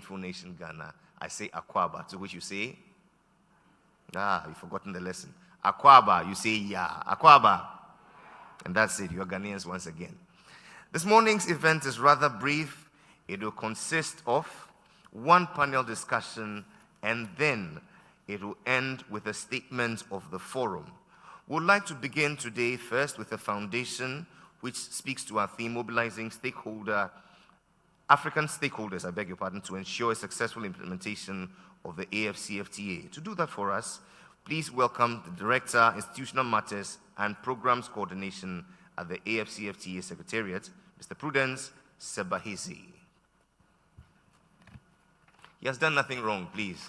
beautiful nation, Ghana, I say Akwaba, to which you say, you've forgotten the lesson. Akwaba, you say, yeah. Akwaba. And that's it, you're Ghanaians once again. This morning's event is rather brief. It will consist of one panel discussion, and then it will end with a statement of the forum. We'd like to begin today first with a foundation which speaks to our theme, Mobilizing African stakeholders, I beg your pardon, to ensure a successful implementation of the AFCFTA. To do that for us, please welcome the Director, Institutional Matters and Programs Coordination at the AFCFTA Secretariat, Mr. Prudence Sebahizi. He has done nothing wrong, please.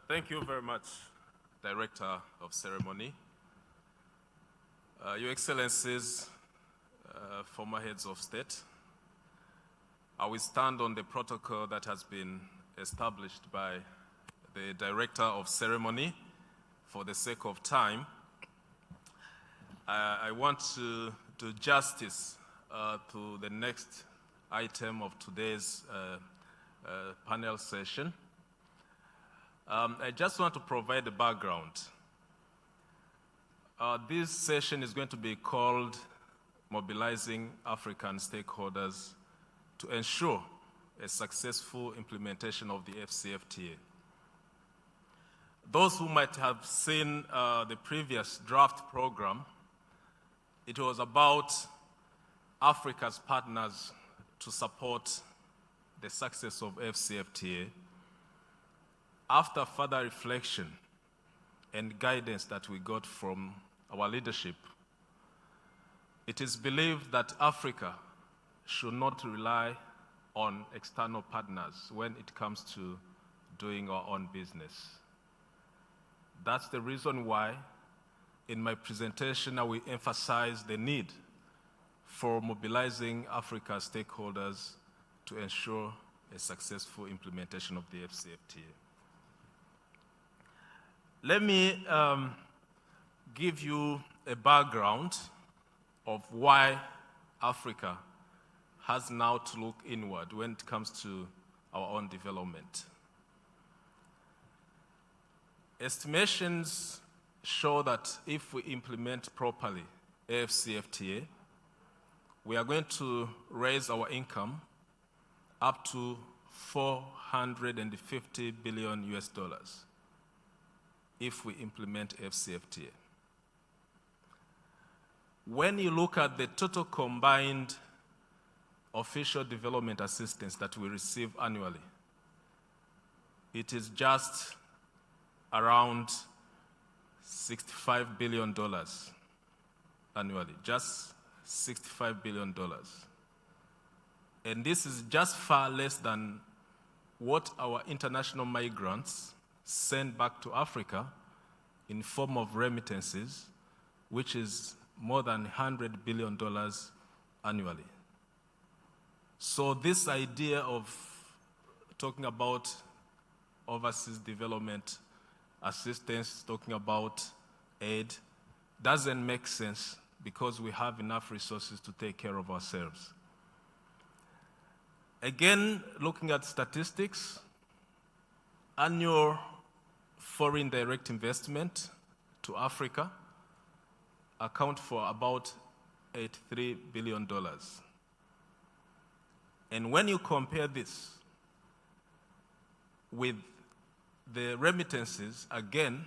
Thank you very much, Director of Ceremony. Your Excellencies, former heads of state, I will stand on the protocol that has been established by the Director of Ceremony for the sake of time. I want to do justice to the next item of today's panel session. I just want to provide a background. This session is going to be called Mobilizing African Stakeholders to Ensure a Successful Implementation of the AFCFTA. Those who might have seen the previous draft program, it was about Africa's partners to support the success of AFCFTA. After further reflection and guidance that we got from our leadership, it is believed that Africa should not rely on external partners when it comes to doing our own business. That's the reason why in my presentation I will emphasize the need for mobilizing Africa's stakeholders to ensure a successful implementation of the AFCFTA. Let me give you a background of why Africa has now to look inward when it comes to our own development. Estimations show that if we implement properly AFCFTA, we are going to raise our income up to $450 billion US if we implement AFCFTA. When you look at the total combined official development assistance that we receive annually, it is just around $65 billion annually, just $65 billion. And this is just far less than what our international migrants send back to Africa in form of remittances, which is more than $100 billion annually. So this idea of talking about overseas development assistance, talking about aid, doesn't make sense because we have enough resources to take care of ourselves. Again, looking at statistics, annual foreign direct investment to Africa account for about $83 billion. And when you compare this with the remittances, again,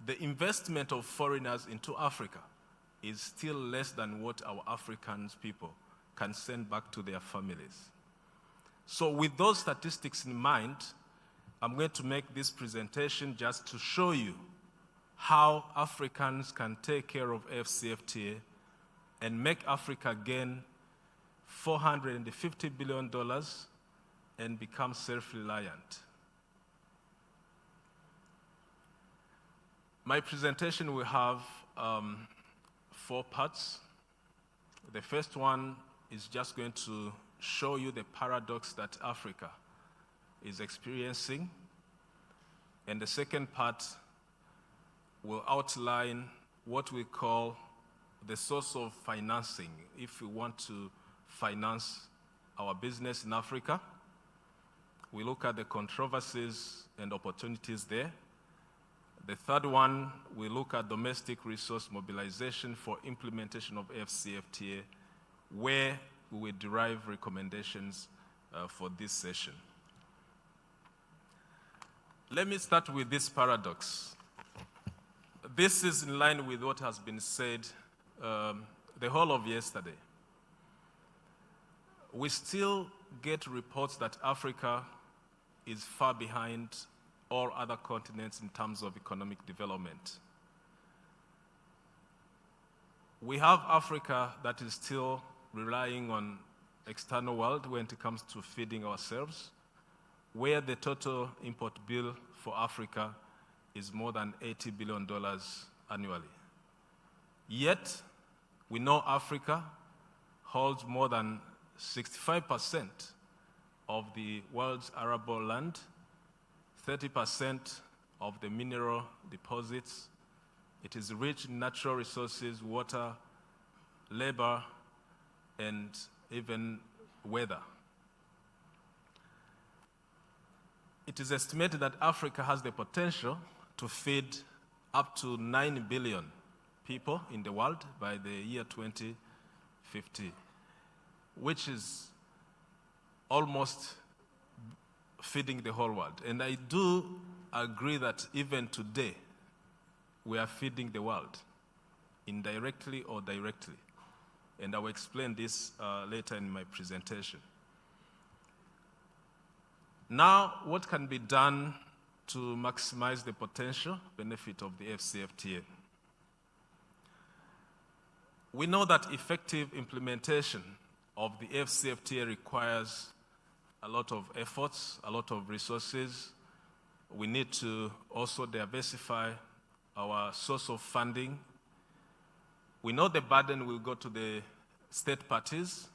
the investment of foreigners into Africa is still less than what our African people can send back to their families. So with those statistics in mind, I'm going to make this presentation just to show you how Africans can take care of AFCFTA and make Africa gain $450 billion and become self-reliant. My presentation will have 4 parts. The first one is just going to show you the paradox that Africa is experiencing And the second part will outline what we call the source of financing if we want to finance our business in Africa. We look at the controversies and opportunities there. The third one, we look at domestic resource mobilization for implementation of AFCFTA, where we will derive recommendations for this session. Let me start with this paradox. This is in line with what has been said the whole of yesterday. We still get reports that Africa is far behind all other continents in terms of economic development. We have Africa that is still relying on external world when it comes to feeding ourselves, where the total import bill for Africa is more than $80 billion annually. Yet, we know Africa holds more than 65% of the world's arable land, 30% of the mineral deposits. It is rich in natural resources, water, labor, and even weather. It is estimated that Africa has the potential to feed up to 9 billion people in the world by the year 2050, which is almost feeding the whole world. And I do agree that even today, we are feeding the world, indirectly or directly. And I will explain this later in my presentation. Now, what can be done to maximize the potential benefit of the AFCFTA? We know that effective implementation of the AFCFTA requires a lot of efforts, a lot of resources. We need to also diversify our source of funding. We know the burden will go to the state parties,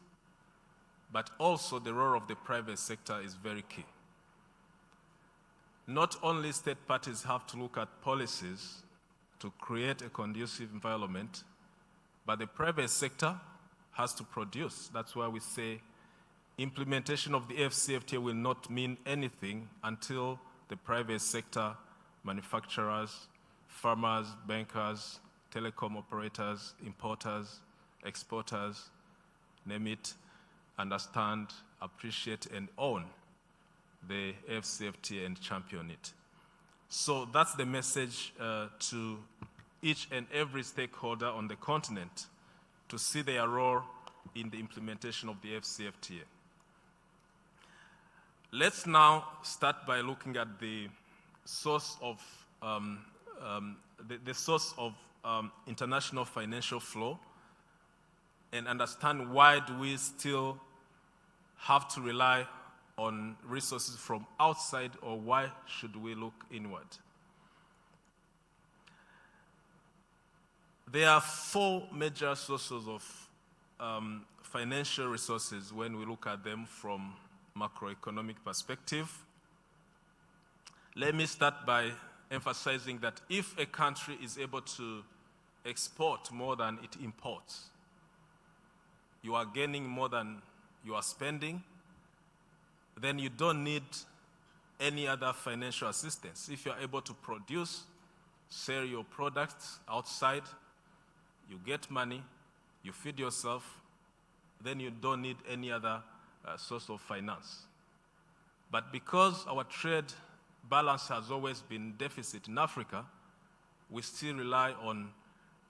but also the role of the private sector is very key. Not only state parties have to look at policies to create a conducive environment, but the private sector has to produce. That's why we say implementation of the AFCFTA will not mean anything until the private sector, manufacturers, farmers, bankers, telecom operators, importers, exporters, name it, understand, appreciate, and own the AFCFTA and champion it. So that's the message to each and every stakeholder on the continent to see their role in the implementation of the AFCFTA. Let's now start by looking at the source of international financial flow and understand why do we still have to rely on resources from outside, or why should we look inward? There are four major sources of financial resources when we look at them from macroeconomic perspective. Let me start by emphasizing that if a country is able to export more than it imports, you are gaining more than you are spending, then you don't need any other financial assistance. If you are able to produce, sell your products outside, you get money, you feed yourself, then you don't need any other source of finance. But because our trade balance has always been deficit in Africa, we still rely on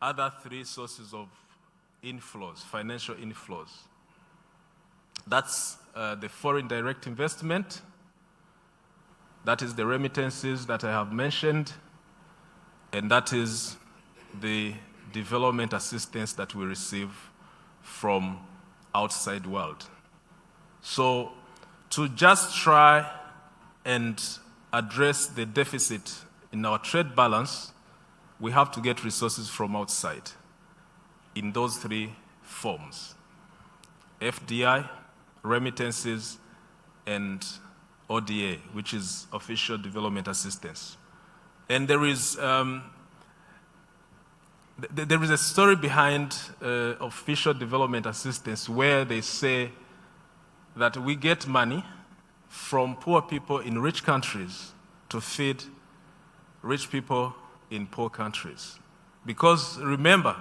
other three sources of inflows, financial inflows. That's the foreign direct investment, that is the remittances that I have mentioned, and that is the development assistance that we receive from outside world. So to just try and address the deficit in our trade balance, we have to get resources from outside in those three forms: FDI, remittances, and ODA, which is official development assistance. And there is a story behind official development assistance where they say that we get money from poor people in rich countries to feed rich people in poor countries. Because remember,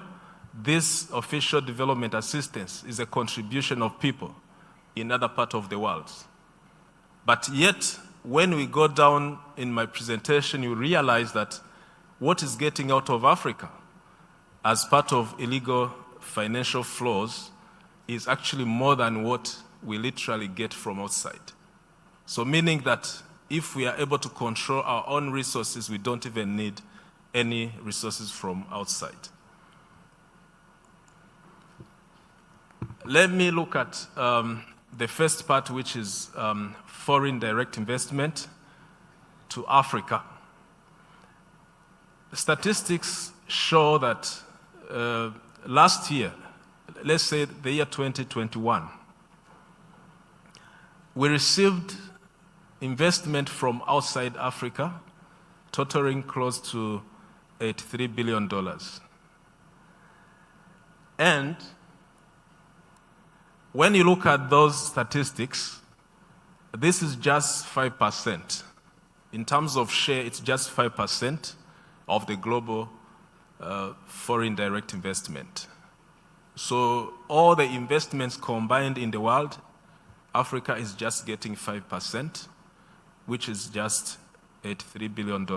this official development assistance is a contribution of people in other parts of the world. But yet, when we go down in my presentation, you realize that what is getting out of Africa as part of illegal financial flows is actually more than what we literally get from outside. So meaning that if we are able to control our own resources, we don't even need any resources from outside. Let me look at the first part, which is foreign direct investment to Africa. Statistics show that last year, let's say the year 2021, we received investment from outside Africa totaling close to $83 billion. And when you look at those statistics, this is just 5%. In terms of share, it's just 5% of the global foreign direct investment. So all the investments combined in the world, Africa is just getting 5%, which is just $83 billion.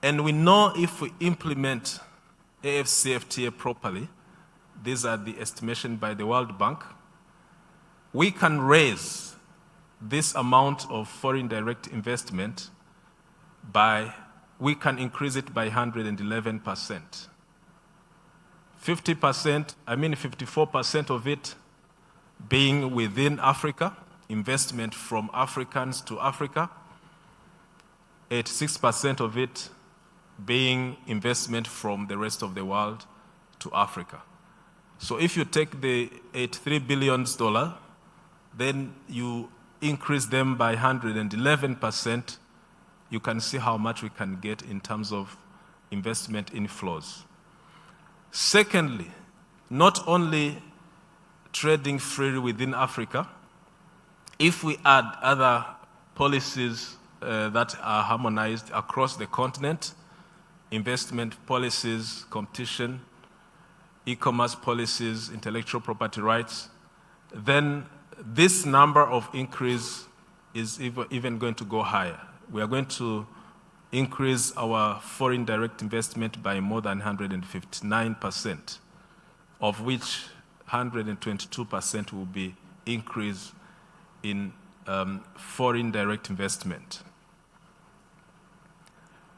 And we know if we implement AFCFTA properly, these are the estimation by the World Bank, we can raise this amount of foreign direct investment we can increase it by 111%. 54% of it being within Africa, investment from Africans to Africa, 86% of it being investment from the rest of the world to Africa. So if you take the $83 billion, then you increase them by 111%, you can see how much we can get in terms of investment inflows. Secondly, not only trading freely within Africa, if we add other policies that are harmonized across the continent, investment policies, competition, e-commerce policies, intellectual property rights, then this number of increase is even going to go higher. We are going to increase our foreign direct investment by more than 159%, of which 122% will be increase in foreign direct investment.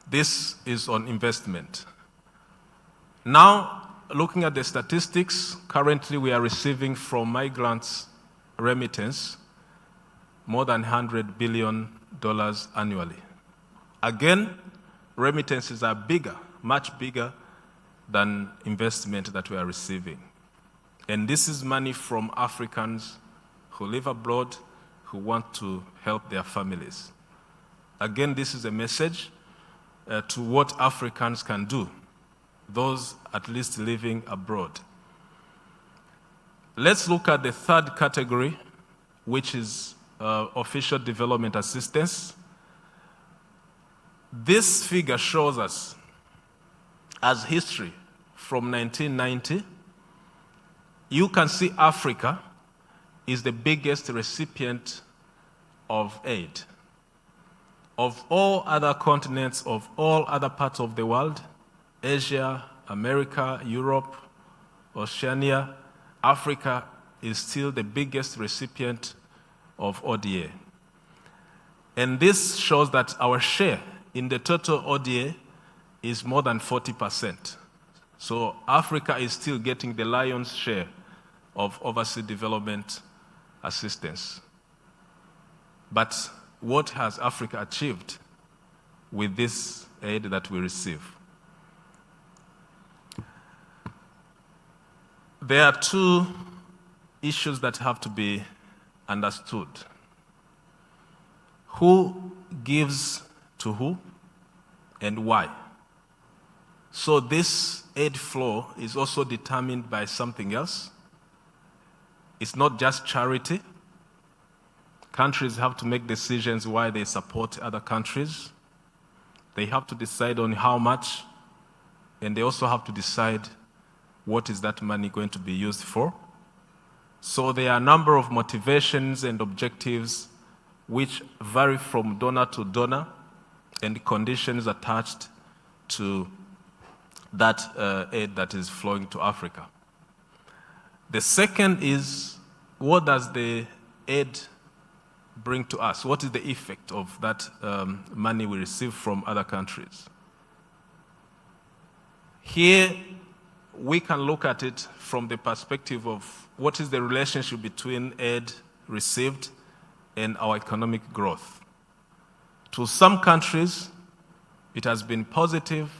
This is on investment. Now, looking at the statistics, currently we are receiving from migrants remittance more than $100 billion annually. Again, remittances are bigger, much bigger than investment that we are receiving. And this is money from Africans who live abroad, who want to help their families. Again, this is a message to what Africans can do, those at least living abroad. Let's look at the third category, which is official development assistance. This figure shows us, as history from 1990, you can see Africa is the biggest recipient of aid. Of all other continents, of all other parts of the world, Asia, America, Europe, Oceania, Africa is still the biggest recipient of ODA. And this shows that our share in the total ODA is more than 40%. So Africa is still getting the lion's share of overseas development assistance. But what has Africa achieved with this aid that we receive? There are two issues that have to be understood. Who gives to who and why. So this aid flow is also determined by something else. It's not just charity. Countries have to make decisions why they support other countries. They have to decide on how much, and they also have to decide what is that money going to be used for. So there are a number of motivations and objectives which vary from donor to donor and conditions attached to that aid that is flowing to Africa. The second is, what does the aid bring to us? What is the effect of that money we receive from other countries? Here, we can look at it from the perspective of what is the relationship between aid received and our economic growth. To some countries, it has been positive.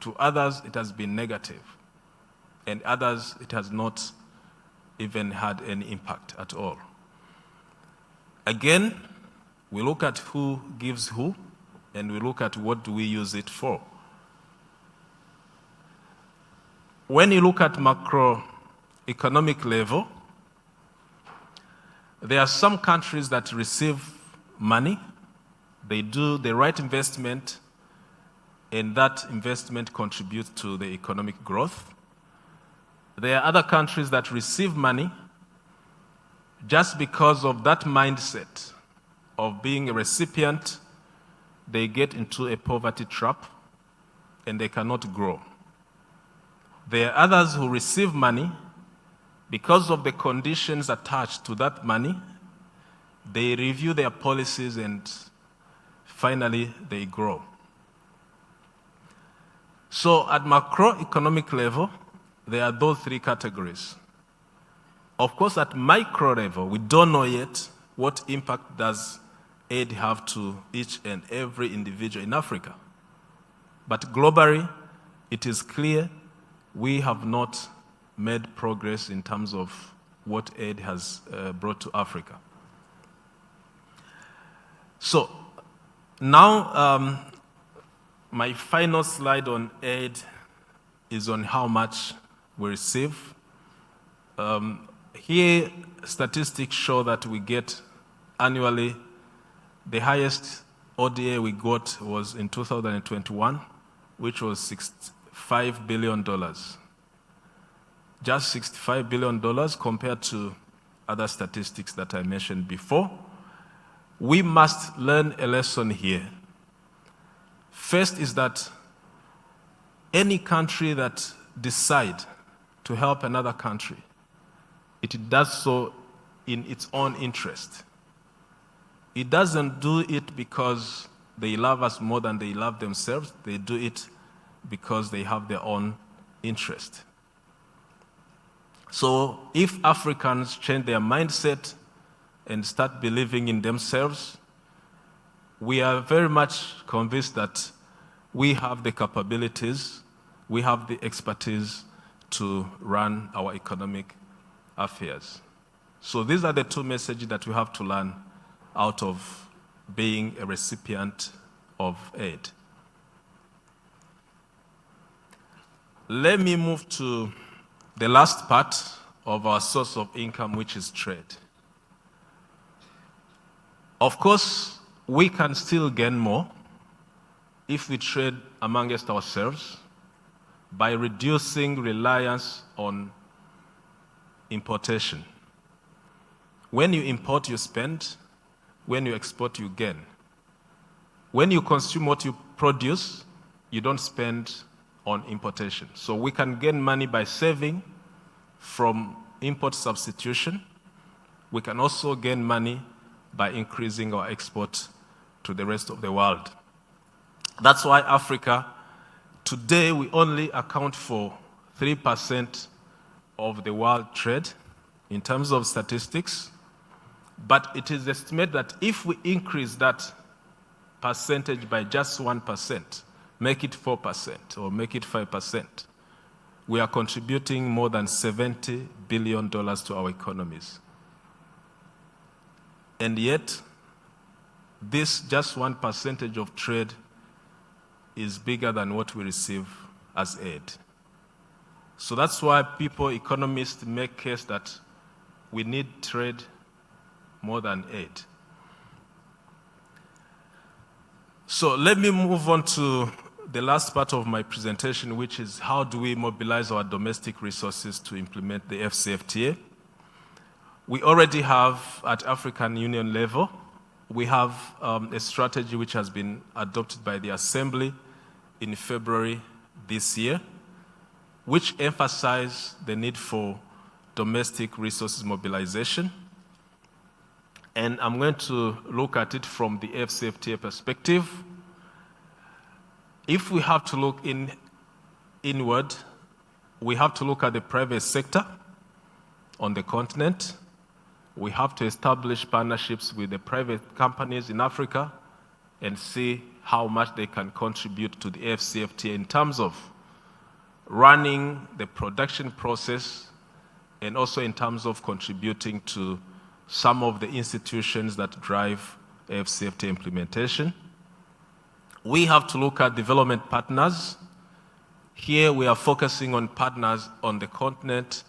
To others, it has been negative. And others, it has not even had any impact at all. Again, we look at who gives who, and we look at what do we use it for. When you look at macroeconomic level, there are some countries that receive money, they do the right investment, and that investment contributes to the economic growth. There are other countries that receive money just because of that mindset of being a recipient, they get into a poverty trap and they cannot grow. There are others who receive money because of the conditions attached to that money. They review their policies and finally they grow. So at macroeconomic level, there are those three categories. Of course, at micro level, we don't know yet what impact does aid have to each and every individual in Africa. But globally, it is clear we have not made progress in terms of what aid has brought to Africa. So now, my final slide on aid is on how much we receive. Here, statistics show that we get annually, the highest ODA we got was in 2021, which was $65 billion. Just $65 billion compared to other statistics that I mentioned before. We must learn a lesson here. First is that any country that decides to help another country, it does so in its own interest. It doesn't do it because they love us more than they love themselves. They do it because they have their own interest. So if Africans change their mindset and start believing in themselves, we are very much convinced that we have the capabilities, we have the expertise to run our economic affairs. So these are the two messages that we have to learn out of being a recipient of aid. Let me move to the last part of our source of income, which is trade. Of course, we can still gain more if we trade amongst ourselves by reducing reliance on importation. When you import, you spend. When you export, you gain. When you consume what you produce, you don't spend on importation. So we can gain money by saving from import substitution. We can also gain money by increasing our export to the rest of the world. That's why Africa, today we only account for 3% of the world trade in terms of statistics, but it is estimated that if we increase that percentage by just 1%, make it 4% or make it 5%, we are contributing more than $70 billion to our economies. And yet, this just 1% of trade is bigger than what we receive as aid. So that's why economists make case that we need trade more than aid. So let me move on to the last part of my presentation, which is how do we mobilize our domestic resources to implement the AFCFTA? We already have, at African Union level, we have a strategy which has been adopted by the Assembly in February this year, which emphasizes the need for domestic resources mobilization. And I'm going to look at it from the AFCFTA perspective. If we have to look inward, we have to look at the private sector on the continent. We have to establish partnerships with the private companies in Africa and see how much they can contribute to the AFCFTA in terms of running the production process and also in terms of contributing to some of the institutions that drive AFCFTA implementation. We have to look at development partners. Here we are focusing on partners on the continent,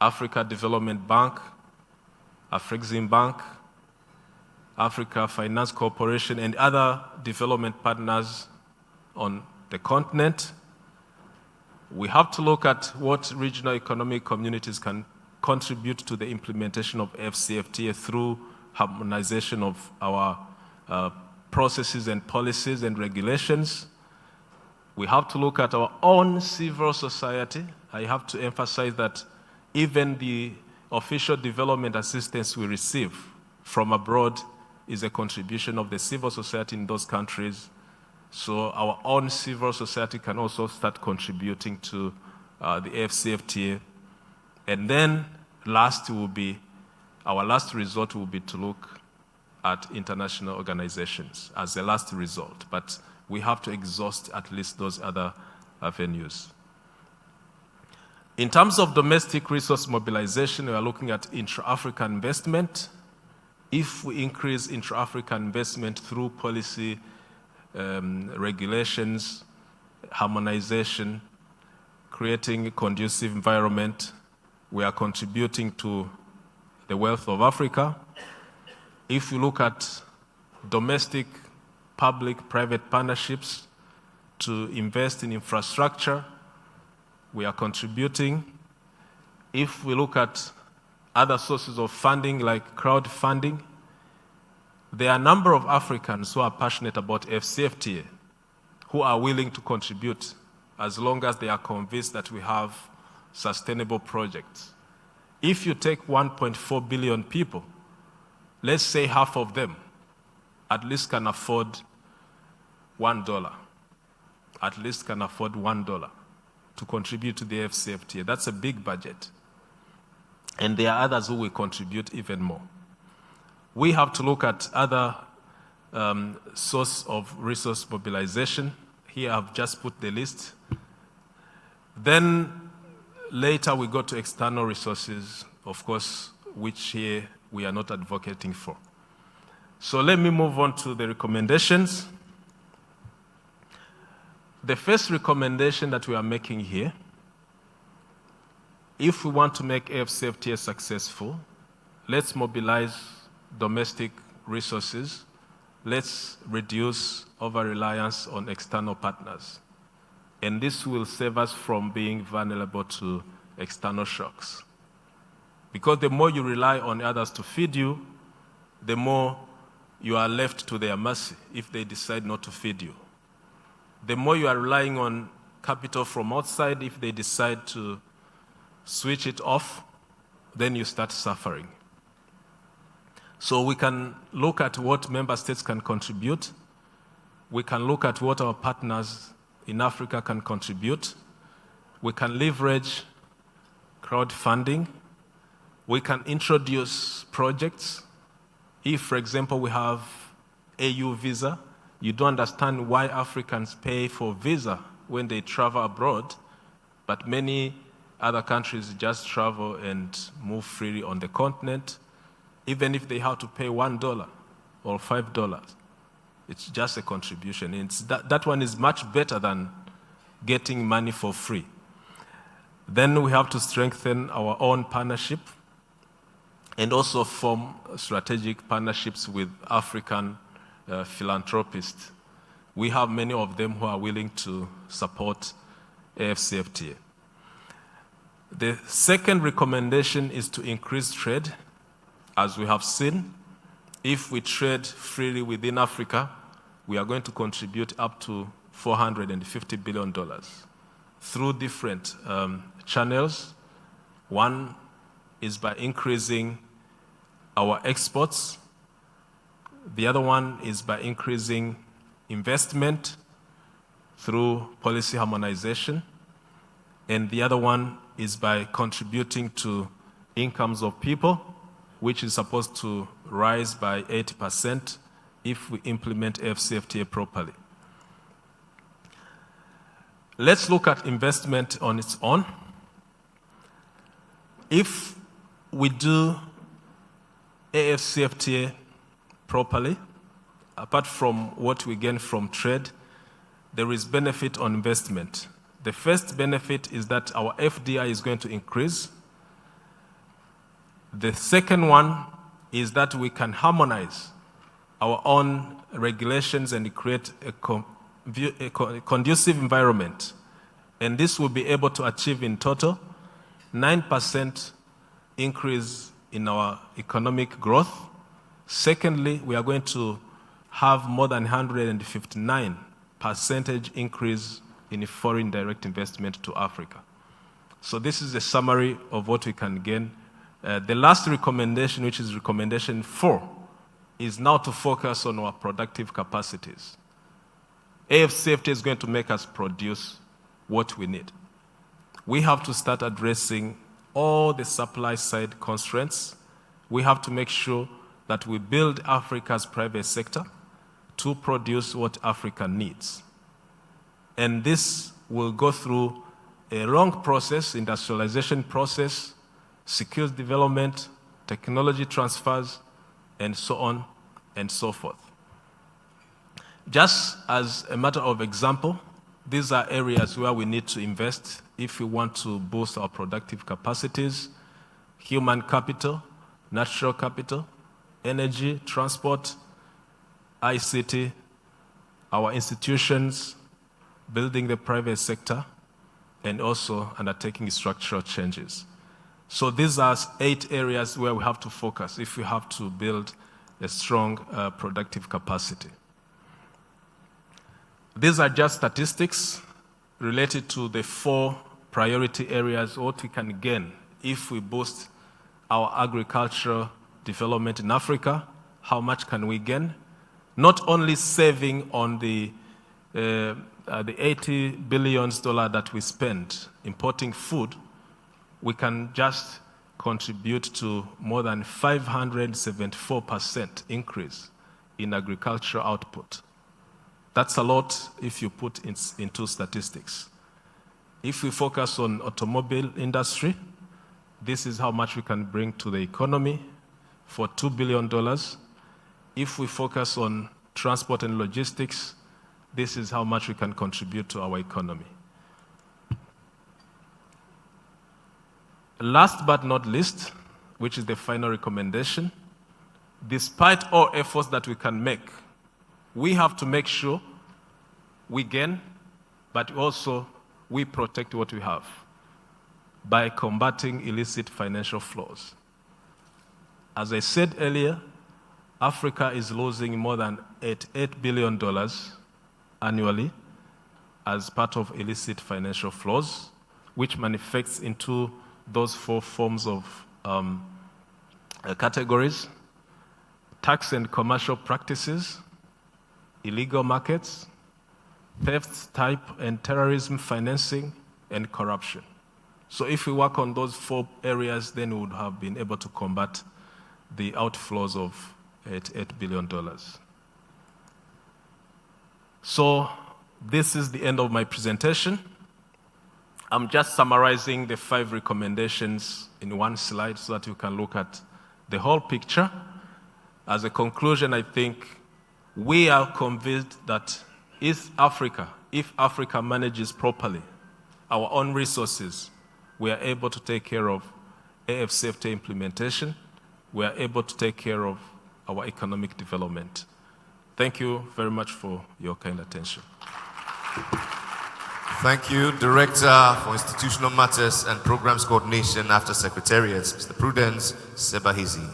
Africa Development Bank, Afrexim Bank, Africa Finance Corporation, and other development partners on the continent. We have to look at what regional economic communities can contribute to the implementation of AFCFTA through harmonization of our processes and policies and regulations. We have to look at our own civil society. I have to emphasize that even the official development assistance we receive from abroad is a contribution of the civil society in those countries. So our own civil society can also start contributing to the AFCFTA. And then our last resort will be to look at international organizations as a last resort. But we have to exhaust at least those other avenues. In terms of domestic resource mobilization, we are looking at intra-African investment. If we increase intra-African investment through policy regulations, harmonization, creating a conducive environment, we are contributing to the wealth of Africa. If we look at domestic public-private partnerships to invest in infrastructure, we are contributing. If we look at other sources of funding like crowdfunding, there are a number of Africans who are passionate about AFCFTA, who are willing to contribute as long as they are convinced that we have sustainable projects. If you take 1.4 billion people, let's say half of them at least can afford $1. At least can afford $1 to contribute to the AFCFTA. That's a big budget. And there are others who will contribute even more. We have to look at other source of resource mobilization. Here I've just put the list. Then later we go to external resources, of course, which here we are not advocating for. So let me move on to the recommendations. The first recommendation that we are making here, if we want to make AFCFTA successful, let's mobilize domestic resources. Let's reduce over-reliance on external partners. And this will save us from being vulnerable to external shocks. Because the more you rely on others to feed you, the more you are left to their mercy if they decide not to feed you. The more you are relying on capital from outside, if they decide to switch it off, then you start suffering. So we can look at what member states can contribute. We can look at what our partners in Africa can contribute. We can leverage crowdfunding. We can introduce projects. If, for example, we have AU visa, you don't understand why Africans pay for visa when they travel abroad, but many other countries just travel and move freely on the continent. Even if they have to pay $1, or $5. It's just a contribution. That one is much better than getting money for free. Then we have to strengthen our own partnership and also form strategic partnerships with African philanthropists. We have many of them who are willing to support AFCFTA. The second recommendation is to increase trade. As we have seen, if we trade freely within Africa, we are going to contribute up to $450 billion through different channels. One is by increasing our exports. The other one is by increasing investment through policy harmonization. And the other one is by contributing to incomes of people, which is supposed to rise by 80% if we implement AFCFTA properly. Let's look at investment on its own. If we do AFCFTA properly, apart from what we gain from trade, there is benefit on investment. The first benefit is that our FDI is going to increase. The second one is that we can harmonize our own regulations and create a conducive environment. And this will be able to achieve in total 9% increase in our economic growth. Secondly, we are going to have more than 159% increase in foreign direct investment to Africa. So this is a summary of what we can gain. The last recommendation, which is recommendation 4, is now to focus on our productive capacities. AFCFTA is going to make us produce what we need. We have to start addressing all the supply side constraints. We have to make sure that we build Africa's private sector to produce what Africa needs. And this will go through a long process, industrialization process, skills development, technology transfers, and so on and so forth. Just as a matter of example, these are areas where we need to invest if we want to boost our productive capacities: human capital, natural capital, energy, transport, ICT, our institutions, building the private sector, and also undertaking structural changes. So these are 8 areas where we have to focus if we have to build a strong productive capacity. These are just statistics related to the 4 priority areas, what we can gain if we boost our agricultural development in Africa. How much can we gain? Not only saving on the $80 billion that we spend importing food, we can just contribute to more than 574% increase in agricultural output. That's a lot if you put into statistics. If we focus on automobile industry, this is how much we can bring to the economy for $2 billion. If we focus on transport and logistics, this is how much we can contribute to our economy. Last but not least, which is the final recommendation, despite all efforts that we can make, we have to make sure we gain, but also we protect what we have by combating illicit financial flows. As I said earlier, Africa is losing more than $8 billion annually as part of illicit financial flows, which manifests into those 4 forms of categories: tax and commercial practices, illegal markets, theft type and terrorism financing, and corruption. So if we work on those 4 areas, then we would have been able to combat the outflows of $8 billion. So this is the end of my presentation. I'm just summarizing the 5 recommendations in one slide so that you can look at the whole picture. As a conclusion, I think we are convinced that if Africa manages properly our own resources, we are able to take care of AFCFTA implementation, we are able to take care of our economic development. Thank you very much for your kind attention. Thank you, Director for Institutional Matters and Programs Coordination after Secretariats, Mr. Prudence Sebahizi.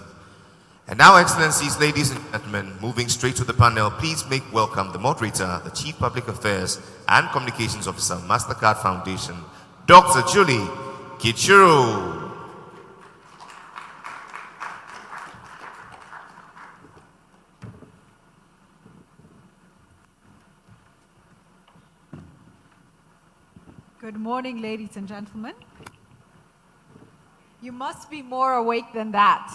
And now, Excellencies, ladies and gentlemen, moving straight to the panel, please make welcome the moderator, the Chief Public Affairs and Communications Officer, MasterCard Foundation, Dr. Julie Kichuru. Good morning, ladies and gentlemen. You must be more awake than that.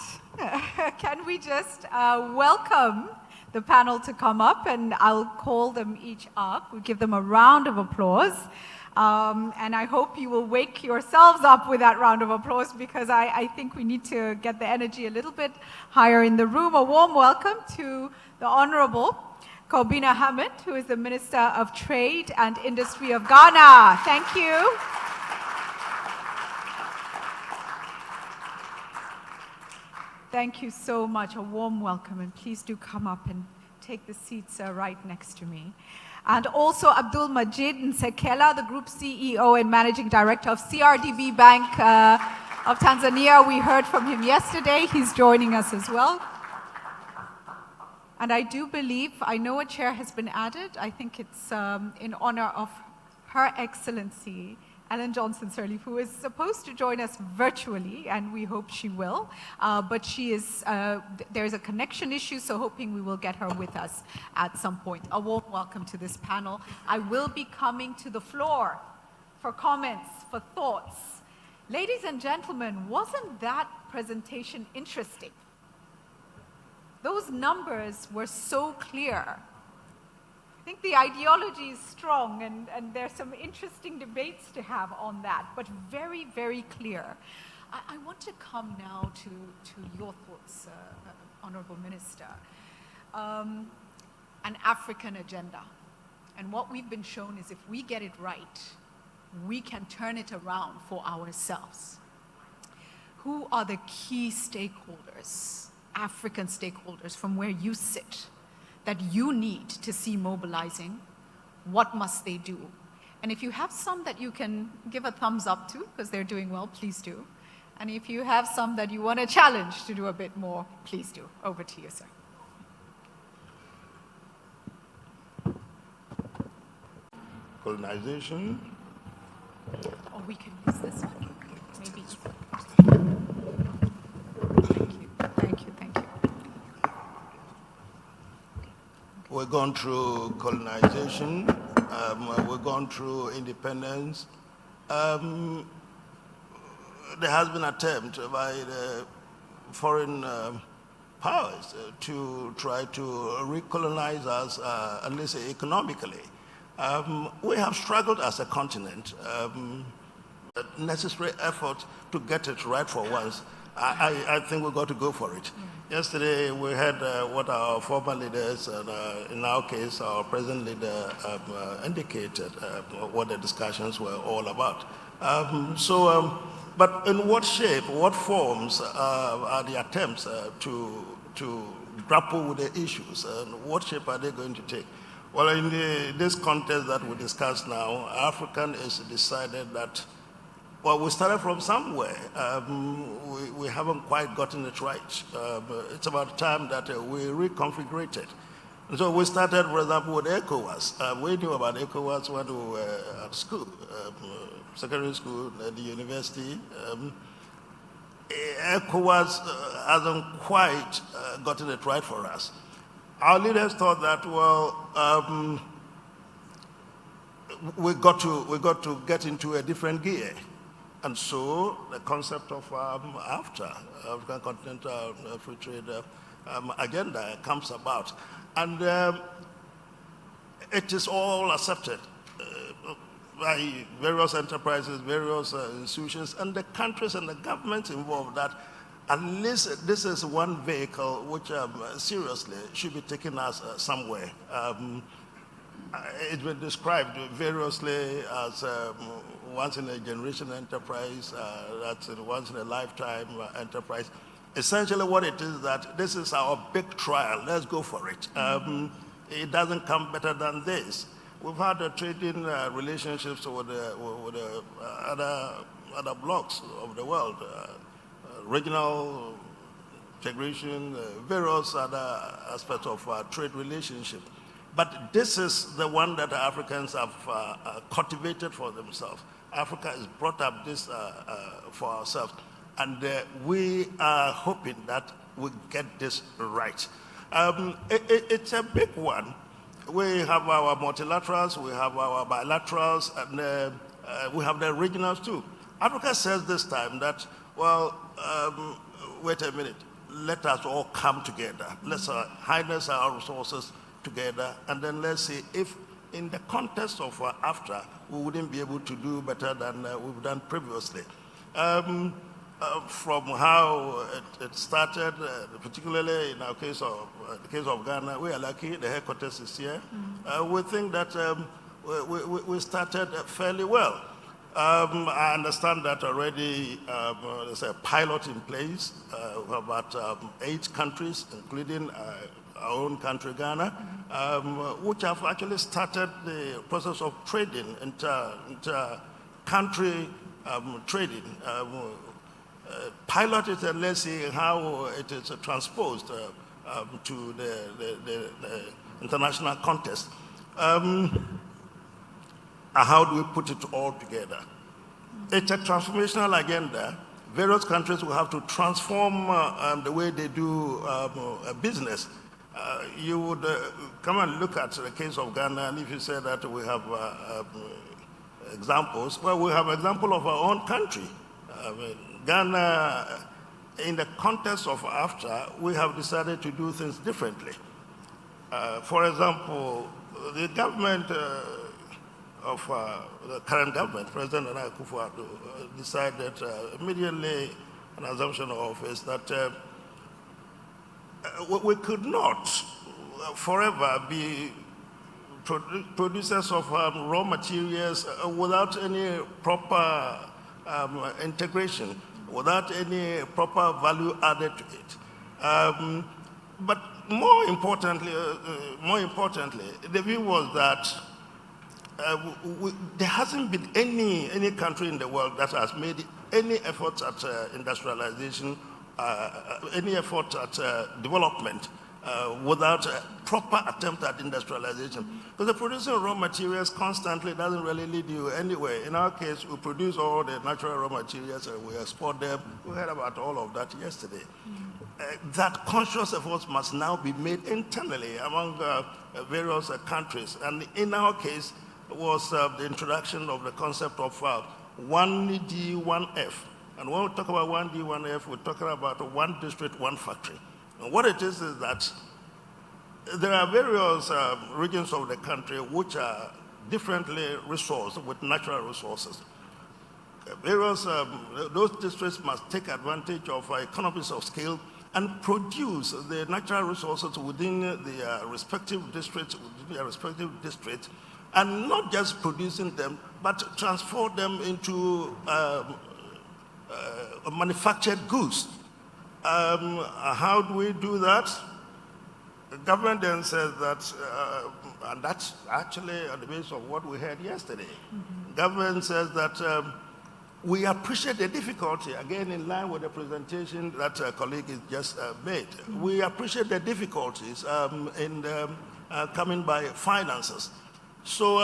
Can we just welcome the panel to come up, and I'll call them each up. We'll give them a round of applause. And I hope you will wake yourselves up with that round of applause, because I think we need to get the energy a little bit higher in the room. A warm welcome to the Honorable Kobina Hamid, who is the Minister of Trade and Industry of Ghana. Thank you. Thank you so much. A warm welcome, and please do come up and take the seats right next to me. And also Abdul Majid Nsekela, the Group CEO and Managing Director of CRDB Bank of Tanzania. We heard from him yesterday. He's joining us as well. And I do believe, I know a chair has been added. I think it's in honor of Her Excellency Ellen Johnson Sirleaf, who is supposed to join us virtually, and we hope she will. But she is, there's a connection issue, so hoping we will get her with us at some point. A warm welcome to this panel. I will be coming to the floor for comments, for thoughts. Ladies and gentlemen, wasn't that presentation interesting? Those numbers were so clear. I think the ideology is strong, and there's some interesting debates to have on that, but very, very clear. I want to come now to your thoughts, Honorable Minister. An African agenda. And what we've been shown is if we get it right, we can turn it around for ourselves. Who are the key stakeholders, African stakeholders, from where you sit, that you need to see mobilizing? What must they do? And if you have some that you can give a thumbs up to, because they're doing well, please do. And if you have some that you want to challenge to do a bit more, please do. Over to you, sir. Colonization. Or we can use this one. Maybe. Thank you. We're going through colonization. We're going through independence. There has been an attempt by the foreign powers to try to recolonize us, at least economically. We have struggled as a continent. Necessary effort to get it right for once. I think we've got to go for it. Yesterday, we had what our former leaders, and in our case, our present leader, indicated what the discussions were all about. But in what shape, what forms are the attempts to grapple with the issues, and what shape are they going to take? Well, in this context that we discuss now, African is decided that, well, we started from somewhere. We haven't quite gotten it right. It's about time that we reconfigured it. And so we started, for example, with ECOWAS. We knew about ECOWAS when we were at school, secondary school, at the university. ECOWAS hasn't quite gotten it right for us. Our leaders thought that, well, we got to get into a different gear. And so the concept of AFTA, African Continental Free Trade Agenda, comes about. And it is all accepted by various enterprises, various institutions, and the countries and the governments involved, that at least this is one vehicle which seriously should be taken us somewhere. It's been described variously as once in a generation enterprise, that's a once in a lifetime enterprise. Essentially what it is that this is our big trial, let's go for it. It doesn't come better than this. We've had trading relationships with other blocks of the world, regional integration, various other aspects of trade relationship. But this is the one that the Africans have cultivated for themselves. Africa has brought up this for ourselves. And we are hoping that we get this right. It's a big one. We have our multilaterals, we have our bilaterals, and we have the regionals too. Africa says this time that, well, wait a minute, let us all come together. Let's harness our resources together, and then let's see if in the context of AFTA, we wouldn't be able to do better than we've done previously. From how it started, particularly in our case of the case of Ghana, we are lucky, the headquarters is here. We think that we started fairly well. I understand that already there's a pilot in place. We have about 8 countries, including our own country, Ghana, which have actually started the process of trading, inter-country trading. Pilot it and let's see how it is transposed to the international context. How do we put it all together? It's a transformational agenda. Various countries will have to transform the way they do business. You would come and look at the case of Ghana, and if you say that we have examples, well, we have an example of our own country. Ghana, in the context of AFTA, we have decided to do things differently. For example, the government of the current government, President Nana Akufo-Addo, decided immediately an assumption of office that we could not forever be producers of raw materials without any proper integration, without any proper value added to it. But more importantly, the view was that there hasn't been any country in the world that has made any effort at industrialization, any effort at development without a proper attempt at industrialization. Because the producing raw materials constantly doesn't really lead you anywhere. In our case, we produce all the natural raw materials and we export them. We heard about all of that yesterday. That conscious efforts must now be made internally among various countries. And in our case, was the introduction of the concept of 1D, 1F. And when we talk about 1D, 1F, we're talking about one district, one factory. And what it is that there are various regions of the country which are differently resourced with natural resources. Various, those districts must take advantage of economies of scale and produce the natural resources within their respective districts, and not just producing them, but transform them into manufactured goods. How do we do that? The government then says that, and that's actually on the basis of what we heard yesterday. Government says that we appreciate the difficulty, again in line with the presentation that a colleague has just made. We appreciate the difficulties in coming by finances. So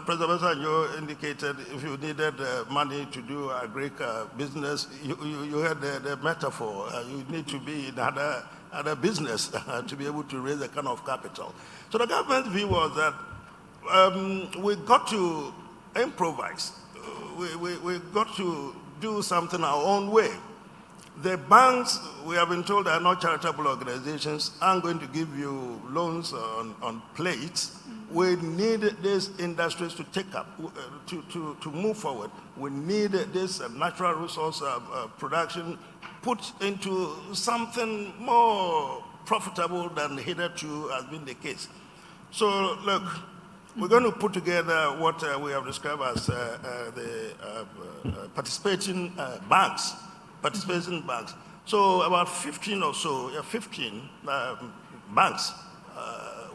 President Basanjo indicated if you needed money to do a Greek business, you had the metaphor. You need to be in other business to be able to raise a kind of capital. So the government's view was that we got to improvise. We got to do something our own way. The banks, we have been told, are not charitable organizations, aren't going to give you loans on plates. We need these industries to take up, to move forward. We need this natural resource production put into something more profitable than hitherto has been the case. So look, we're going to put together what we have described as the participating banks. So about 15 or so, 15 banks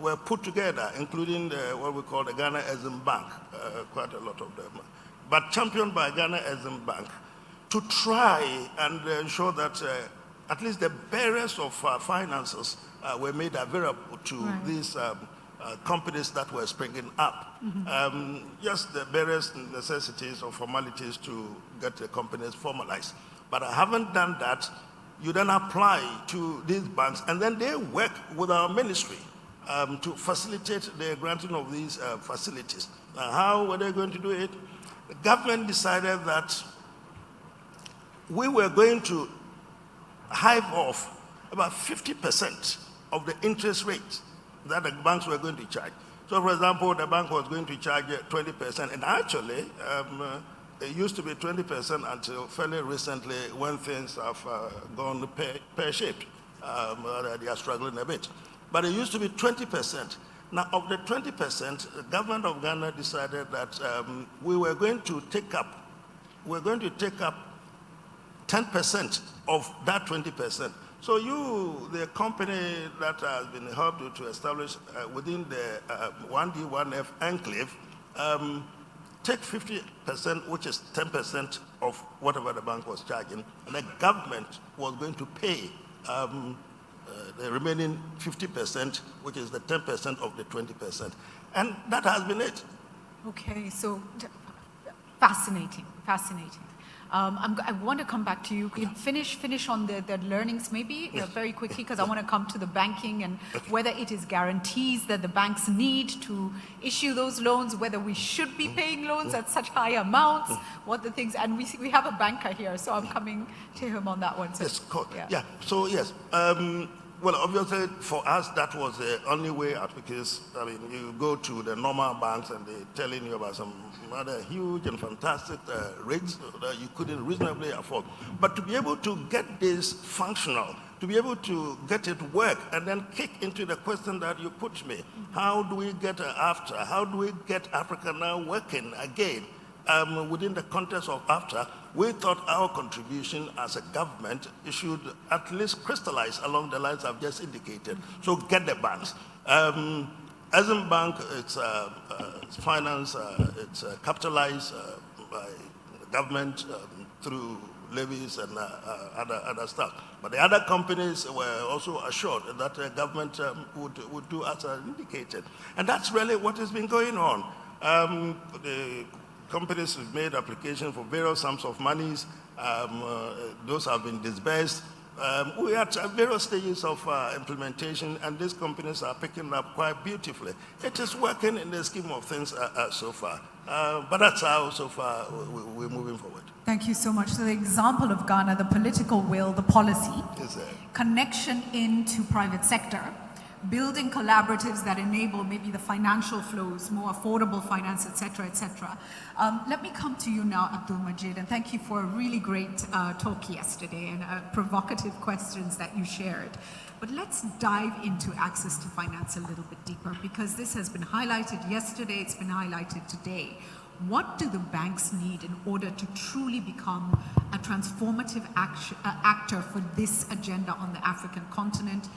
were put together, including what we call the Ghana Exim Bank, quite a lot of them, but championed by Ghana Exim Bank, to try and ensure that at least the barriers of finances were made available to these companies that were springing up. Just the various necessities or formalities to get the companies formalized. But I haven't done that. You then apply to these banks, and then they work with our ministry to facilitate the granting of these facilities. Now, how were they going to do it? The government decided that we were going to hive off about 50% of the interest rate that the banks were going to charge. So, for example, the bank was going to charge 20%, and actually, it used to be 20% until fairly recently when things have gone pear-shaped. They are struggling a bit. But it used to be 20%. Now, of the 20%, the government of Ghana decided that we were going to take up 10% of that 20%. So you, the company that has been helped to establish within the 1D, 1F enclave, take 50%, which is 10% of whatever the bank was charging, and the government was going to pay the remaining 50%, which is the 10% of the 20%. And that has been it. Okay, so fascinating. I want to come back to you. Finish on the learnings maybe very quickly, because I want to come to the banking and whether it is guarantees that the banks need to issue those loans, whether we should be paying loans at such high amounts, what the things, and we have a banker here, so I'm coming to him on that one. So, yes, so yes. Well, obviously, for us, that was the only way out, because, I mean, you go to the normal banks and they're telling you about some other huge and fantastic rates that you couldn't reasonably afford. But to be able to get this functional, to be able to get it work, and then kick into the question that you put me, how do we get AFTA? How do we get Africa now working again? Within the context of AFTA, we thought our contribution as a government should at least crystallize along the lines I've just indicated. So get the banks. Exim Bank, it's financed, it's capitalized by the government through levies and other stuff. But the other companies were also assured that the government would do as I indicated. And that's really what has been going on. The companies have made applications for various sums of monies. Those have been disbursed. We are at various stages of implementation, and these companies are picking up quite beautifully. It is working in the scheme of things so far. But that's how, so far, we're moving forward. Thank you so much. So the example of Ghana, the political will, the policy, connection into private sector, building collaboratives that enable maybe the financial flows, more affordable finance, et cetera, et cetera. Let me come to you now, Abdul Majid, and thank you for a really great talk yesterday and provocative questions that you shared. But let's dive into access to finance a little bit deeper, because this has been highlighted yesterday, it's been highlighted today. What do the banks need in order to truly become a transformative actor for this agenda on the African continent?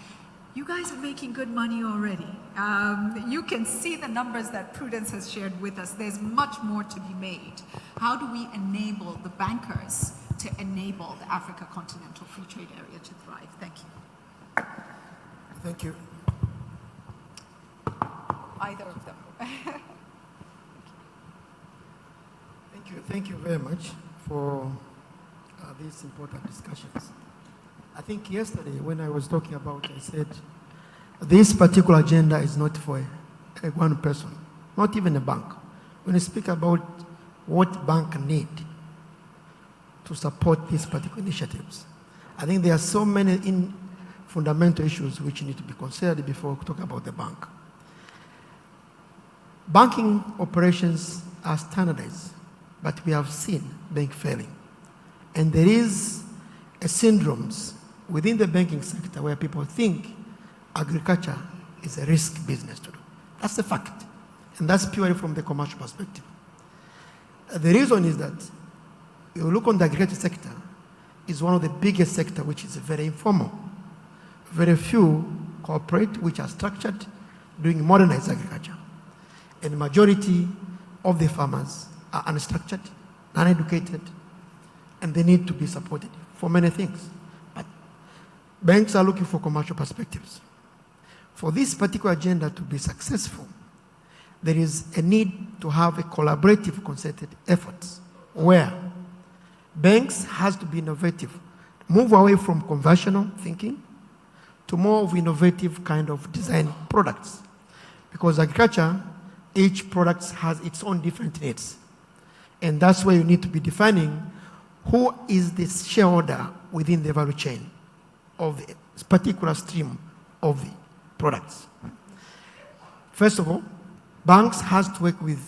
You guys are making good money already. You can see the numbers that Prudence has shared with us. There's much more to be made. How do we enable the bankers to enable the Africa Continental Free Trade Area to thrive? Thank you. Thank you. Either of them. Thank you very much for these important discussions. I think yesterday when I was talking about it, I said, this particular agenda is not for one person, not even a bank. When you speak about what bank need to support these particular initiatives, I think there are so many fundamental issues which need to be considered before we talk about the bank. banking operations are standardized, but we have seen bank failing. And there is a syndromes within the banking sector where people think agriculture is a risk business to do. That's a fact. And that's purely from the commercial perspective. The reason is that you look on the agriculture sector, is one of the biggest sector which is very informal. Very few corporate which are structured doing modernized agriculture. And the majority of the farmers are unstructured, uneducated, and they need to be supported for many things. But banks are looking for commercial perspectives. For this particular agenda to be successful, there is a need to have a collaborative, concerted efforts where banks has to be innovative, move away from conventional thinking to more of innovative kind of design products. Because agriculture, each product has its own different needs. And that's where you need to be defining who is the shareholder within the value chain of the particular stream of the products. First of all, banks has to work with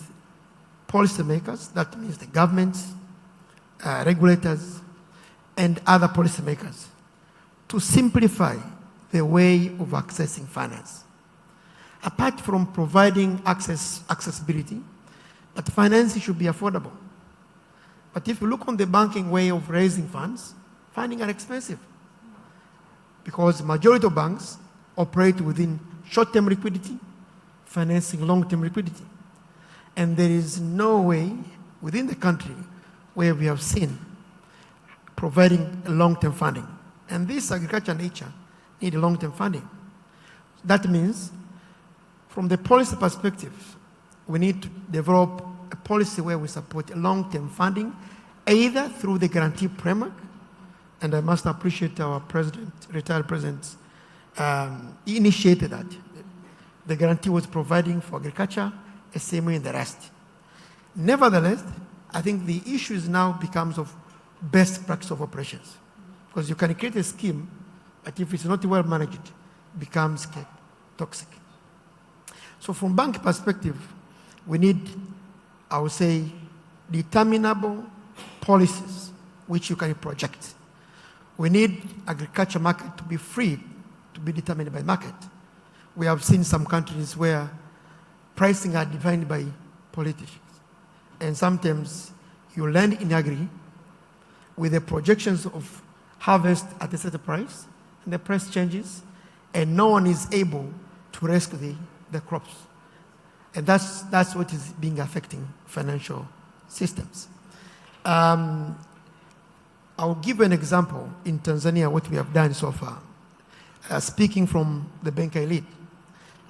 policymakers, that means the governments, regulators, and other policymakers to simplify the way of accessing finance. Apart from providing accessibility, but financing should be affordable. But if you look on the banking way of raising funds, funding are expensive because the majority of banks operate within short-term liquidity, financing long-term liquidity. And there is no way within the country where we have seen providing long-term funding. And this agriculture nature need long-term funding. That means from the policy perspective, we need to develop a policy where we support long-term funding, either through the guarantee framework, and I must appreciate our president, retired president, he initiated that. The guarantee was providing for agriculture, SME, and the rest. Nevertheless, I think the issue now becomes of best practice of operations. Because you can create a scheme, but if it's not well managed, it becomes toxic. So from bank perspective, we need, I would say, determinable policies which you can project. We need agriculture market to be free, to be determined by market. We have seen some countries where pricing are defined by politicians. And sometimes you land in agri with the projections of harvest at a certain price, and the price changes, and no one is able to rescue the crops. And that's what is being affecting financial systems. I'll give an example in Tanzania, what we have done so far. Speaking from the bank I lead,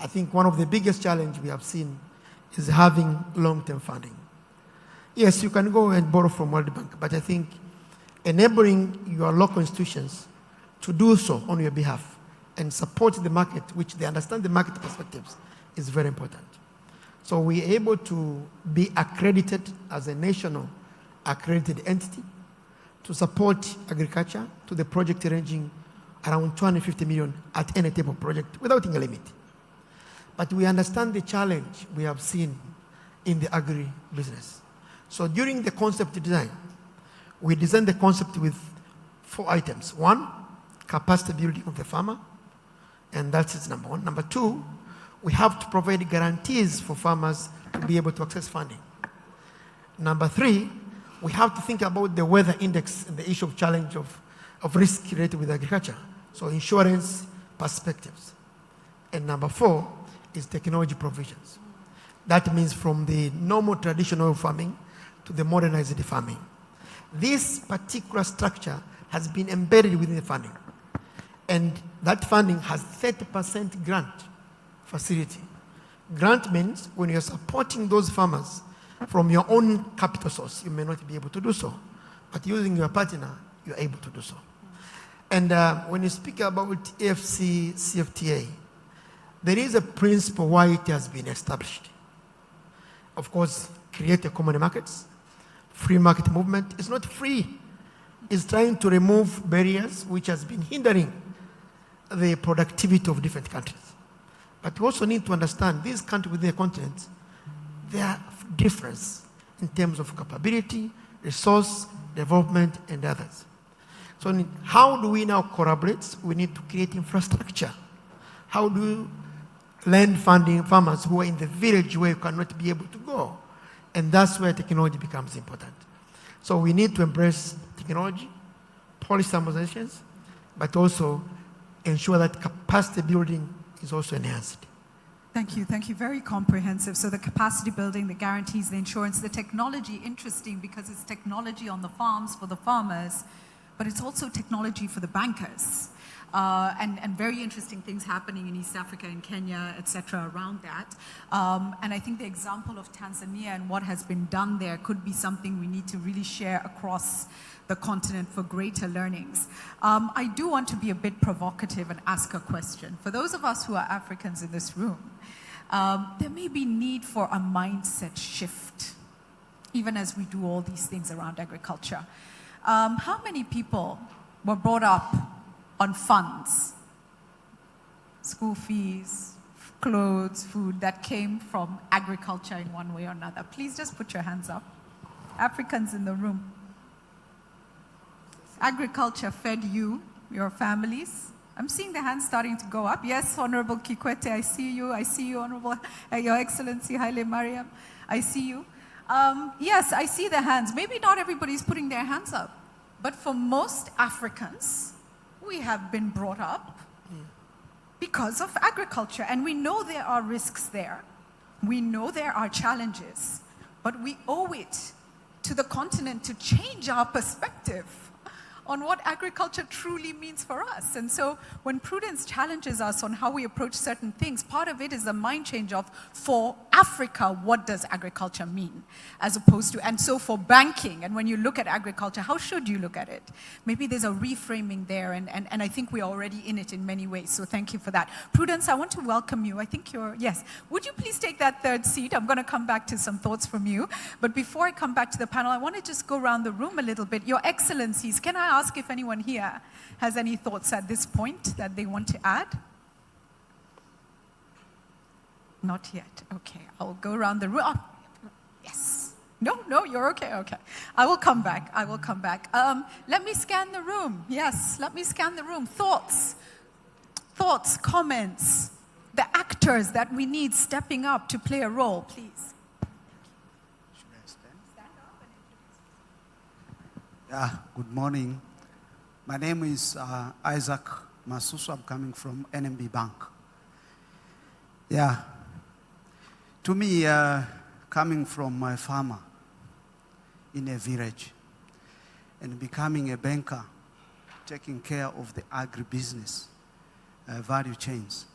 I think one of the biggest challenges we have seen is having long-term funding. Yes, you can go and borrow from World Bank, but I think enabling your local institutions to do so on your behalf and support the market, which they understand the market perspectives, is very important. So we're able to be accredited as a national accredited entity to support agriculture to the project ranging around 250 million at any type of project without any limit. But we understand the challenge we have seen in the agri business. So during the concept design, we designed the concept with 4 items. 1, capacity building of the farmer, and that is number 1. Number 2, we have to provide guarantees for farmers to be able to access funding. Number 3, we have to think about the weather index and the issue of challenge of risk related with agriculture. So insurance perspectives. And number 4 is technology provisions. That means from the normal traditional farming to the modernized farming. This particular structure has been embedded within the funding. And that funding has 30% grant facility. Grant means when you're supporting those farmers from your own capital source, you may not be able to do so. But using your partner, you're able to do so. And when you speak about AFCFTA, there is a principle why it has been established. Of course, create a common markets, free market movement. It's not free. It's trying to remove barriers which has been hindering the productivity of different countries. But we also need to understand these countries within the continent their difference in terms of capability, resource, development, and others. So how do we now collaborate? We need to create infrastructure. How do we lend funding farmers who are in the village where you cannot be able to go? And that's where technology becomes important. So we need to embrace technology, policy harmonizations, but also ensure that capacity building is also enhanced. Thank you. Thank you. Very comprehensive. So the capacity building, the guarantees, the insurance, the technology, interesting because it's technology on the farms for the farmers, but it's also technology for the bankers. And very interesting things happening in East Africa and Kenya, et cetera, around that. And I think the example of Tanzania and what has been done there could be something we need to really share across the continent for greater learnings. I do want to be a bit provocative and ask a question. For those of us who are Africans in this room, there may be need for a mindset shift, even as we do all these things around agriculture. How many people were brought up on funds, school fees, clothes, food that came from agriculture in one way or another? Please just put your hands up. Africans in the room. Agriculture fed you, your families. I'm seeing the hands starting to go up. Yes, Honorable Kikwete, I see you. I see you, Honorable, Your Excellency Haile Mariam. I see you. Yes, I see the hands. Maybe not everybody's putting their hands up. But for most Africans, we have been brought up because of agriculture. And we know there are risks there. We know there are challenges. But we owe it to the continent to change our perspective on what agriculture truly means for us. And so when Prudence challenges us on how we approach certain things, part of it is the mind change of, for Africa, what does agriculture mean? As opposed to, and so for banking, and when you look at agriculture, how should you look at it? Maybe there's a reframing there, and I think we're already in it in many ways, so thank you for that. Prudence, I want to welcome you. I think you're, yes. Would you please take that third seat? I'm gonna come back to some thoughts from you. But before I come back to the panel, I want to just go around the room a little bit. Your Excellencies, can I ask if anyone here has any thoughts at this point that they want to add? Not yet. Okay, I'll go around the room. Oh, yes. No, you're okay. Okay. I will come back. Let me scan the room. Yes, let me scan the room. Thoughts, comments, the actors that we need stepping up to play a role, please. Should I stand? Stand up and introduce. Good morning. My name is Isaac Masusu. I'm coming from NMB Bank. To me, coming from a farmer in a village and becoming a banker, taking care of the agribusiness value chains,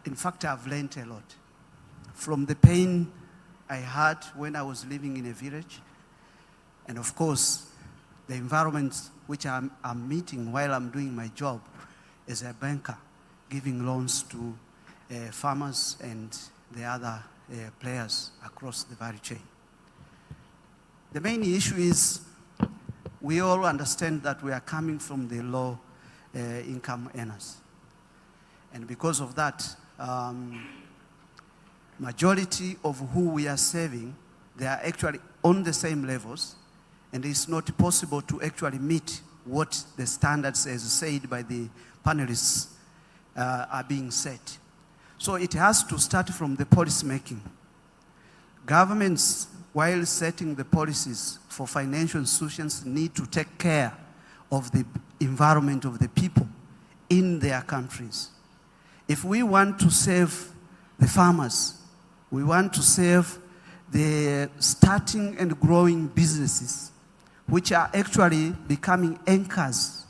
in fact, I've learned a lot. From the pain I had when I was living in a village, and of course, the environment which I'm meeting while I'm doing my job as a banker, giving loans to farmers and the other players across the value chain. The main issue is we all understand that we are coming from the low income earners. And because of that, majority of who we are serving, they are actually on the same levels, and it's not possible to actually meet what the standards, as said by the panelists, are being set. So it has to start from the policy making. Governments, while setting the policies for financial institutions, need to take care of the environment of the people in their countries. If we want to save the farmers, we want to save the starting and growing businesses, which are actually becoming anchors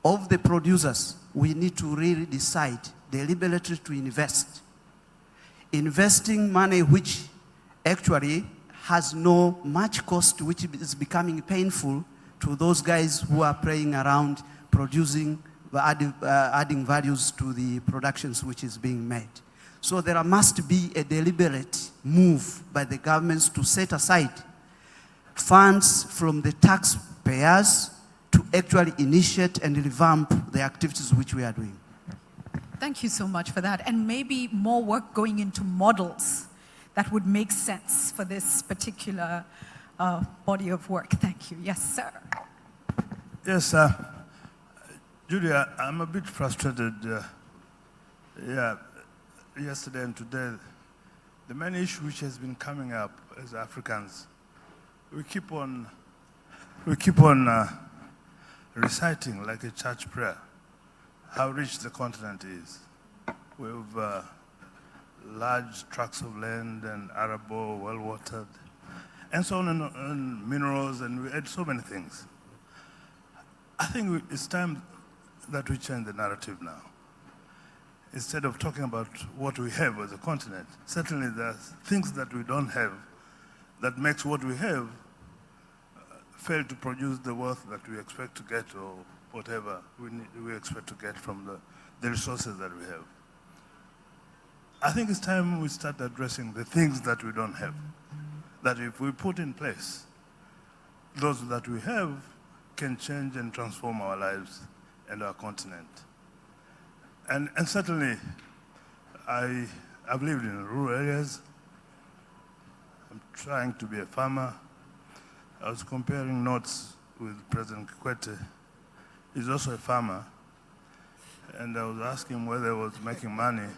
of the producers, we need to really decide deliberately to invest. Investing money which actually has no much cost, which is becoming painful to those guys who are playing around producing, adding values to the productions which is being made. So there must be a deliberate move by the governments to set aside funds from the taxpayers to actually initiate and revamp the activities which we are doing. Thank you so much for that. And maybe more work going into models that would make sense for this particular body of work. Thank you. Yes, sir. Yes, Julia, I'm a bit frustrated. Yesterday and today, the main issue which has been coming up as Africans, we keep on reciting like a church prayer how rich the continent is. We have large tracts of land and arable, well watered, and so on, and minerals, and we add so many things. I think it's time that we change the narrative now. Instead of talking about what we have as a continent, certainly there's things that we don't have that makes what we have fail to produce the wealth that we expect to get, or whatever we expect to get from the resources that we have. I think it's time we start addressing the things that we don't have, that if we put in place, those that we have can change and transform our lives and our continent. And certainly, I've lived in rural areas. I'm trying to be a farmer. I was comparing notes with President Kikwete. He's also a farmer. And I was asking him whether he was making money.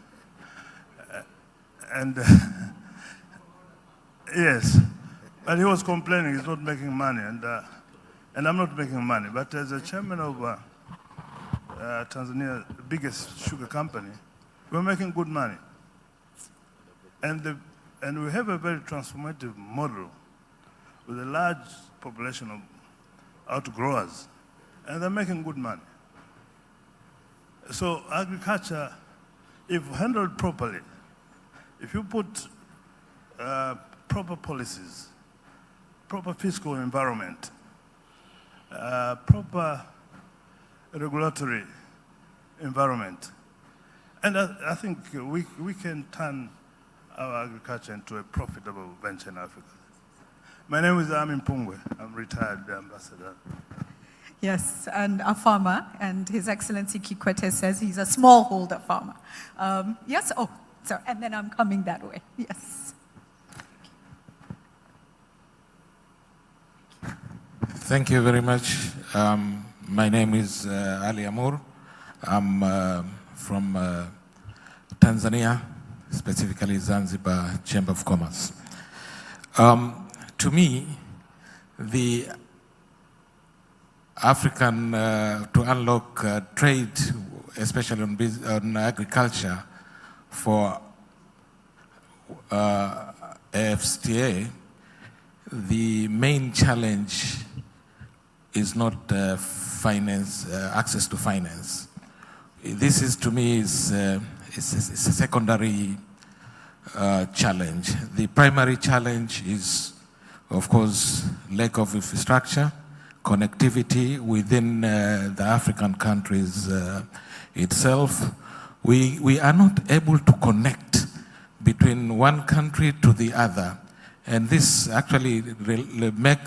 Yes, but he was complaining he's not making money, and I'm not making money. But as a chairman of Tanzania's biggest sugar company, we're making good money. And we have a very transformative model with a large population of outgrowers, and they're making good money. So agriculture, if handled properly, if you put proper policies, proper fiscal environment, proper regulatory environment, and I think we can turn our agriculture into a profitable venture in Africa. My name is Amin Pungwe. I'm retired ambassador. Yes, and a farmer, and His Excellency Kikwete says he's a smallholder farmer. Yes, oh, sorry, and then I'm coming that way. Yes. Thank you very much. My name is Ali Amour. I'm from Tanzania, specifically Zanzibar Chamber of Commerce. To me, the African, to unlock trade, especially on agriculture for AFCFTA, the main challenge is not finance, access to finance. This is, to me, is a secondary challenge. The primary challenge is, of course, lack of infrastructure, connectivity within the African countries itself. We are not able to connect between one country to the other. And this actually make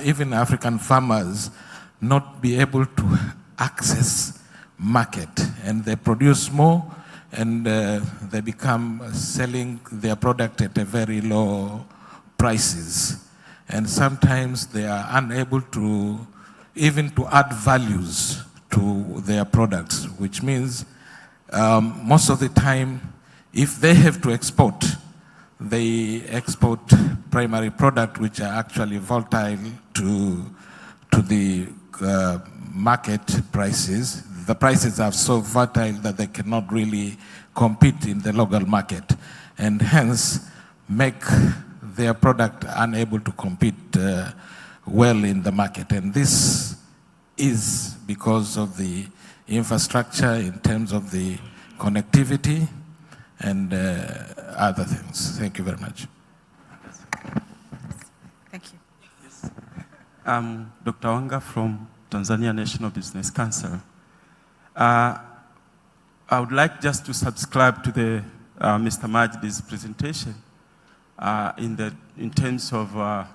even African farmers not be able to access market. And they produce more, and they become selling their product at a very low prices. And sometimes they are unable to even to add values to their products, which means most of the time, if they have to export, they export primary product which are actually volatile to the market prices. The prices are so volatile that they cannot really compete in the local market, and hence make their product unable to compete well in the market. And this is because of the infrastructure in terms of the connectivity and other things. Thank you very much. Thank you. Yes. I'm Dr. Wanga from Tanzania National Business Council. I would like just to subscribe to the Mr. Majdi's presentation in terms of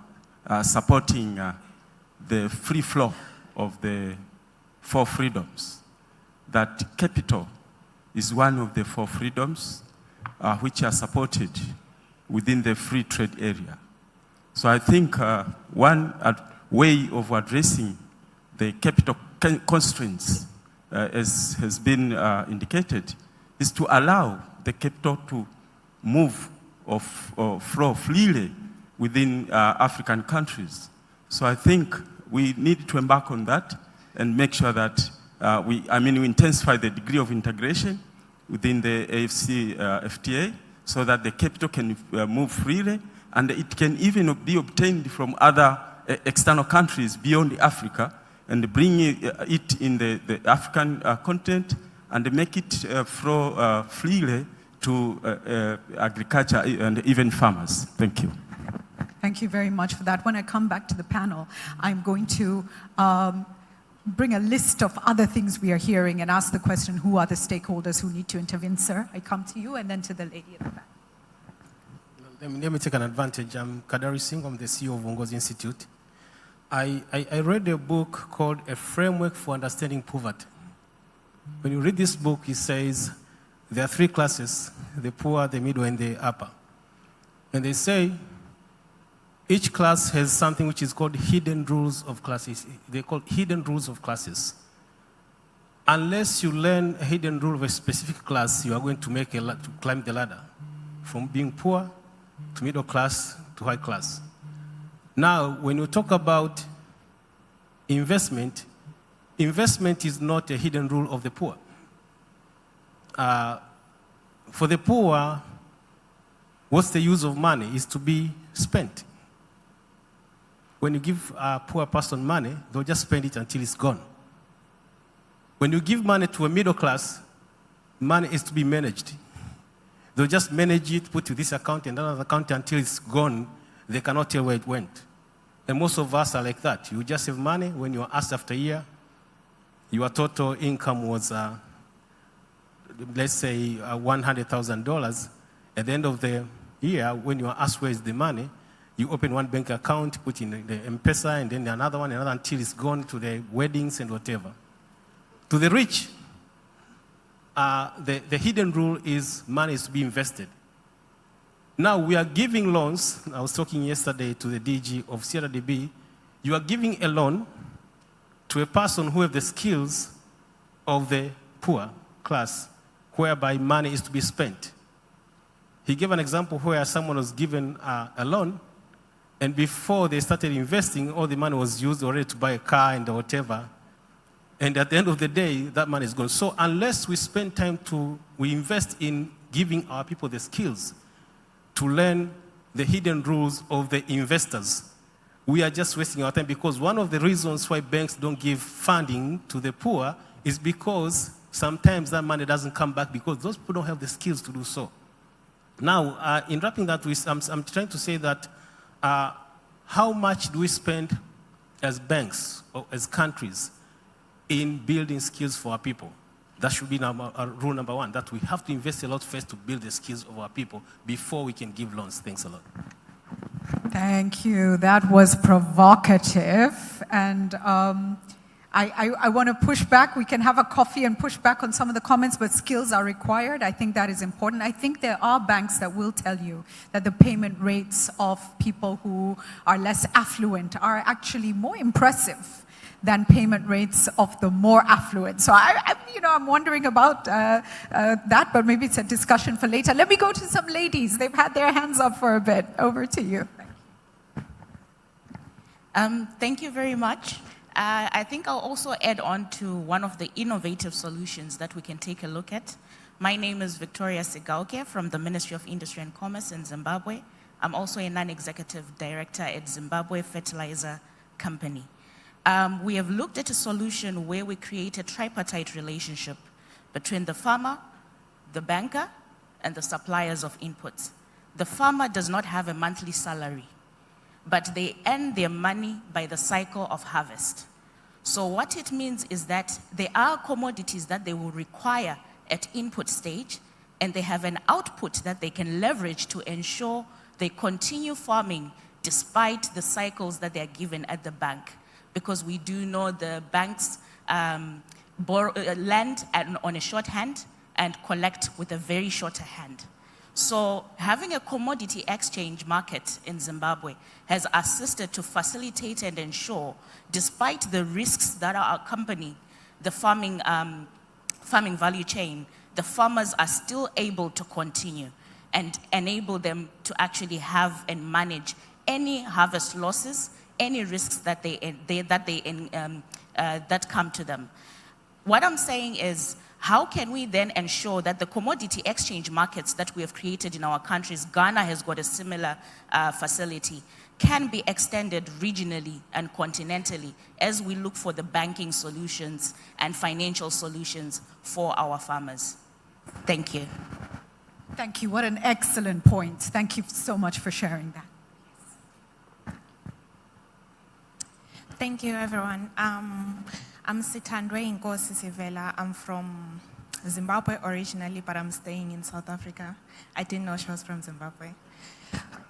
supporting the free flow of the 4 freedoms. That capital is one of the 4 freedoms which are supported within the free trade area. So I think one way of addressing the capital constraints, as has been indicated, is to allow the capital to move or flow freely within African countries. So I think we need to embark on that and make sure that we intensify the degree of integration within the AFCFTA so that the capital can move freely, and it can even be obtained from other external countries beyond Africa, and bring it in the African continent and make it flow freely to agriculture and even farmers. Thank you. Thank you very much for that. When I come back to the panel, I'm going to bring a list of other things we are hearing and ask the question, who are the stakeholders who need to intervene? Sir, I come to you, and then to the lady at the back. Let me take an advantage. I'm Kadari Singh. I'm the CEO of Uongozi Institute. I read a book called A Framework for Understanding Poverty. When you read this book, it says there are three classes: the poor, the middle, and the upper. And they say each class has something which is called hidden rules of classes. They're called hidden rules of classes. Unless you learn a hidden rule of a specific class, you are going to climb the ladder from being poor to middle class to high class. Now, when you talk about investment, investment is not a hidden rule of the poor. For the poor, what's the use of money is to be spent. When you give a poor person money, they'll just spend it until it's gone. When you give money to a middle class, money is to be managed. They'll just manage it, put to this account and another account until it's gone. They cannot tell where it went. And most of us are like that. You just have money. When you're asked after a year, your total income was, let's say, $100,000. At the end of the year, when you are asked where is the money, you open one bank account, put in the M-Pesa, and then another one, until it's gone to the weddings and whatever. To the rich, the hidden rule is money is to be invested. Now, we are giving loans. I was talking yesterday to the DG of CRDB. You are giving a loan to a person who has the skills of the poor class, whereby money is to be spent. He gave an example where someone was given a loan, and before they started investing, all the money was used already to buy a car and whatever. And at the end of the day, that money is gone. So unless we spend time we invest in giving our people the skills to learn the hidden rules of the investors, we are just wasting our time, because one of the reasons why banks don't give funding to the poor is because sometimes that money doesn't come back because those people don't have the skills to do so. Now, in wrapping that, I'm trying to say that how much do we spend as banks or as countries in building skills for our people? That should be rule number one, that we have to invest a lot first to build the skills of our people before we can give loans. Thanks a lot. Thank you. That was provocative. And I want to push back. We can have a coffee and push back on some of the comments, but skills are required. I think that is important. I think there are banks that will tell you that the payment rates of people who are less affluent are actually more impressive than payment rates of the more affluent. So I'm wondering about that, but maybe it's a discussion for later. Let me go to some ladies. They've had their hands up for a bit. Over to you. Thank you very much. I think I'll also add on to one of the innovative solutions that we can take a look at. My name is Victoria Sigauke from the Ministry of Industry and Commerce in Zimbabwe. I'm also a non-executive director at Zimbabwe Fertilizer Company. We have looked at a solution where we create a tripartite relationship between the farmer, the banker, and the suppliers of inputs. The farmer does not have a monthly salary, but they earn their money by the cycle of harvest. So what it means is that there are commodities that they will require at input stage, and they have an output that they can leverage to ensure they continue farming despite the cycles that they are given at the bank. Because we do know the banks borrow land on a short hand and collect with a very shorter hand. So having a commodity exchange market in Zimbabwe has assisted to facilitate and ensure, despite the risks that are accompanying the farming value chain, the farmers are still able to continue and enable them to actually have and manage any harvest losses, any risks that that come to them. What I'm saying is, how can we then ensure that the commodity exchange markets that we have created in our countries, Ghana has got a similar facility, can be extended regionally and continentally as we look for the banking solutions and financial solutions for our farmers? Thank you. Thank you. What an excellent point. Thank you so much for sharing that. Thank you, everyone. I'm Sithandwe Nkosi Sivela. I'm from Zimbabwe originally, but I'm staying in South Africa. I didn't know she was from Zimbabwe.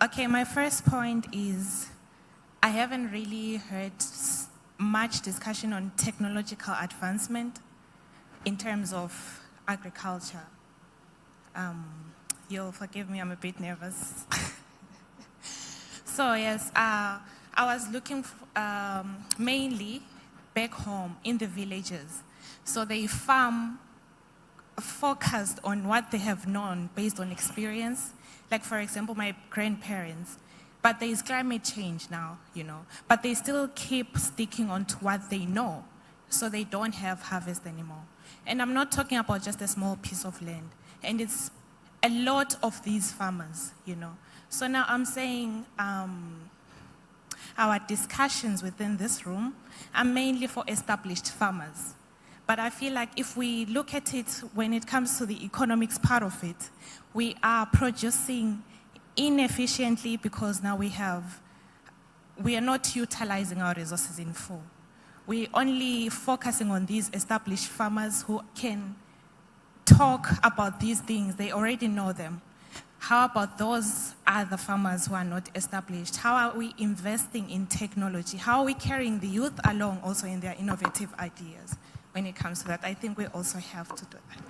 Okay, my first point is I haven't really heard much discussion on technological advancement in terms of agriculture. You'll forgive me, I'm a bit nervous. So yes, I was looking mainly back home in the villages. So they farm focused on what they have known based on experience. Like for example, my grandparents, but there is climate change now, but they still keep sticking on to what they know. So they don't have harvest anymore. And I'm not talking about just a small piece of land. And it's a lot of these farmers, So now I'm saying our discussions within this room are mainly for established farmers. But I feel like if we look at it when it comes to the economics part of it, we are producing inefficiently because now we are not utilizing our resources in full. We're only focusing on these established farmers who can talk about these things. They already know them. How about those other farmers who are not established? How are we investing in technology? How are we carrying the youth along also in their innovative ideas when it comes to that? I think we also have to do that.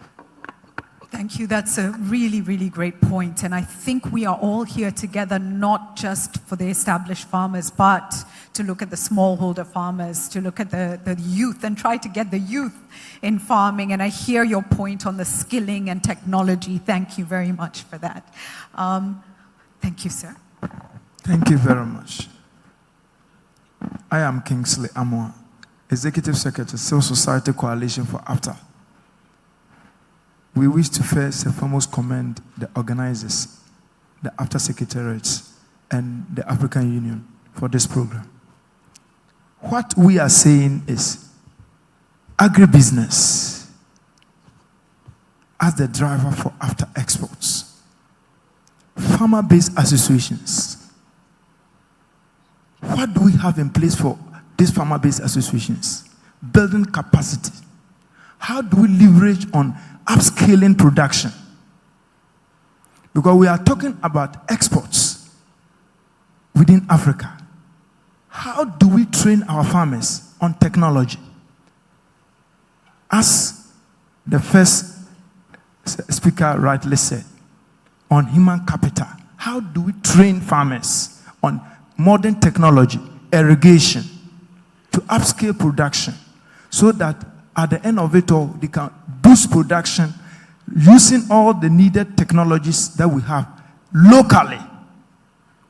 Thank you. That's a really, really great point. And I think we are all here together, not just for the established farmers, but to look at the smallholder farmers, to look at the youth and try to get the youth in farming. And I hear your point on the skilling and technology. Thank you very much for that. Thank you, sir. Thank you very much. I am Kingsley Amwa, Executive Secretary, Civil Society Coalition for AFTA. We wish to first and foremost commend the organizers, the AFTA Secretariats, and the African Union for this program. What we are saying is agribusiness as the driver for AFTA exports, farmer-based associations. What do we have in place for these farmer-based associations? Building capacity. How do we leverage on upscaling production? Because we are talking about exports within Africa. How do we train our farmers on technology? As the first speaker rightly said, on human capital, how do we train farmers on modern technology, irrigation, to upscale production so that at the end of it all, they can boost production using all the needed technologies that we have locally.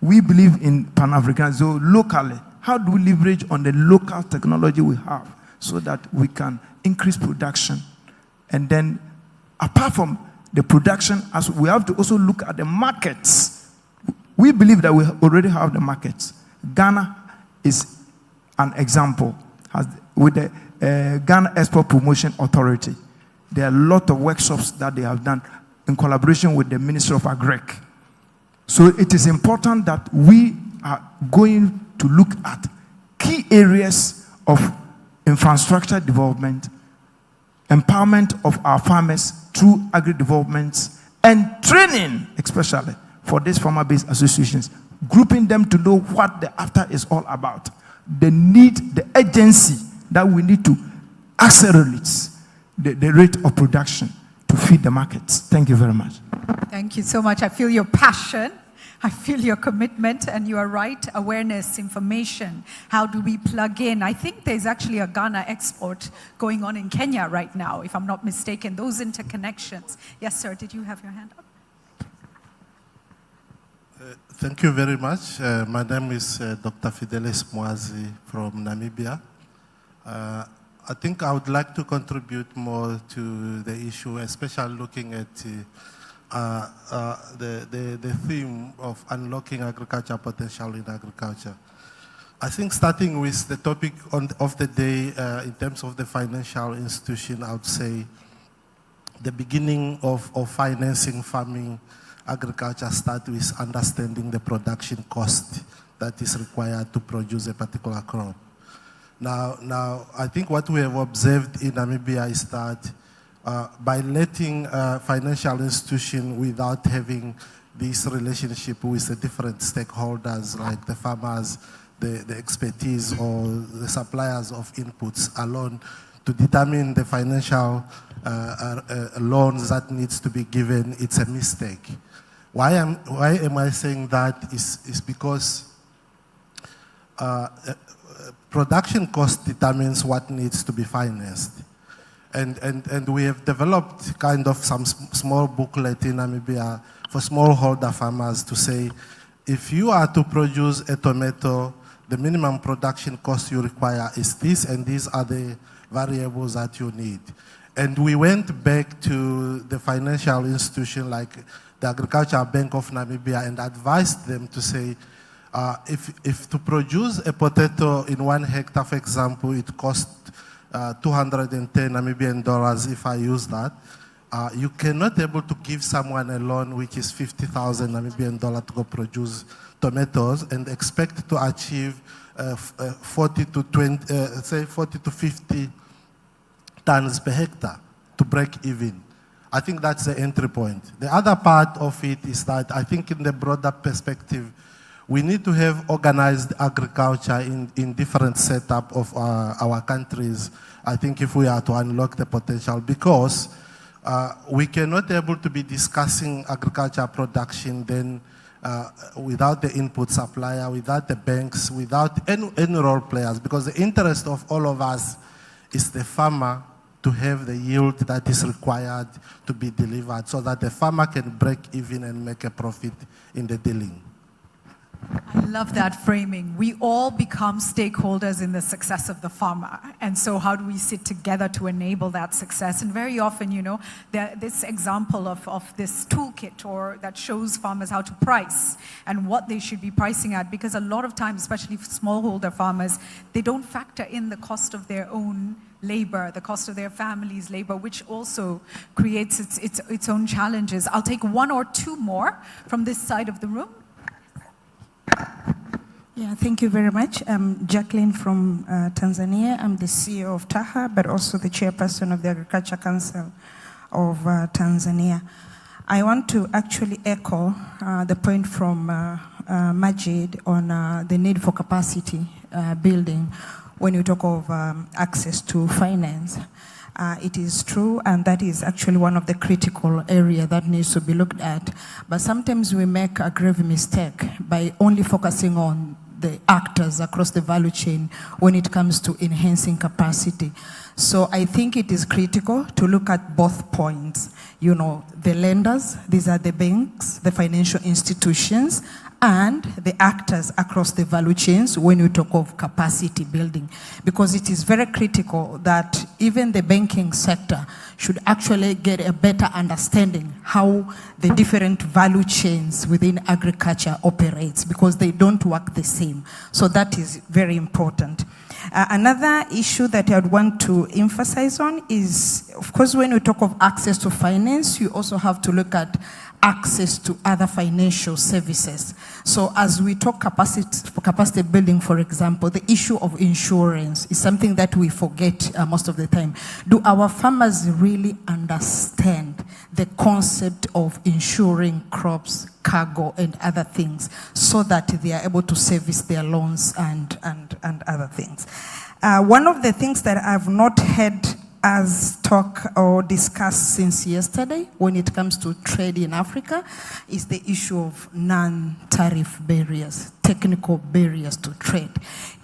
We believe in Pan-Africanism, so locally. How do we leverage on the local technology we have so that we can increase production? And then, apart from the production, as we have to also look at the markets. We believe that we already have the markets. Ghana is an example. With the Ghana Export Promotion Authority, there are a lot of workshops that they have done in collaboration with the Ministry of Agric. So it is important that we are going to look at key areas of infrastructure development, empowerment of our farmers through agri-development, and training, especially for these farmer-based associations, grouping them to know what the AFTA is all about, the need, the urgency that we need to accelerate the rate of production to feed the markets. Thank you very much. Thank you so much. I feel your passion. I feel your commitment, and you are right. Awareness, information. How do we plug in? I think there's actually a Ghana export going on in Kenya right now, if I'm not mistaken. Those interconnections. Yes, sir. Did you have your hand up? Thank you very much. My name is Dr. Fidelis Mwazi from Namibia. I think I would like to contribute more to the issue, especially looking at the theme of unlocking agriculture potential in agriculture. I think starting with the topic of the day in terms of the financial institution, I would say the beginning of financing farming agriculture starts with understanding the production cost that is required to produce a particular crop. Now, I think what we have observed in Namibia is that by letting financial institution without having this relationship with the different stakeholders like the farmers, the expertise or the suppliers of inputs alone to determine the financial loans that needs to be given, it's a mistake. Why am I saying that is because production cost determines what needs to be financed. And we have developed kind of some small booklet in Namibia for smallholder farmers to say, if you are to produce a tomato, the minimum production cost you require is this, and these are the variables that you need. And we went back to the financial institution like the Agricultural Bank of Namibia and advised them to say, if to produce a potato in 1 hectare, for example, it costs 210 Namibian dollars if I use that, you cannot able to give someone a loan which is 50,000 Namibian dollars to go produce tomatoes and expect to achieve 40 to 50 tons per hectare to break even. I think that's the entry point. The other part of it is that I think in the broader perspective, we need to have organized agriculture in different setup of our countries, I think, if we are to unlock the potential, because we cannot able to be discussing agriculture production then without the input supplier, without the banks, without any role players, because the interest of all of us is the farmer to have the yield that is required to be delivered so that the farmer can break even and make a profit in the dealing. I love that framing. We all become stakeholders in the success of the farmer. And so how do we sit together to enable that success? And very often, you know, this example of this toolkit or that shows farmers how to price and what they should be pricing at, because a lot of times, especially for smallholder farmers, they don't factor in the cost of their own labor, the cost of their family's labor, which also creates its own challenges. I'll take one or two more from this side of the room. Yeah, thank you very much. I'm Jacqueline from Tanzania. I'm the CEO of TAHA, but also the chairperson of the Agriculture Council of Tanzania. I want to actually echo the point from Majid on the need for capacity building when you talk of access to finance. It is true, and that is actually one of the critical areas that needs to be looked at. But sometimes we make a grave mistake by only focusing on the actors across the value chain when it comes to enhancing capacity. So I think it is critical to look at both points. You know, the lenders, these are the banks, the financial institutions, and the actors across the value chains when you talk of capacity building. Because it is very critical that even the banking sector should actually get a better understanding how the different value chains within agriculture operates, because they don't work the same. So that is very important. Another issue that I'd want to emphasize on is, of course, when we talk of access to finance, you also have to look at access to other financial services. So as we talk capacity building, for example, the issue of insurance is something that we forget most of the time. Do our farmers really understand the concept of insuring crops, cargo, and other things so that they are able to service their loans and other things? One of the things that I've not heard us talk talk or discuss since yesterday when it comes to trade in Africa is the issue of non-tariff barriers, technical barriers to trade.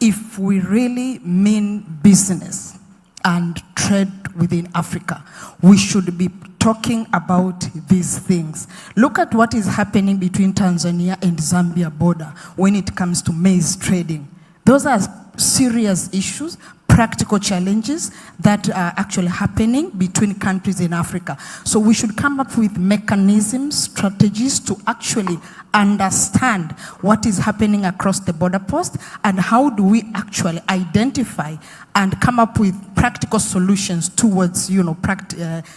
If we really mean business and trade within Africa, we should be talking about these things. Look at what is happening between Tanzania and Zambia border when it comes to maize trading. Those are serious issues, practical challenges that are actually happening between countries in Africa. So we should come up with mechanisms, strategies to actually understand what is happening across the border post and how do we actually identify and come up with practical solutions towards,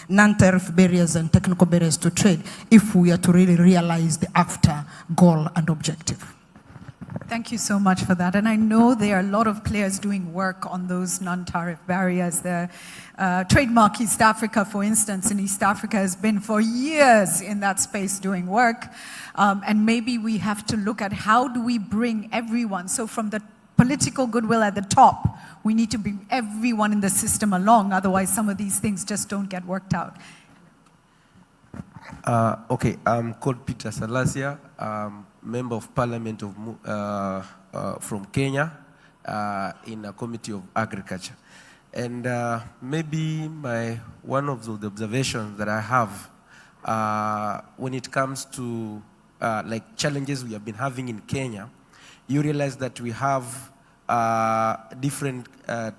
non-tariff barriers and technical barriers to trade if we are to really realize the AFTA goal and objective. Thank you so much for that. And I know there are a lot of players doing work on those non-tariff barriers. The Trademark East Africa, for instance, in East Africa has been for years in that space doing work. And maybe we have to look at how do we bring everyone. So from the political goodwill at the top, we need to bring everyone in the system along. Otherwise, some of these things just don't get worked out. Okay, I'm called Peter Salasia. Member of Parliament from Kenya in a Committee of Agriculture. And maybe one of the observations that I have when it comes to like challenges we have been having in Kenya, you realize that we have different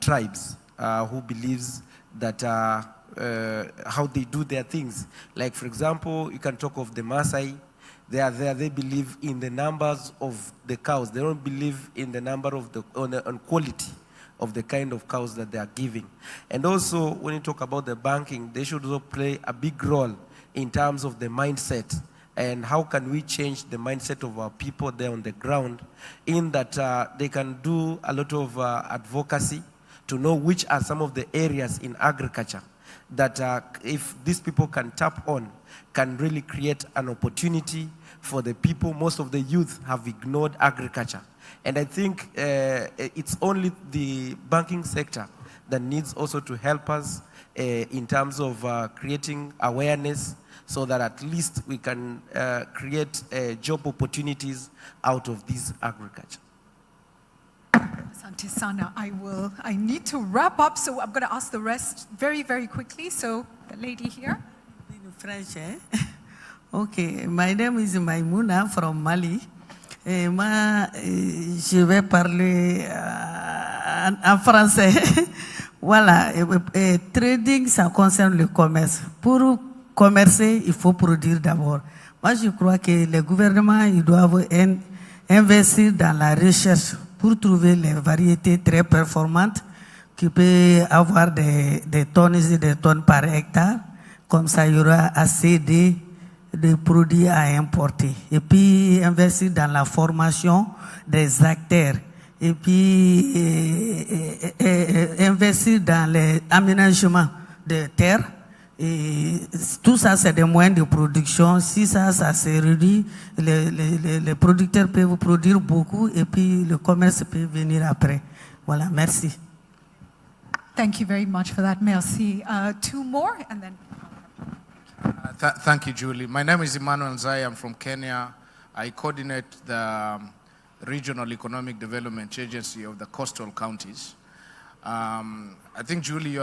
tribes who believes that how they do their things. Like for example, you can talk of the Maasai. They are there, they believe in the numbers of the cows. They don't believe in the number of on quality of the kind of cows that they are giving. And also, when you talk about the banking, they should also play a big role in terms of the mindset. And how can we change the mindset of our people there on the ground in that they can do a lot of advocacy to know which are some of the areas in agriculture that if these people can tap on, can really create an opportunity for the people. Most of the youth have ignored agriculture. And I think it's only the banking sector that needs also to help us in terms of creating awareness so that at least we can create job opportunities out of this agriculture. Asante sana. I need to wrap up, so I'm going to ask the rest very, very quickly. So the lady here. French, eh? Okay, my name is Maimouna from Mali. Je vais parler en français. Voilà, trading, ça concerne le commerce. Pour commercer, il faut produire d'abord. Moi, je crois que les gouvernements ils doivent investir dans la recherche pour trouver les variétés très performantes qui peuvent avoir des tonnes et des tonnes par hectare. Comme ça, il y aura assez de produits à importer. Et puis, investir dans la formation des acteurs. Et puis, investir dans l'aménagement de terres. Et tout ça, c'est des moyens de production. Si ça se réduit, les producteurs peuvent produire beaucoup et puis le commerce peut venir après. Voilà, merci. Thank you very much for that. Merci. Two more and then... Thank you, Julie. My name is Emmanuel Zai. I'm from Kenya. I coordinate the Regional Economic Development Agency of the coastal counties. I think, Julie,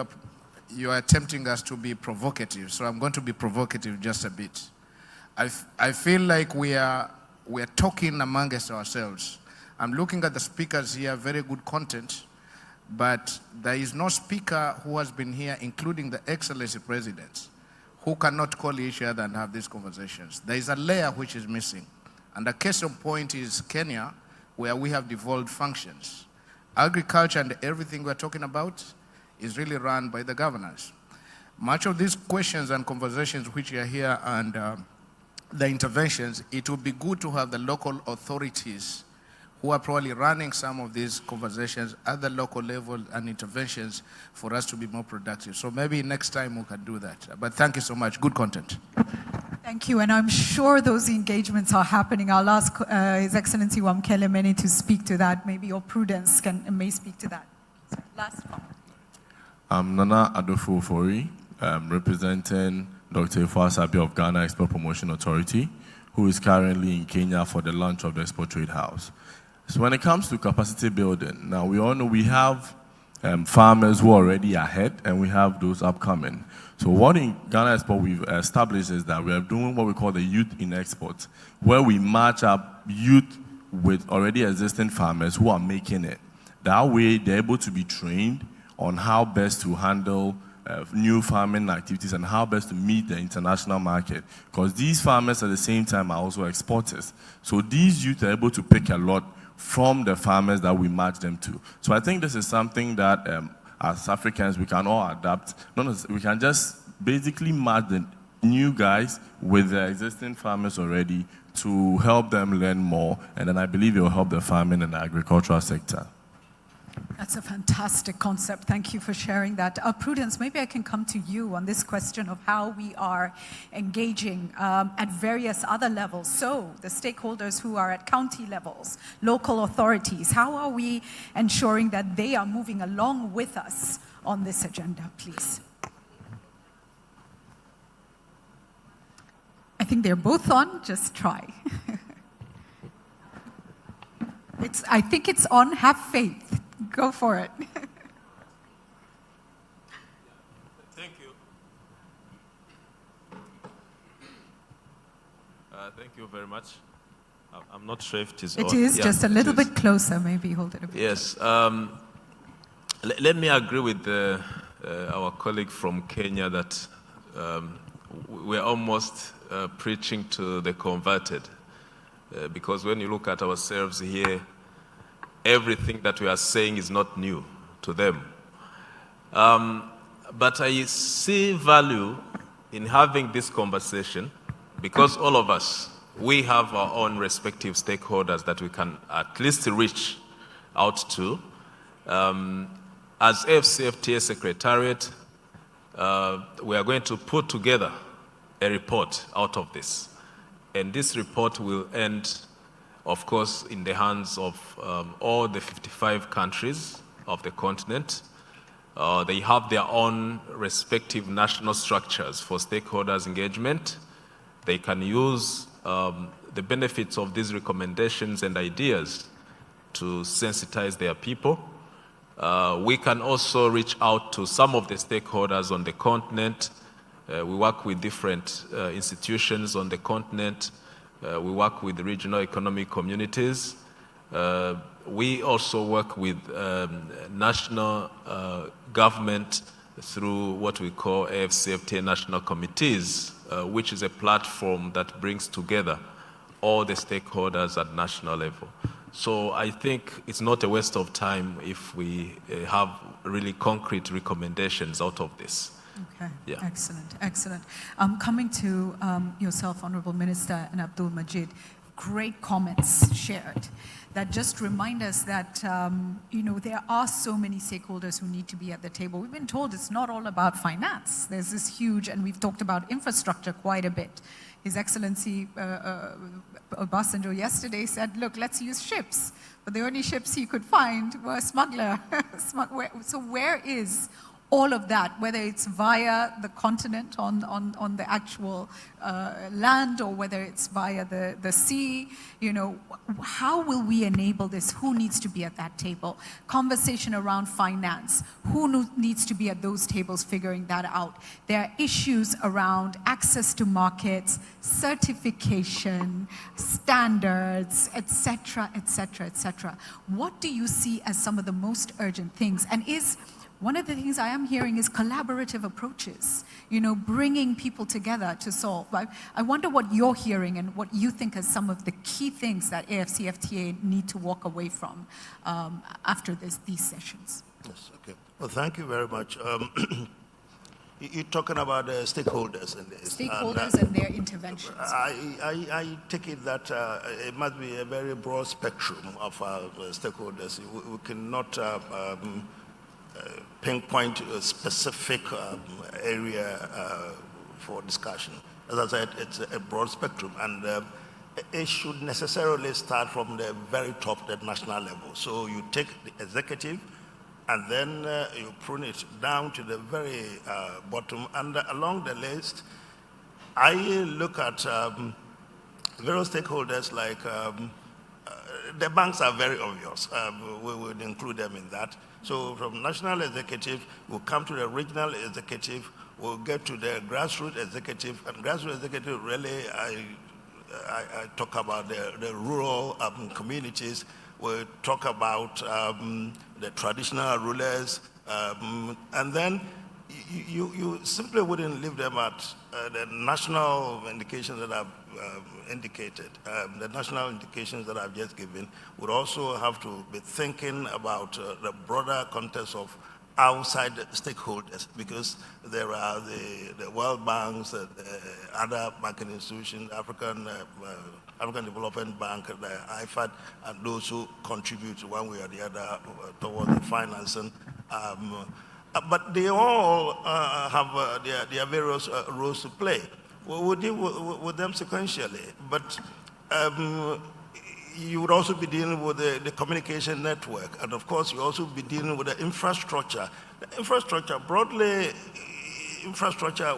you are tempting us to be provocative, so I'm going to be provocative just a bit. I feel like we are talking amongst ourselves. I'm looking at the speakers here, very good content, but there is no speaker who has been here, including the Excellency Presidents, who cannot call each other and have these conversations. There is a layer which is missing. And the case in point is Kenya, where we have devolved functions. Agriculture and everything we're talking about is really run by the governors. Much of these questions and conversations which are here and the interventions, it would be good to have the local authorities who are probably running some of these conversations at the local level and interventions for us to be more productive. So maybe next time we can do that. But thank you so much. Good content. Thank you, and I'm sure those engagements are happening. I'll ask His Excellency Wamkele Mene to speak to that. Maybe your Prudence may speak to that. So last one. I'm Nana Adolfo Fori. representing Dr. Ifuasabi of Ghana Export Promotion Authority, who is currently in Kenya for the launch of the Export Trade House. So when it comes to capacity building, now we all know we have farmers who are already ahead and we have those upcoming. So what in Ghana Export we've established is that we are doing what we call the youth in export, where we match up youth with already existing farmers who are making it. That way they're able to be trained on how best to handle new farming activities and how best to meet the international market. Because these farmers at the same time are also exporters. So these youth are able to pick a lot from the farmers that we match them to. So I think this is something that as Africans we can all adapt. We can just basically match the new guys with the existing farmers already to help them learn more, and then I believe it will help the farming and the agricultural sector. That's a fantastic concept. Thank you for sharing that. Prudence, maybe I can come to you on this question of how we are engaging at various other levels. So the stakeholders who are at county levels, local authorities, how are we ensuring that they are moving along with us on this agenda, please? I think they're both on. Just try. I think it's on. Have faith. Go for it. Thank you. Thank you very much. I'm not sure if it is on. It is, just a little bit closer, maybe hold it a bit. Yes. Let me agree with our colleague from Kenya that we're almost preaching to the converted. Because when you look at ourselves here, everything that we are saying is not new to them. But I see value in having this conversation because all of us, we have our own respective stakeholders that we can at least reach out to. As AFCFTA Secretariat, we are going to put together a report out of this. And this report will end, of course, in the hands of all the 55 countries of the continent. They have their own respective national structures for stakeholders' engagement. They can use the benefits of these recommendations and ideas to sensitize their people. We can also reach out to some of the stakeholders on the continent. We work with different institutions on the continent. We work with regional economic communities. We also work with national government through what we call AFCFTA national committees, which is a platform that brings together all the stakeholders at national level. So I think it's not a waste of time if we have really concrete recommendations out of this. Okay, yeah. Excellent, excellent. Coming to yourself, Honorable Minister, and Abdul Majid, great comments shared that just remind us that, there are so many stakeholders who need to be at the table. We've been told it's not all about finance. There's this huge, and we've talked about infrastructure quite a bit. His Excellency Obasanjo yesterday said, look, let's use ships. But the only ships he could find were smuggler. So where is all of that, whether it's via the continent on the actual land or whether it's via the sea, how will we enable this? Who needs to be at that table? Conversation around finance. Who needs to be at those tables figuring that out? There are issues around access to markets, certification, standards, etc., etc., etc. What do you see as some of the most urgent things? And one of the things I am hearing is collaborative approaches, bringing people together to solve. I wonder what you're hearing and what you think are some of the key things that AFCFTA need to walk away from after these sessions. Yes, okay. Well, thank you very much. You're talking about stakeholders in this. Stakeholders and their interventions. I take it that it must be a very broad spectrum of stakeholders. We cannot pinpoint a specific area for discussion. As I said, it's a broad spectrum, and it should necessarily start from the very top, the national level. So you take the executive and then you prune it down to the very bottom. And along the list, I look at various stakeholders like the banks are very obvious. We would include them in that. So from national executive, we'll come to the regional executive, we'll get to the grassroots executive, and grassroots executive really, I talk about the rural communities. We'll talk about the traditional rulers, and then you simply wouldn't leave them at the national indications that I've indicated. The national indications that I've just given would also have to be thinking about the broader context of outside stakeholders, because there are the World Banks, other banking institutions, African Development Bank, the IFAD, and those who contribute one way or the other towards the financing. But they all have their various roles to play. We'll deal with them sequentially, but you would also be dealing with the communication network, and of course you also be dealing with the infrastructure. The infrastructure, broadly,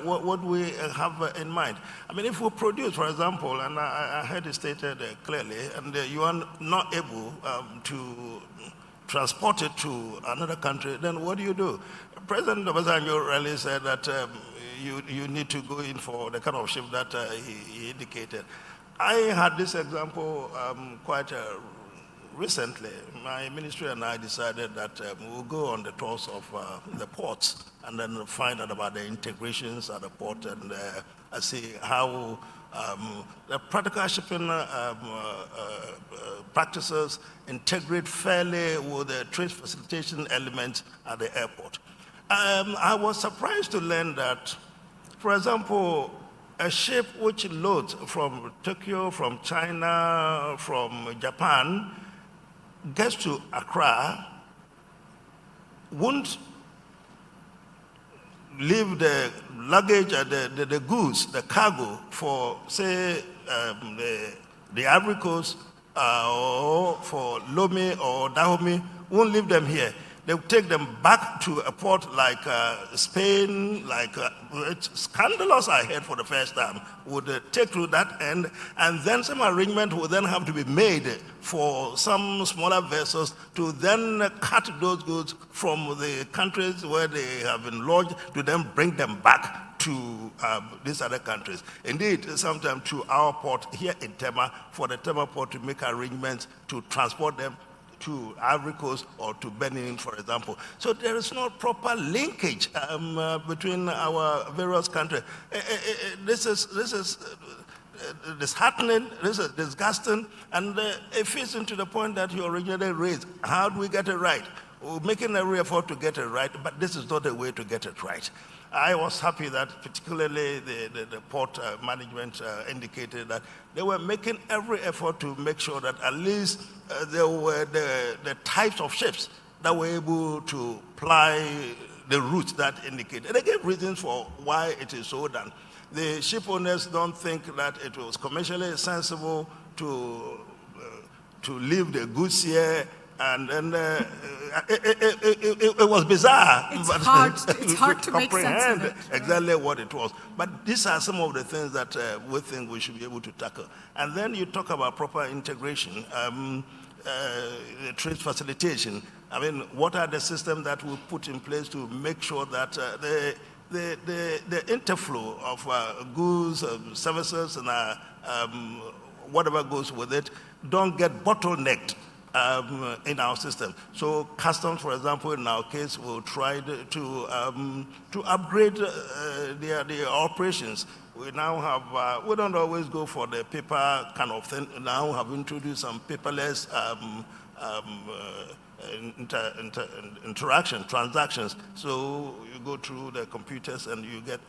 what we have in mind. I mean, if we produce, for example, and I heard it stated clearly, and you are not able to transport it to another country, then what do? President Obasanjo really said that you need to go in for the kind of ship that he indicated. I had this example quite recently. My ministry and I decided that we'll go on the tours of the ports and then find out about the integrations at the port and see how the practical shipping practices integrate fairly with the trade facilitation element at the airport. I was surprised to learn that, for example, a ship which loads from Tokyo, from China, from Japan, gets to Accra, won't leave the luggage, the goods, the cargo for, say, the Ivory Coast or for Lomé or Dahomey, won't leave them here. They will take them back to a port like Spain, like it's scandalous, I heard for the first time, would take to that end, and then some arrangement will then have to be made for some smaller vessels to then cut those goods from the countries where they have been lodged to then bring them back to these other countries. Indeed, sometimes to our port here in Tema, for the Tema port to make arrangements to transport them to Ivory Coast or to Benin, for example. So there is no proper linkage between our various countries. This is disheartening, this is disgusting, and it fits into the point that you originally raised. How do we get it right? We're making every effort to get it right, but this is not the way to get it right. I was happy that particularly the port management indicated that they were making every effort to make sure that at least there were the types of ships that were able to ply the routes that indicated. They gave reasons for why it is so done. The ship owners don't think that it was commercially sensible to leave the goods here, and then it was bizarre. It's hard to make sense of it. Exactly what it was. But these are some of the things that we think we should be able to tackle. And then you talk about proper integration, trade facilitation. I mean, what are the systems that we put in place to make sure that the interflow of goods, services, and whatever goes with it don't get bottlenecked in our system. So customs, for example, in our case, will try to upgrade their operations. We now have, we don't always go for the paper kind of thing. Now have introduced some paperless interaction, transactions. So you go through the computers and you get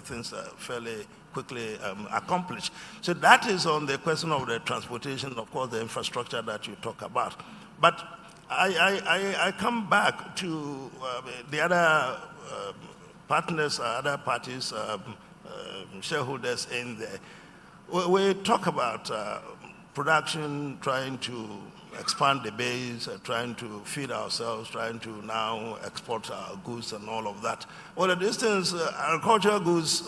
things fairly quickly accomplished. So that is on the question of the transportation, of course, the infrastructure that you talk about. But I come back to the other partners, other parties, shareholders in there. We talk about production, trying to expand the base, trying to feed ourselves, trying to now export our goods and all of that. Well, at distance, agricultural goods,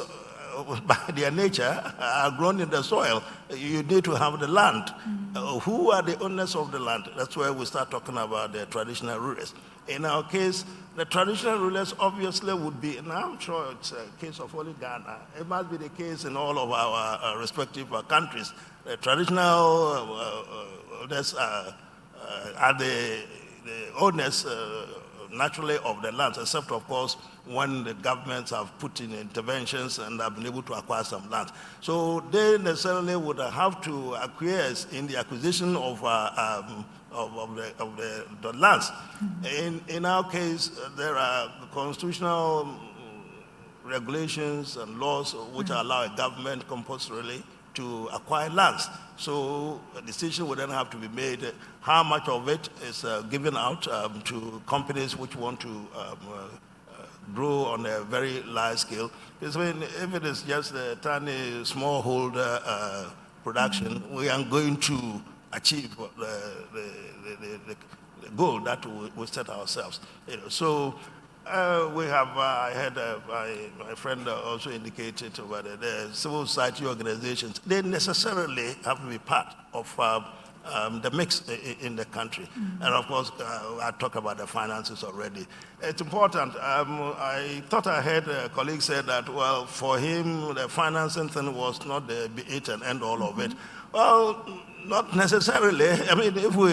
by their nature, are grown in the soil. You need to have the land. Who are the owners of the land? That's where we start talking about the traditional rulers. In our case, the traditional rulers obviously would be, and I'm sure it's a case of only Ghana. It must be the case in all of our respective countries. The traditional owners are the owners naturally of the lands, except of course when the governments have put in interventions and have been able to acquire some land. So they necessarily would have to acquiesce in the acquisition of the lands. In our case, there are constitutional regulations and laws which allow a government compulsorily to acquire lands. So a decision would then have to be made how much of it is given out to companies which want to grow on a very large scale. Because if it is just a tiny smallholder production, we are going to achieve the goal that we set ourselves. So we have, I had my friend also indicated about the civil society organizations. They necessarily have to be part of the mix in the country. And of course, I talked about the finances already. It's important. I thought I heard a colleague say that, well, for him, the financing thing was not the be-it and end all of it. Well, not necessarily. I mean, if we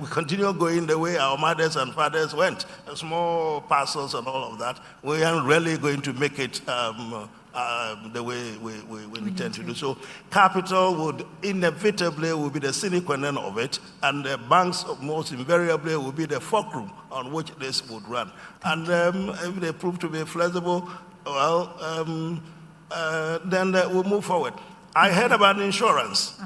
continue going the way our mothers and fathers went, small parcels and all of that, we aren't really going to make it the way we intend to do. So capital would inevitably will be the sine qua non of it, and the banks most invariably will be the fulcrum on which this would run. And if they prove to be flexible, well, then we'll move forward. I heard about insurance.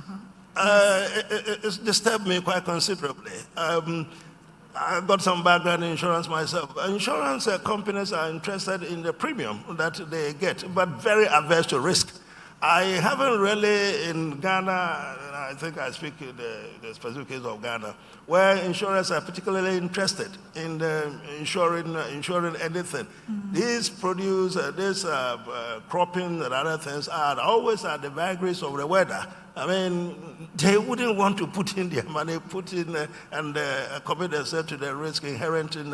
It disturbed me quite considerably. I got some background in insurance myself. Insurance companies are interested in the premium that they get, but very averse to risk. I haven't really in Ghana, I think I speak in the specific case of Ghana, where insurers are particularly interested in insuring anything. These produce, this cropping and other things are always at the vagaries of the weather. I mean, they wouldn't want to put in their money, and commit themselves to the risk inherent in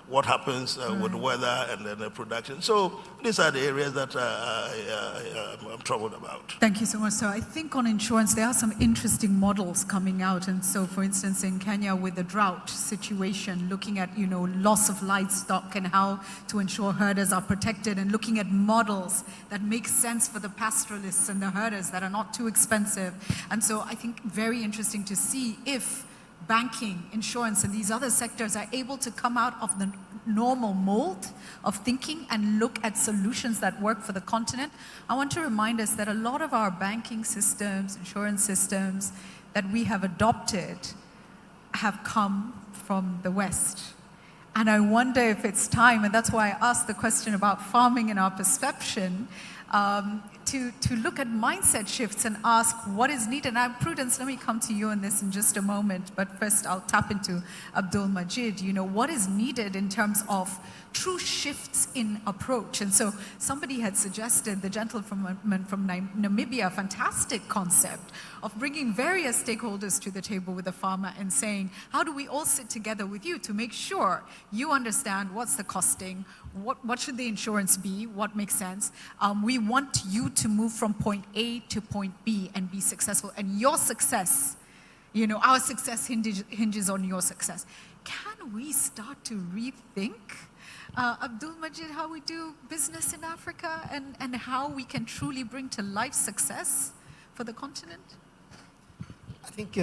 what happens with weather and then the production. So these are the areas that I'm troubled about. Thank you so much. So I think on insurance, there are some interesting models coming out. And so, for instance, in Kenya with the drought situation, looking at, loss of livestock and how to ensure herders are protected, and looking at models that make sense for the pastoralists and the herders that are not too expensive. And so I think very interesting to see if banking, insurance, and these other sectors are able to come out of the normal mold of thinking and look at solutions that work for the continent. I want to remind us that a lot of our banking systems, insurance systems that we have adopted have come from the West. And I wonder if it's time, and that's why I asked the question about farming and our perception, to look at mindset shifts and ask what is needed. And Prudence, let me come to you on this in just a moment, but first I'll tap into Abdul Majid. What is needed in terms of true shifts in approach? And so somebody had suggested, the gentleman from Namibia, a fantastic concept of bringing various stakeholders to the table with the farmer and saying, how do we all sit together with you to make sure you understand what's the costing, what should the insurance be, what makes sense. We want you to move from point A to point B and be successful. And your success, our success hinges on your success. Can we start to rethink, Abdul Majid, how we do business in Africa and how we can truly bring to life success for the continent? I think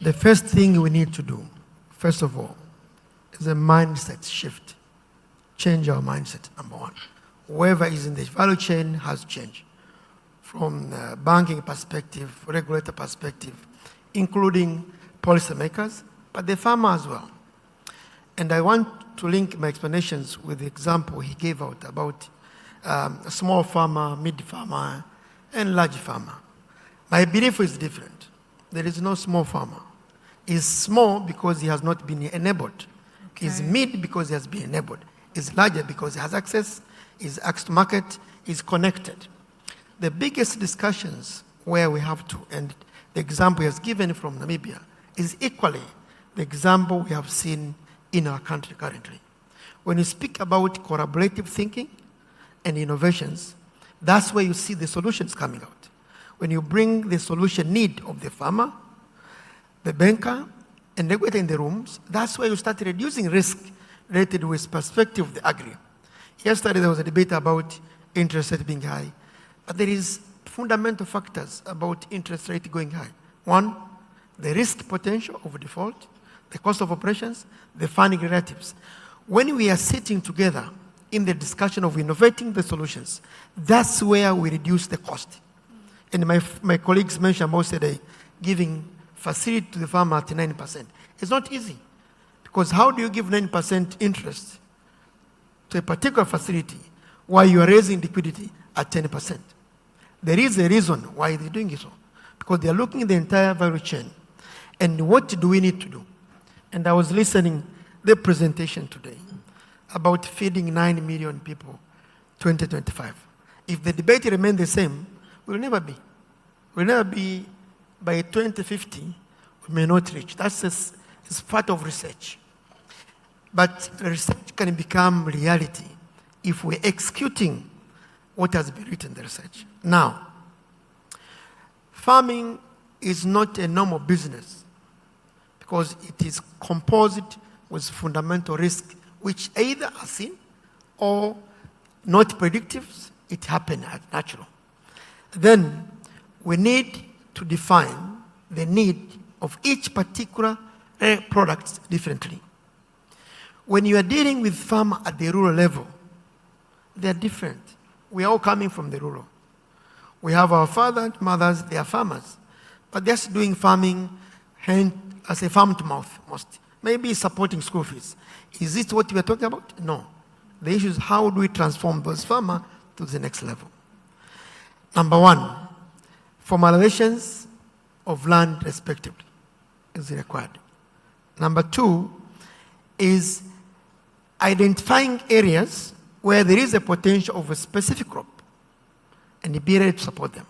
the first thing we need to do, first of all, is a mindset shift. Change our mindset, number one. Whoever is in the value chain has changed. From the banking perspective, regulator perspective, including policymakers, but the farmer as well. And I want to link my explanations with the example he gave out about a small farmer, mid farmer, and large farmer. My belief is different. There is no small farmer. He's small because he has not been enabled. Okay. He's mid because he has been enabled. He's larger because he has access, he's access to market, he's connected. The biggest discussions where we have to, and the example he has given from Namibia, is equally the example we have seen in our country currently. When you speak about collaborative thinking and innovations, that's where you see the solutions coming out. When you bring the solution need of the farmer, the banker, and the regulator in the rooms, that's where you start reducing risk related with perspective of the agri. Yesterday there was a debate about interest rate being high, but there is fundamental factors about interest rate going high. One, the risk potential of default, the cost of operations, the funding relatives. When we are sitting together in the discussion of innovating the solutions, that's where we reduce the cost. And my colleagues mentioned yesterday giving facility to the farmer at 9%. It's not easy, because how do you give 9% interest to a particular facility while you are raising liquidity at 10%? There is a reason why they're doing it so, because they are looking at the entire value chain. And what do we need to do? And I was listening the presentation today about feeding 9 million people 2025. If the debate remains the same, we'll never be. We'll never be by 2050, we may not reach. It's part of research. But research can become reality if we're executing what has been written in the research. Now, farming is not a normal business because it is composed with fundamental risk, which either are seen or not predictive, it happens as natural. Then we need to define the need of each particular product differently. When you are dealing with farmers at the rural level, they are different. We are all coming from the rural. We have our fathers, mothers, they are farmers. But they're doing farming as a farm to mouth, most. Maybe supporting school fees. Is it what we are talking about? No. The issue is how do we transform those farmers to the next level? Number one, formalizations of land respectively is required. Number two is identifying areas where there is a potential of a specific crop and be ready to support them.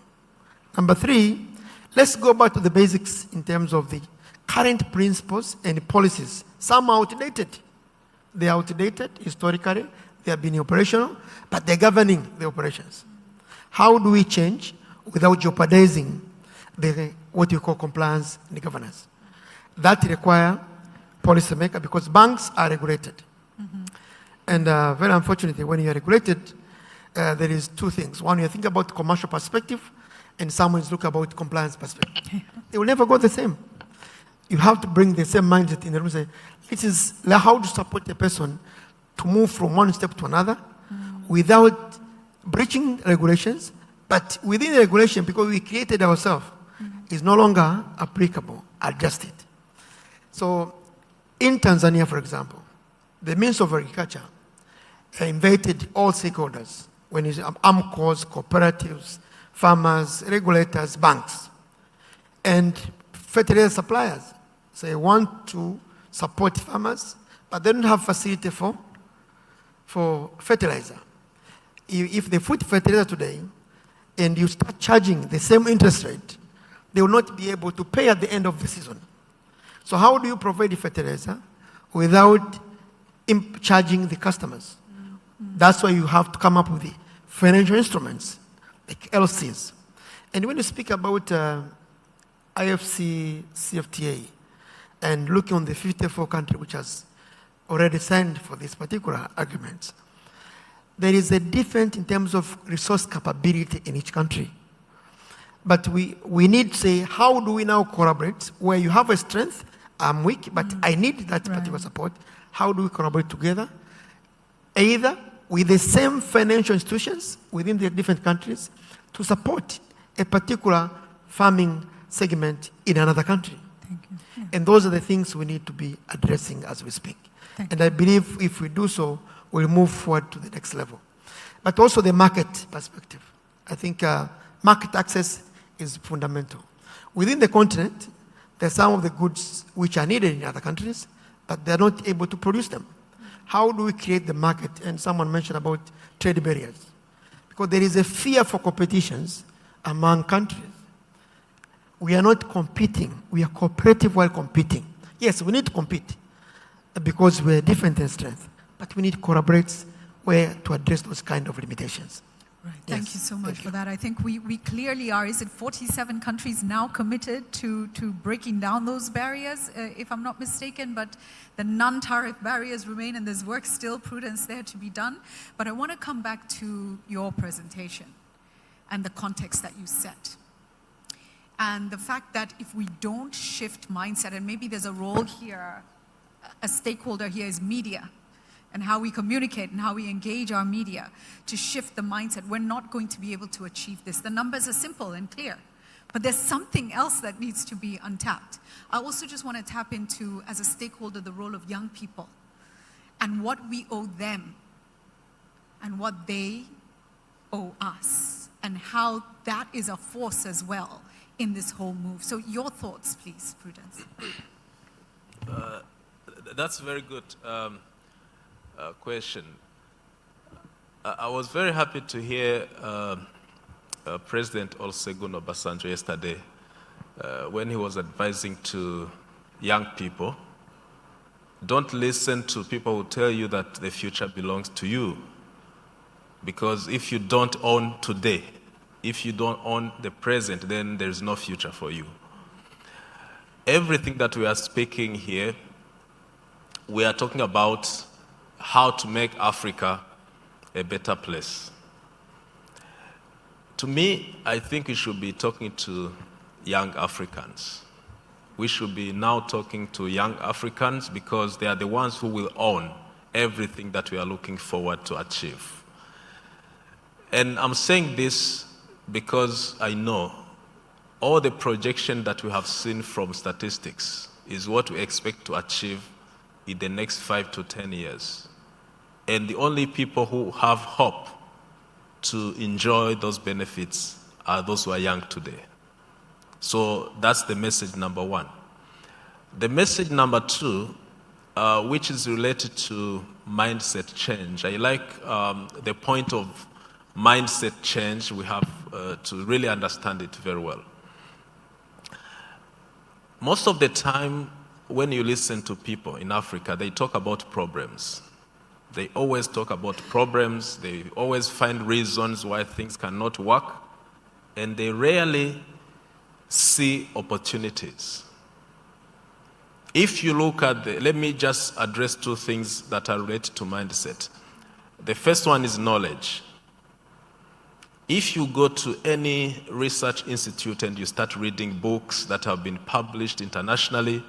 Number three, let's go back to the basics in terms of the current principles and policies. Some are outdated. They are outdated historically. They have been operational, but they're governing the operations. How do we change without jeopardizing what you call compliance and governance? That requires policymakers because banks are regulated. And very unfortunately, when you are regulated, there is two things. One, you think about commercial perspective, and someone is looking about compliance perspective. They will never go the same. You have to bring the same mindset in the room and say, this is how to support a person to move from one step to another without breaching regulations, but within the regulation, because we created ourselves, is no longer applicable, adjusted. So in Tanzania, for example, the Ministry of Agriculture invited all stakeholders, when it's AMCOs, cooperatives, farmers, regulators, banks, and fertilizer suppliers. So they want to support farmers, but they don't have facility for fertilizer. If they put fertilizer today, and you start charging the same interest rate, they will not be able to pay at the end of the season. So how do you provide the fertilizer without charging the customers? That's why you have to come up with the financial instruments, like LCs. And when you speak about AFCFTA and looking on the 54 country which has already signed for this particular agreement, there is a difference in terms of resource capability in each country. But we need to say, how do we now collaborate? Where you have a strength, I'm weak, but I need that particular support. How do we collaborate together? Either with the same financial institutions within the different countries to support a particular farming segment in another country. And those are the things we need to be addressing as we speak. And I believe if we do so, we'll move forward to the next level. But also the market perspective. I think market access is fundamental. Within the continent, there are some of the goods which are needed in other countries, but they're not able to produce them. How do we create the market? And someone mentioned about trade barriers. Because there is a fear for competitions among countries. We are not competing. We are cooperative while competing. Yes, we need to compete because we're different in strength, but we need to collaborate to address those kind of limitations. Right. Thank you so much for that. I think we clearly are, is it 47 countries now committed to breaking down those barriers, if I'm not mistaken, but the non-tariff barriers remain and there's work still, prudence there to be done. But I want to come back to your presentation and the context that you set. And the fact that if we don't shift mindset, and maybe there's a role here, a stakeholder here is media, and how we communicate and how we engage our media to shift the mindset, we're not going to be able to achieve this. The numbers are simple and clear, but there's something else that needs to be untapped. I also just want to tap into, as a stakeholder, the role of young people and what we owe them and what they owe us, and how that is a force as well in this whole move. So your thoughts, please, Prudence. That's a very good question. I was very happy to hear President Olusegun Obasanjo yesterday when he was advising to young people, don't listen to people who tell you that the future belongs to you. Because if you don't own today, if you don't own the present, then there's no future for you. Everything that we are speaking here, we are talking about how to make Africa a better place. To me, I think we should be talking to young Africans. We should be now talking to young Africans because they are the ones who will own everything that we are looking forward to achieve. And I'm saying this because I know all the projection that we have seen from statistics is what we expect to achieve in the next 5 to 10 years. And the only people who have hope to enjoy those benefits are those who are young today. So that's the message number one. The message number two, which is related to mindset change. I like the point of mindset change. We have to really understand it very well. Most of the time, when you listen to people in Africa, they talk about problems. They always talk about problems. They always find reasons why things cannot work. And they rarely see opportunities. If you look at let me just address two things that are related to mindset. The first one is knowledge. If you go to any research institute and you start reading books that have been published internationally,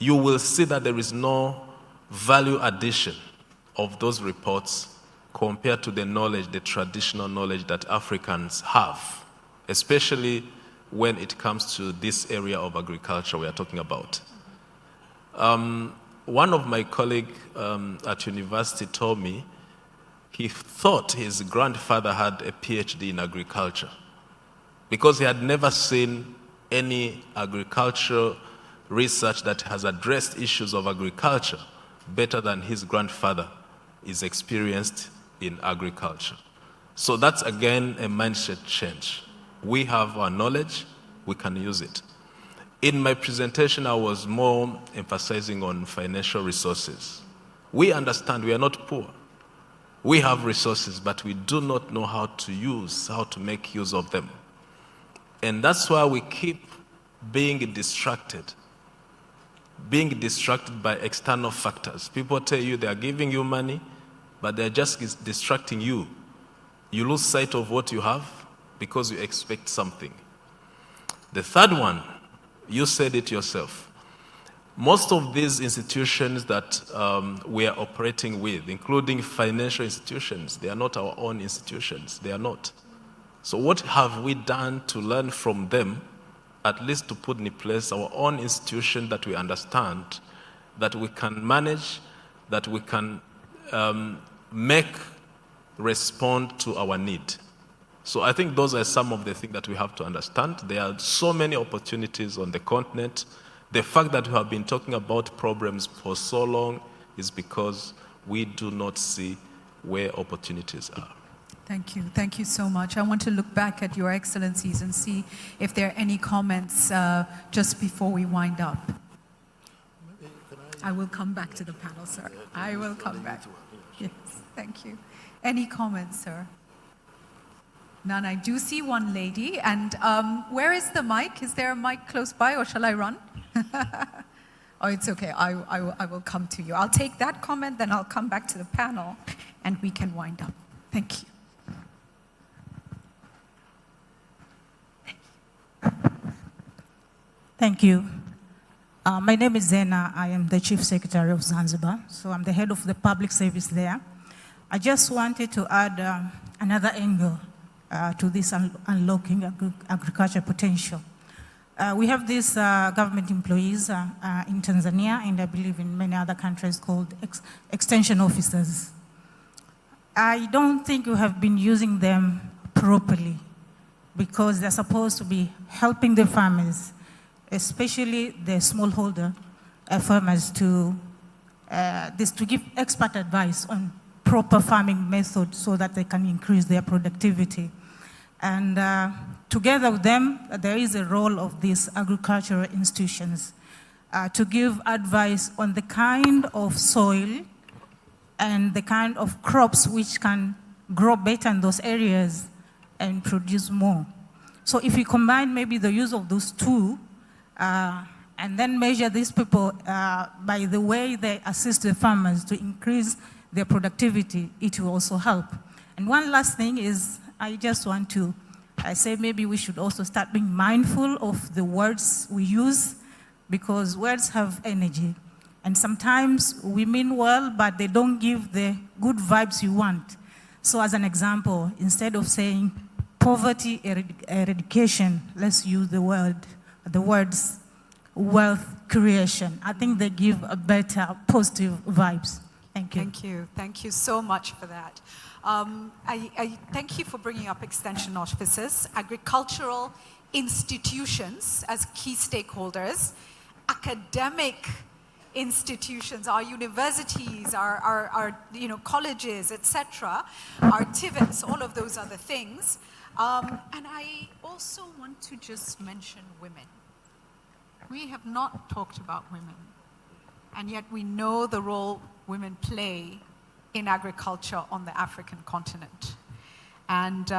you will see that there is no value addition of those reports compared to the knowledge, the traditional knowledge that Africans have, especially when it comes to this area of agriculture we are talking about. One of my colleagues at university told me he thought his grandfather had a PhD in agriculture because he had never seen any agricultural research that has addressed issues of agriculture better than his grandfather is experienced in agriculture. So that's again a mindset change. We have our knowledge, we can use it. In my presentation, I was more emphasizing on financial resources. We understand we are not poor. We have resources, but we do not know how to make use of them. And that's why we keep being distracted by external factors. People tell you they are giving you money, but they're just distracting you. You lose sight of what you have because you expect something. The third one, you said it yourself. Most of these institutions that we are operating with, including financial institutions, they are not our own institutions. They are not. So what have we done to learn from them, at least to put in place our own institution that we understand, that we can manage, that we can respond to our need? So I think those are some of the things that we have to understand. There are so many opportunities on the continent. The fact that we have been talking about problems for so long is because we do not see where opportunities are. Thank you. Thank you so much. I want to look back at Your Excellencies and see if there are any comments just before we wind up. I will come back to the panel, sir. I will come back. Yes, thank you. Any comments, sir? None. I do see one lady. And where is the mic? Is there a mic close by, or shall I run? Oh, it's okay. I will come to you. I'll take that comment, then I'll come back to the panel, and we can wind up. Thank you. Thank you. My name is Zena. I am the Chief Secretary of Zanzibar, so I'm the head of the public service there. I just wanted to add another angle to this unlocking agriculture potential. We have these government employees in Tanzania, and I believe in many other countries, called extension officers. I don't think we have been using them properly, because they're supposed to be helping the farmers, especially the smallholder farmers, to give expert advice on proper farming methods so that they can increase their productivity. And together with them, there is a role of these agricultural institutions to give advice on the kind of soil and the kind of crops which can grow better in those areas and produce more. So if we combine maybe the use of those two, and then measure these people by the way they assist the farmers to increase their productivity, it will also help. And one last thing is, I just want to say maybe we should also start being mindful of the words we use, because words have energy. And sometimes we mean well, but they don't give the good vibes you want. So as an example, instead of saying poverty eradication, let's use the words wealth creation. I think they give a better positive vibes. Thank you. Thank you. Thank you so much for that. I thank you for bringing up extension officers, agricultural institutions as key stakeholders, academic institutions, our universities, our colleges, etc., our TIVETs, all of those other things. And I also want to just mention women. We have not talked about women, and yet we know the role women play in agriculture on the African continent. And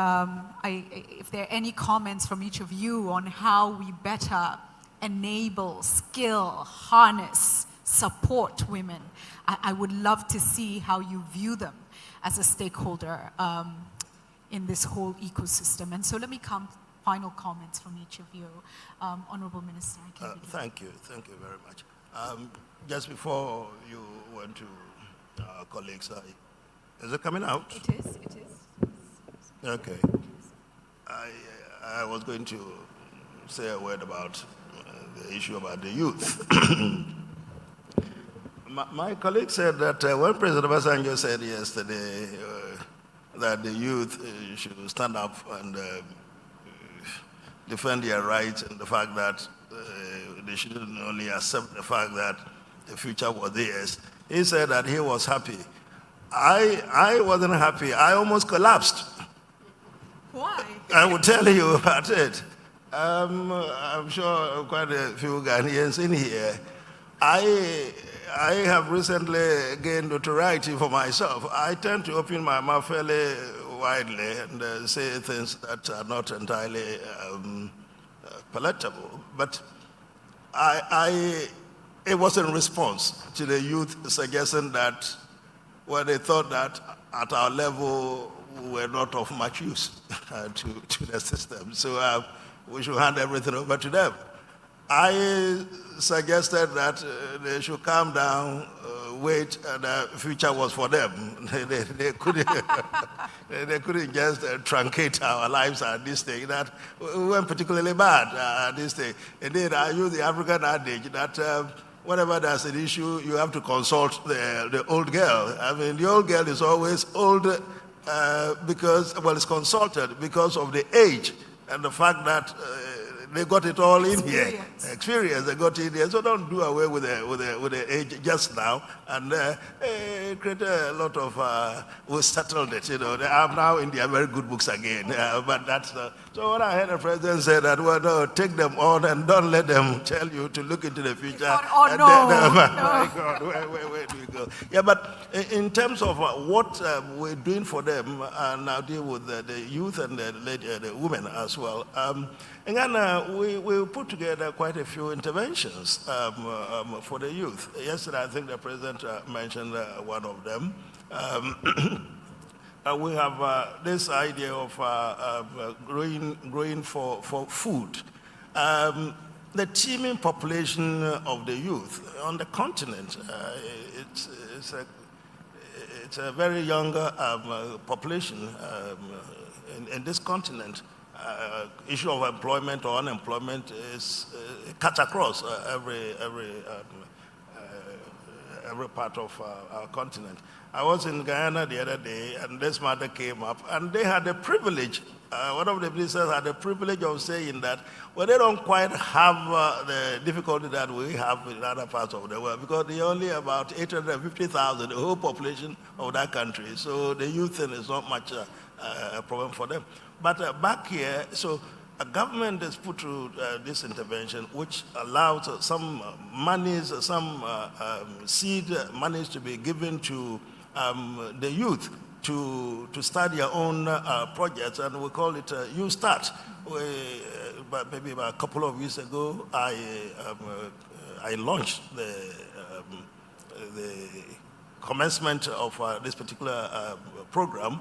if there are any comments from each of you on how we better enable, skill, harness, support women, I would love to see how you view them as a stakeholder in this whole ecosystem. And so let me come, final comments from each of you. Honorable Minister, I can begin. Thank you very much. Just before you went to our colleagues, is it coming out? It is. Okay. I was going to say a word about the issue about the youth. My colleague said that when President Obasanjo said yesterday that the youth should stand up and defend their rights, and the fact that they shouldn't only accept the fact that the future was theirs. He said that he was happy. I wasn't happy. I almost collapsed. Why? I will tell you about it. I'm sure quite a few Ghanaians in here. I have recently gained notoriety for myself. I tend to open my mouth fairly widely and say things that are not entirely palatable. But it was in response to the youth suggesting that, well, they thought that at our level we were not of much use to the system. So we should hand everything over to them. I suggested that they should calm down, wait, and the future was for them. They couldn't just truncate our lives at this stage. That we weren't particularly bad at this stage. Indeed, I use the African adage that whenever there's an issue, you have to consult the old girl. I mean, the old girl is always old because, well, it's consulted because of the age and the fact that they got it all in here. Experience, they got it in here. So don't do away with the age just now and create a lot of, we settled it, They are now in their very good books again. But that's, so when I heard the president say that, well, no, take them on and don't let them tell you to look into the future. Oh, no. My God, where do we go? Yeah, but in terms of what we're doing for them, and now deal with the youth and the women as well. In Ghana, we put together quite a few interventions for the youth. Yesterday, I think the president mentioned one of them. We have this idea of growing for food. The teeming population of the youth on the continent, it's a very young population in this continent. Issue of employment or unemployment is cut across every part of our continent. I was in Guyana the other day, and this matter came up, and they had the privilege. One of the ministers had the privilege of saying that, well, they don't quite have the difficulty that we have in other parts of the world because they only about 850,000, the whole population of that country. So the youth thing is not much a problem for them. But back here, so a government has put through this intervention, which allows some monies, some seed monies to be given to the youth to start their own projects, and we call it Youth Start. But maybe about a couple of weeks ago, I launched the commencement of this particular program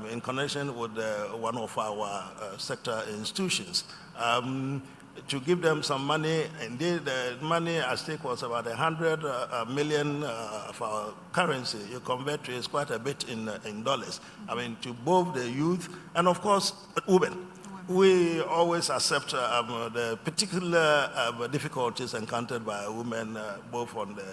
in connection with one of our sector institutions to give them some money. Indeed, the money at stake was about 100 million of our currency. You convert to it's quite a bit in dollars. I mean, to both the youth and, of course, women. We always accept the particular difficulties encountered by women, both on the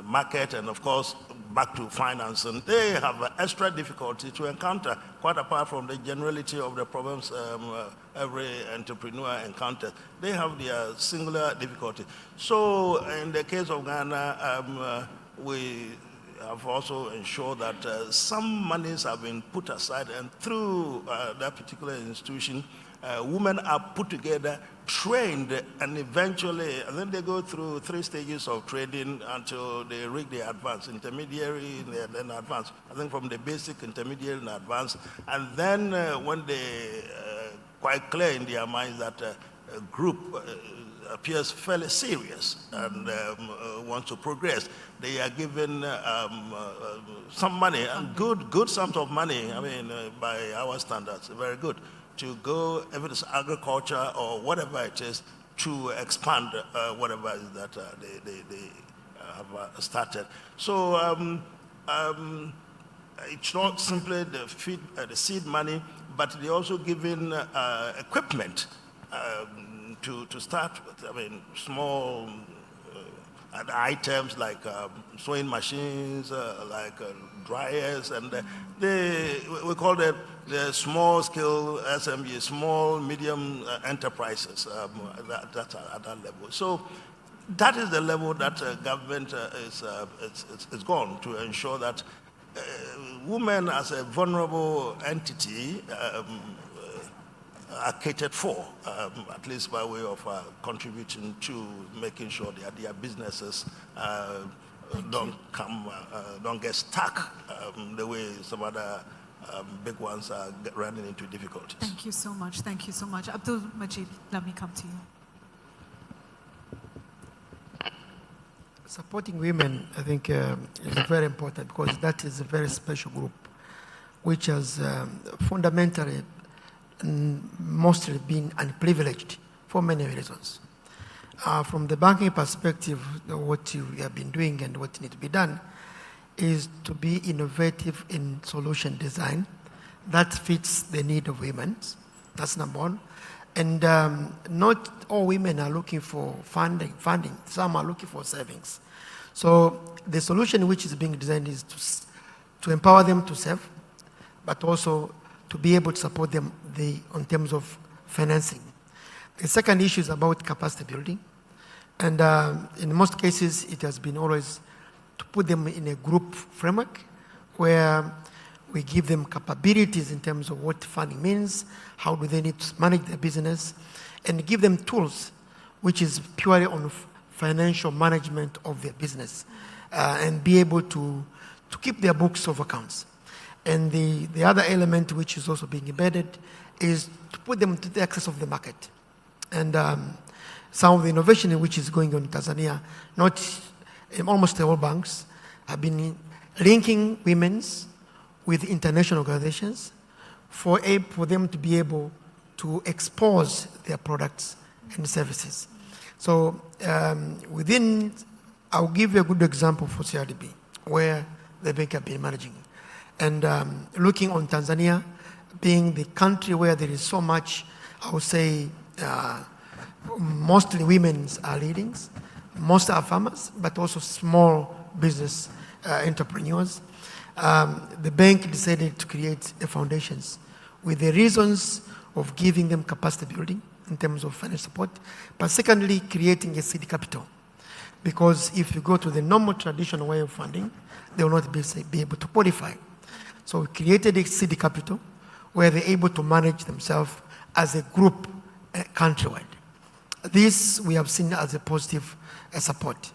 market and, of course, back to finance. And they have extra difficulty to encounter, quite apart from the generality of the problems every entrepreneur encounters. They have their singular difficulty. So in the case of Ghana, we have also ensured that some monies have been put aside, and through that particular institution, women are put together, trained, and eventually, and then they go through 3 stages of training until they reach the advanced, intermediary, and then advanced. I think from the basic, intermediate, and advanced. And then when they quite clear in their minds that a group appears fairly serious and wants to progress, they are given some money, and good sums of money, I mean, by our standards, very good, to go, if it's agriculture or whatever it is, to expand whatever it is that they have started. So it's not simply the seed money, but they also given equipment to start with. I mean, small items like sewing machines, like dryers, and we call them the small scale SME, small medium enterprises. That's at that level. So that is the level that government is gone to ensure that women as a vulnerable entity are catered for, at least by way of contributing to making sure that their businesses don't get stuck the way some other big ones are running into difficulties. Thank you so much. Thank you so much. Abdul Majid, let me come to you. Supporting women, I think, is very important because that is a very special group which has fundamentally mostly been unprivileged for many reasons. From the banking perspective, what we have been doing and what needs to be done is to be innovative in solution design that fits the need of women. That's number one. And not all women are looking for funding. Some are looking for savings. So the solution which is being designed is to empower them to save, but also to be able to support them in terms of financing. The second issue is about capacity building. And in most cases, it has been always to put them in a group framework where we give them capabilities in terms of what funding means, how do they need to manage their business, and give them tools, which is purely on financial management of their business, and be able to keep their books of accounts. And the other element which is also being embedded is to put them to the access of the market. And some of the innovation which is going on in Tanzania, not in almost all banks, have been linking women's with international organizations for them to be able to expose their products and services. So I'll give you a good example for CRDB, where the bank have been managing. And looking on Tanzania, being the country where there is so much, I would say, mostly women are leading, most are farmers, but also small business entrepreneurs. The bank decided to create a foundations with the reasons of giving them capacity building in terms of financial support, but secondly, creating a seed capital. Because if you go to the normal traditional way of funding, they will not be able to qualify. So we created a seed capital where they're able to manage themselves as a group countrywide. This we have seen as a positive support.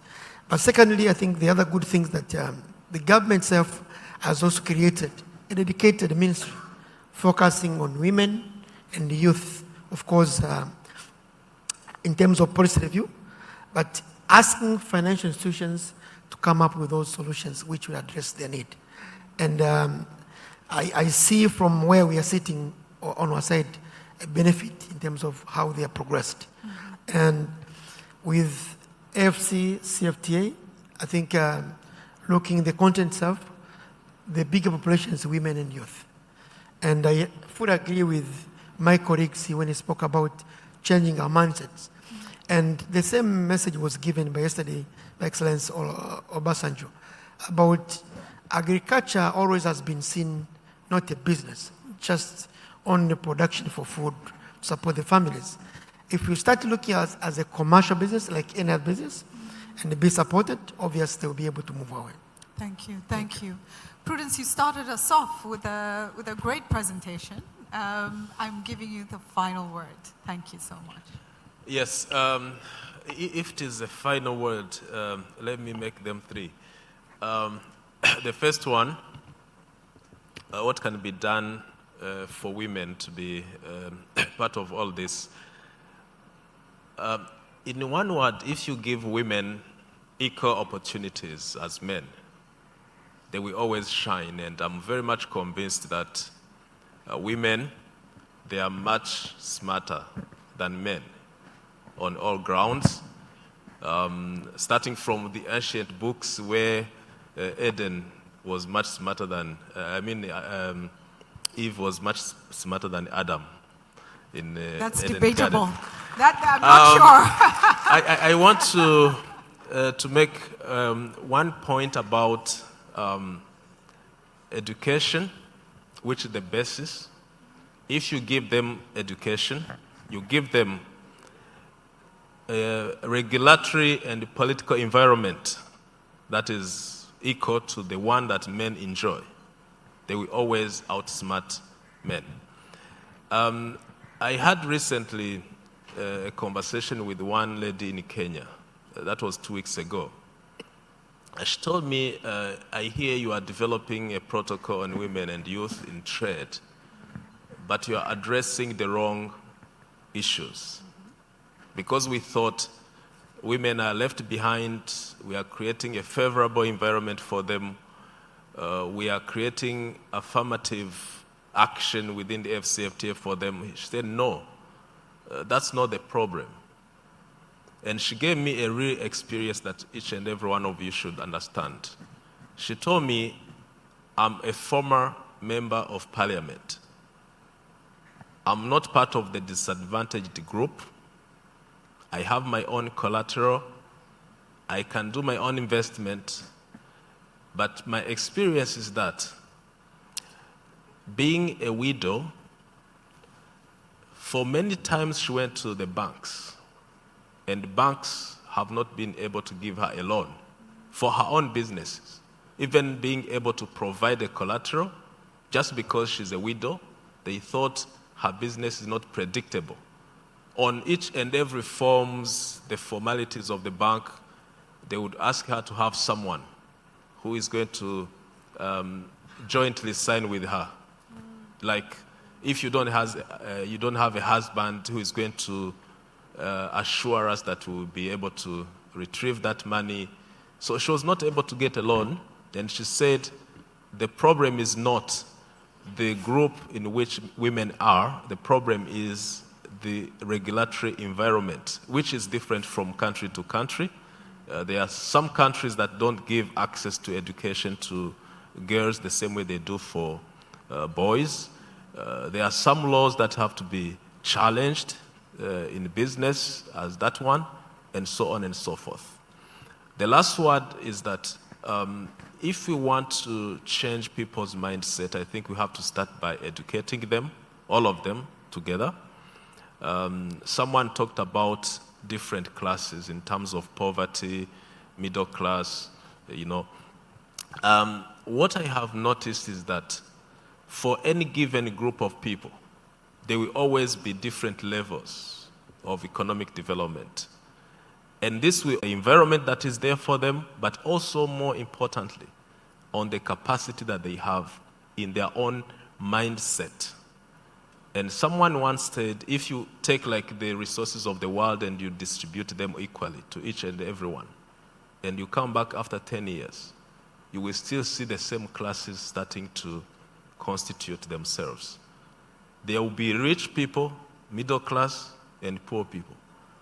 But secondly, I think the other good things that the government itself has also created a dedicated ministry focusing on women and youth, of course, in terms of policy review, but asking financial institutions to come up with those solutions which will address their need. And I see from where we are sitting on our side a benefit in terms of how they are progressed. Mm-hmm. And with AFCFTA, I think looking at the content itself, the bigger population is women and youth. And I fully agree with my colleagues when he spoke about changing our mindsets. Mm-hmm. And the same message was given by yesterday by Excellence Obasanjo about agriculture always has been seen not a business, just on the production for food to support the families. If you start looking at as a commercial business, like any other business, and be supported, obviously they'll be able to move forward. Thank you, thank you. Prudence, you started us off with a great presentation. I'm giving you the final word. Thank you so much. Yes, if it is a final word, let me make them three. The first one, what can be done for women to be part of all this? In one word, if you give women equal opportunities as men, they will always shine. And I'm very much convinced that women, they are much smarter than men on all grounds, starting from the ancient books where Eden was much smarter than, Eve was much smarter than Adam. That's Eden debatable. Garden. That I'm not sure. I want to make one point about education, which is the basis. If you give them education, you give them a regulatory and political environment that is equal to the one that men enjoy, they will always outsmart men. I had recently a conversation with one lady in Kenya. That was 2 weeks ago. She told me, I hear you are developing a protocol on women and youth in trade, but you are addressing the wrong issues. Because we thought women are left behind, we are creating a favorable environment for them, we are creating affirmative action within the AFCFTA for them. She said, no, that's not the problem. And she gave me a real experience that each and every one of you should understand. She told me, I'm a former member of parliament. I'm not part of the disadvantaged group. I have my own collateral. I can do my own investment. But my experience is that being a widow, for many times she went to the banks, and banks have not been able to give her a loan for her own businesses, even being able to provide a collateral. Just because she's a widow, they thought her business is not predictable. On each and every forms, the formalities of the bank, they would ask her to have someone who is going to jointly sign with her. Like, if you don't have a husband who is going to assure us that we'll be able to retrieve that money. So she was not able to get a loan, and she said the problem is not the group in which women are, the problem is the regulatory environment, which is different from country to country. There are some countries that don't give access to education to girls the same way they do for boys. There are some laws that have to be challenged in business, as that one, and so on and so forth. The last word is that if we want to change people's mindset, I think we have to start by educating them, all of them together. Someone talked about different classes in terms of poverty, middle class, you know. What I have noticed is that for any given group of people, there will always be different levels of economic development. And this will be the environment that is there for them, but also more importantly, on the capacity that they have in their own mindset. And someone once said, if you take like the resources of the world and you distribute them equally to each and everyone, and you come back after 10 years, you will still see the same classes starting to constitute themselves. There will be rich people, middle class, and poor people.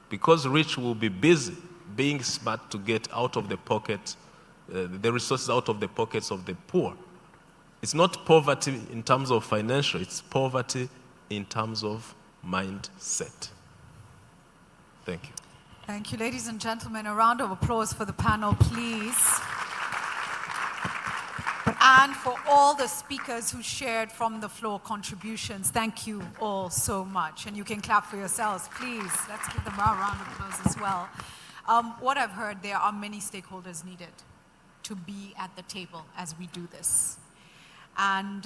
Because rich will be busy being smart to get out of the pocket, the resources out of the pockets of the poor. It's not poverty in terms of financial, it's poverty in terms of mindset. Thank you. Thank you, ladies and gentlemen. A round of applause for the panel, please. And for all the speakers who shared from the floor contributions, thank you all so much. And you can clap for yourselves, please. Let's give them a round of applause as well. What I've heard, there are many stakeholders needed to be at the table as we do this. And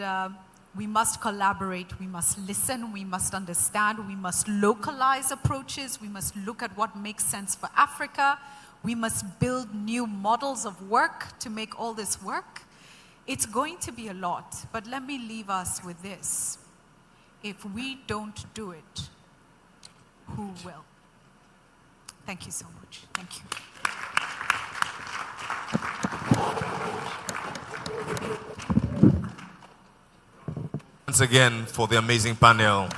we must collaborate, we must listen, we must understand, we must localize approaches, we must look at what makes sense for Africa, we must build new models of work to make all this work. It's going to be a lot, but let me leave us with this. If we don't do it, who will? Thank you so much. Thank you. Once again for the amazing panel.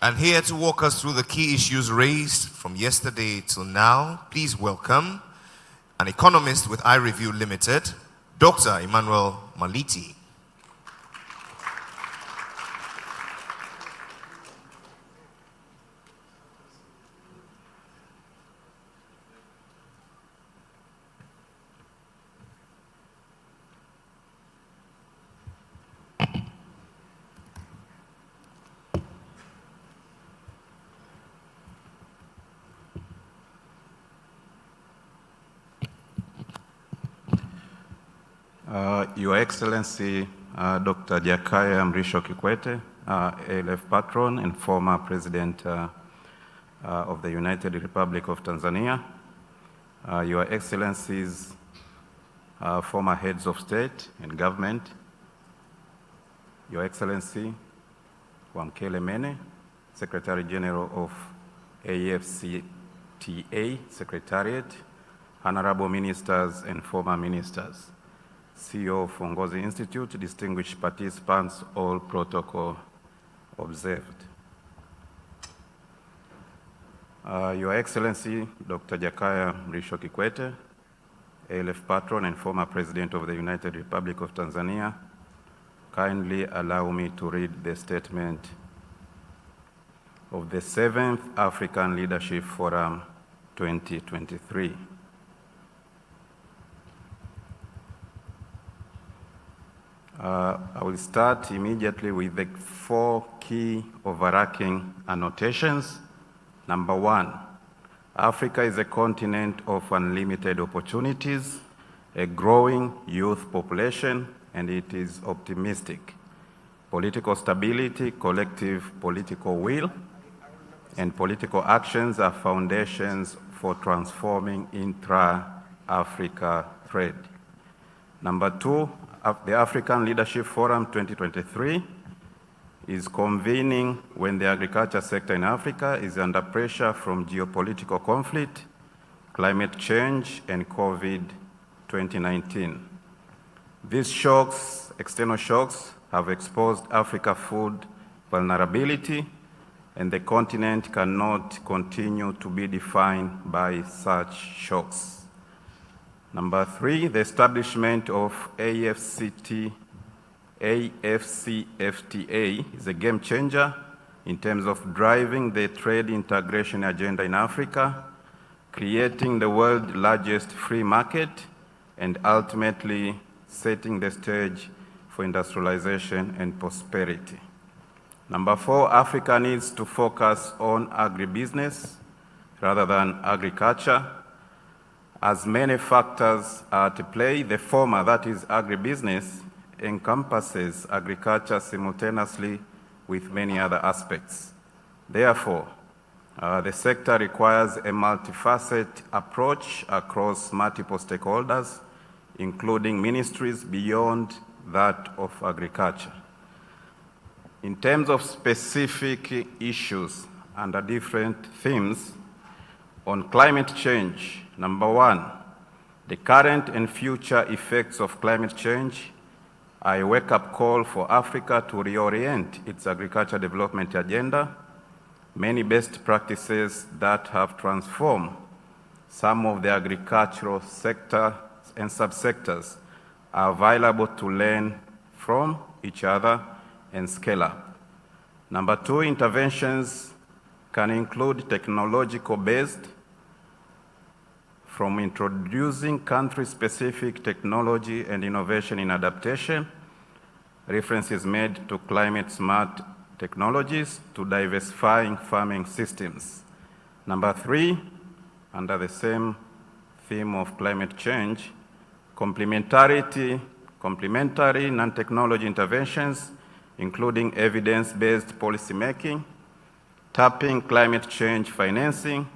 And here to walk us through the key issues raised from yesterday till now, please welcome an economist with iReview Limited, Dr. Emmanuel Maliti. Your Excellency, Dr. Jakaya Mrisho Kikwete, ALF patron and former President of the United Republic of Tanzania, Your Excellencies, former heads of state and government, Your Excellency Wamkele Mene, Secretary General of AFCFTA Secretariat, Honorable Ministers and former ministers, CEO of Fongozi Institute, distinguished participants, all protocol observed. Your Excellency, Dr. Jakaya Mrisho Kikwete, ALF patron and former President of the United Republic of Tanzania, kindly allow me to read the statement of the 7th African Leadership Forum 2023. I will start immediately with the 4 key overarching annotations. Number 1, Africa is a continent of unlimited opportunities, a growing youth population, and it is optimistic. Political stability, collective political will, and political actions are foundations for transforming intra-Africa trade. Number 2, the African Leadership Forum 2023 is convening when the agriculture sector in Africa is under pressure from geopolitical conflict, climate change, and COVID-2019. These shocks, external shocks, have exposed Africa's food vulnerability, and the continent cannot continue to be defined by such shocks. Number 3, the establishment of AFCFTA is a game changer in terms of driving the trade integration agenda in Africa, creating the world's largest free market, and ultimately setting the stage for industrialization and prosperity. Number 4, Africa needs to focus on agribusiness rather than agriculture, as many factors are at play. The former, that is agribusiness, encompasses agriculture simultaneously with many other aspects. Therefore, the sector requires a multifaceted approach across multiple stakeholders, including ministries beyond that of agriculture. In terms of specific issues under different themes, on climate change, number 1, the current and future effects of climate change are a wake-up call for Africa to reorient its agriculture development agenda. Many best practices that have transformed some of the agricultural sector and subsectors are available to learn from each other and scale up. Number 2, interventions can include technological-based, from introducing country-specific technology and innovation in adaptation, references made to climate-smart technologies, to diversifying farming systems. Number 3, under the same theme of climate change, complementary non-technology interventions, including evidence-based policymaking, tapping climate change financing,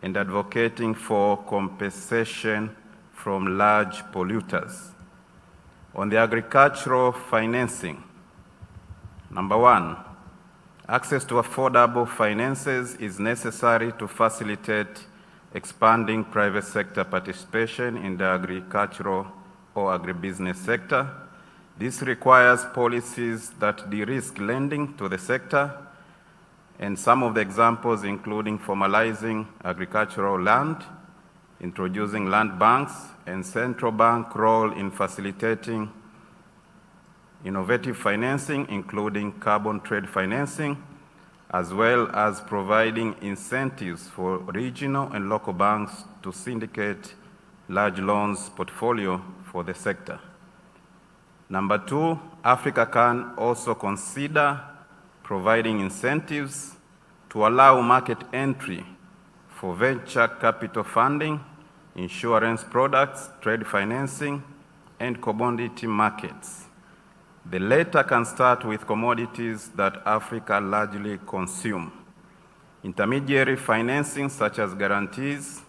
and advocating for compensation from large polluters. On the agricultural financing, number 1, access to affordable finances is necessary to facilitate expanding private sector participation in the agricultural or agribusiness sector. This requires policies that de-risk lending to the sector, and some of the examples including formalizing agricultural land, introducing land banks, and central bank role in facilitating innovative financing, including carbon trade financing, as well as providing incentives for regional and local banks to syndicate large loans portfolio for the sector. Number 2, Africa can also consider providing incentives to allow market entry for venture capital funding, insurance products, trade financing, and commodity markets. The latter can start with commodities that Africa largely consume. Intermediary financing such as guarantees,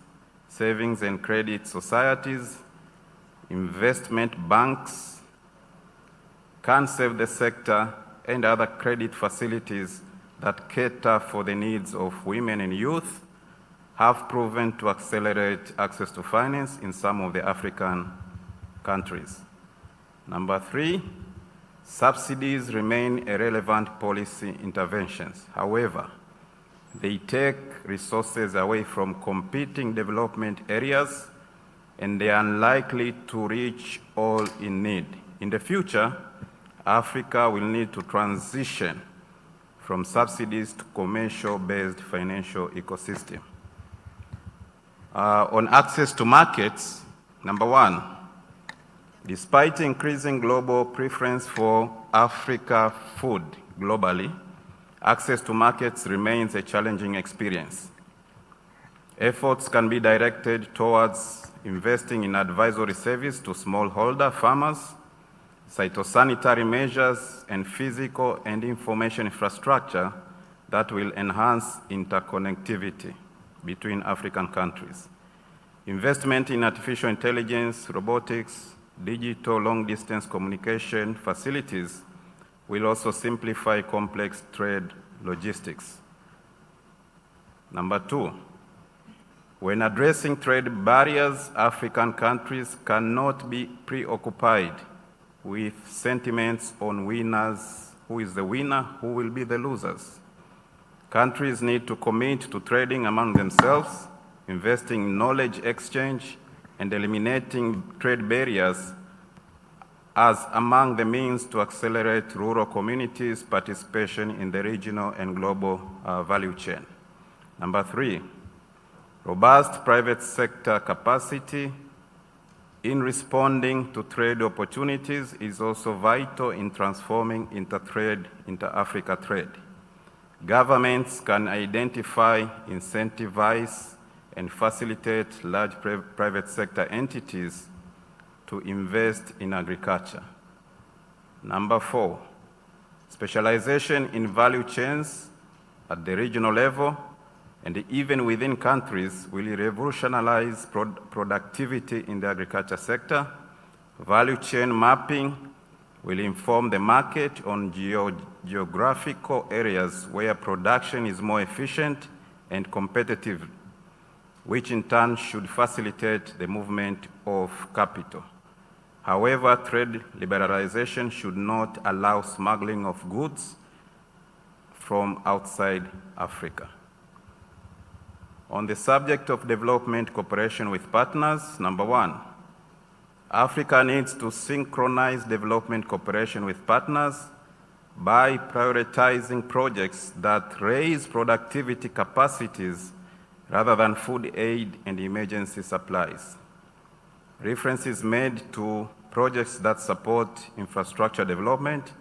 savings and credit societies, investment banks can serve the sector, and other credit facilities that cater for the needs of women and youth have proven to accelerate access to finance in some of the African countries. Number 3, subsidies remain a relevant policy interventions. However, they take resources away from competing development areas, and they are unlikely to reach all in need. In the future, Africa will need to transition from subsidies to commercial-based financial ecosystem. On access to markets, number 1, Despite increasing global preference for Africa food globally, access to markets remains a challenging experience. Efforts can be directed towards investing in advisory service to smallholder farmers, phytosanitary measures, and physical and information infrastructure that will enhance interconnectivity between African countries. Investment in artificial intelligence, robotics, digital long-distance communication facilities will also simplify complex trade logistics. Number two, when addressing trade barriers, African countries cannot be preoccupied with sentiments on winners, who is the winner, who will be the losers. Countries need to commit to trading among themselves, investing in knowledge exchange, and eliminating trade barriers as among the means to accelerate rural communities' participation in the regional and global value chain. Number three, robust private sector capacity in responding to trade opportunities is also vital in transforming inter-Africa trade. Governments can identify, incentivize, and facilitate large private sector entities to invest in agriculture. Number four, specialization in value chains at the regional level and even within countries will revolutionize productivity in the agriculture sector. Value chain mapping will inform the market on geographical areas where production is more efficient and competitive, which in turn should facilitate the movement of capital. However, trade liberalization should not allow smuggling of goods from outside Africa. On the subject of development cooperation with partners, number one, Africa needs to synchronize development cooperation with partners by prioritizing projects that raise productivity capacities rather than food aid and emergency supplies. Reference is made to projects that support infrastructure development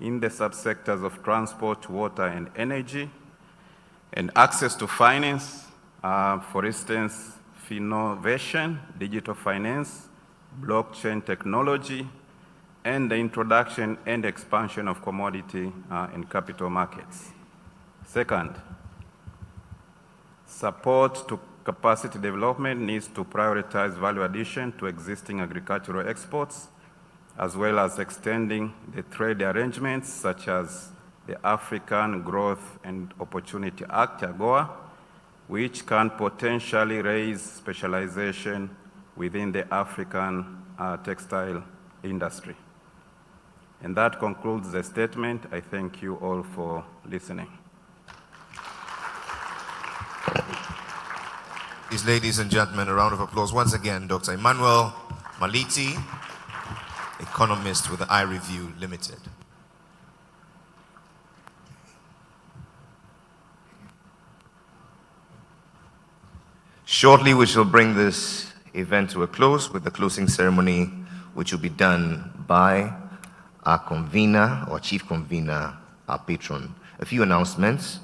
in the subsectors of transport, water, and energy, and access to finance, for instance, innovation, digital finance, blockchain technology, and the introduction and expansion of commodity and capital markets. Second, support to capacity development needs to prioritize value addition to existing agricultural exports, as well as extending the trade arrangements such as the African Growth and Opportunity Act, AGOA, which can potentially raise specialization within the African textile industry. And that concludes the statement. I thank you all for listening. Please, ladies and gentlemen, a round of applause once again, Dr. Emmanuel Maliti, economist with the iReview Limited. Shortly, we shall bring this event to a close with the closing ceremony, which will be done by our convener, or chief convener, our patron. A few announcements.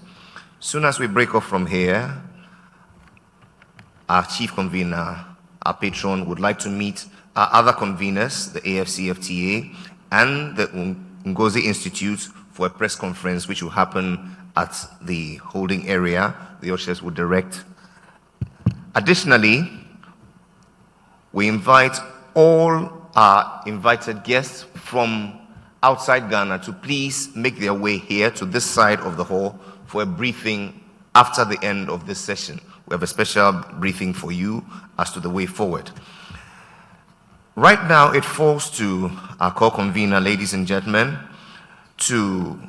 Soon as we break off from here, our chief convener, our patron, would like to meet our other conveners, the AFCFTA and the Ngozi Institute, for a press conference which will happen at the holding area. The ushers will direct. Additionally, we invite all our invited guests from outside Ghana to please make their way here to this side of the hall for a briefing after the end of this session. We have a special briefing for you as to the way forward. Right now, it falls to our co-convener, ladies and gentlemen, to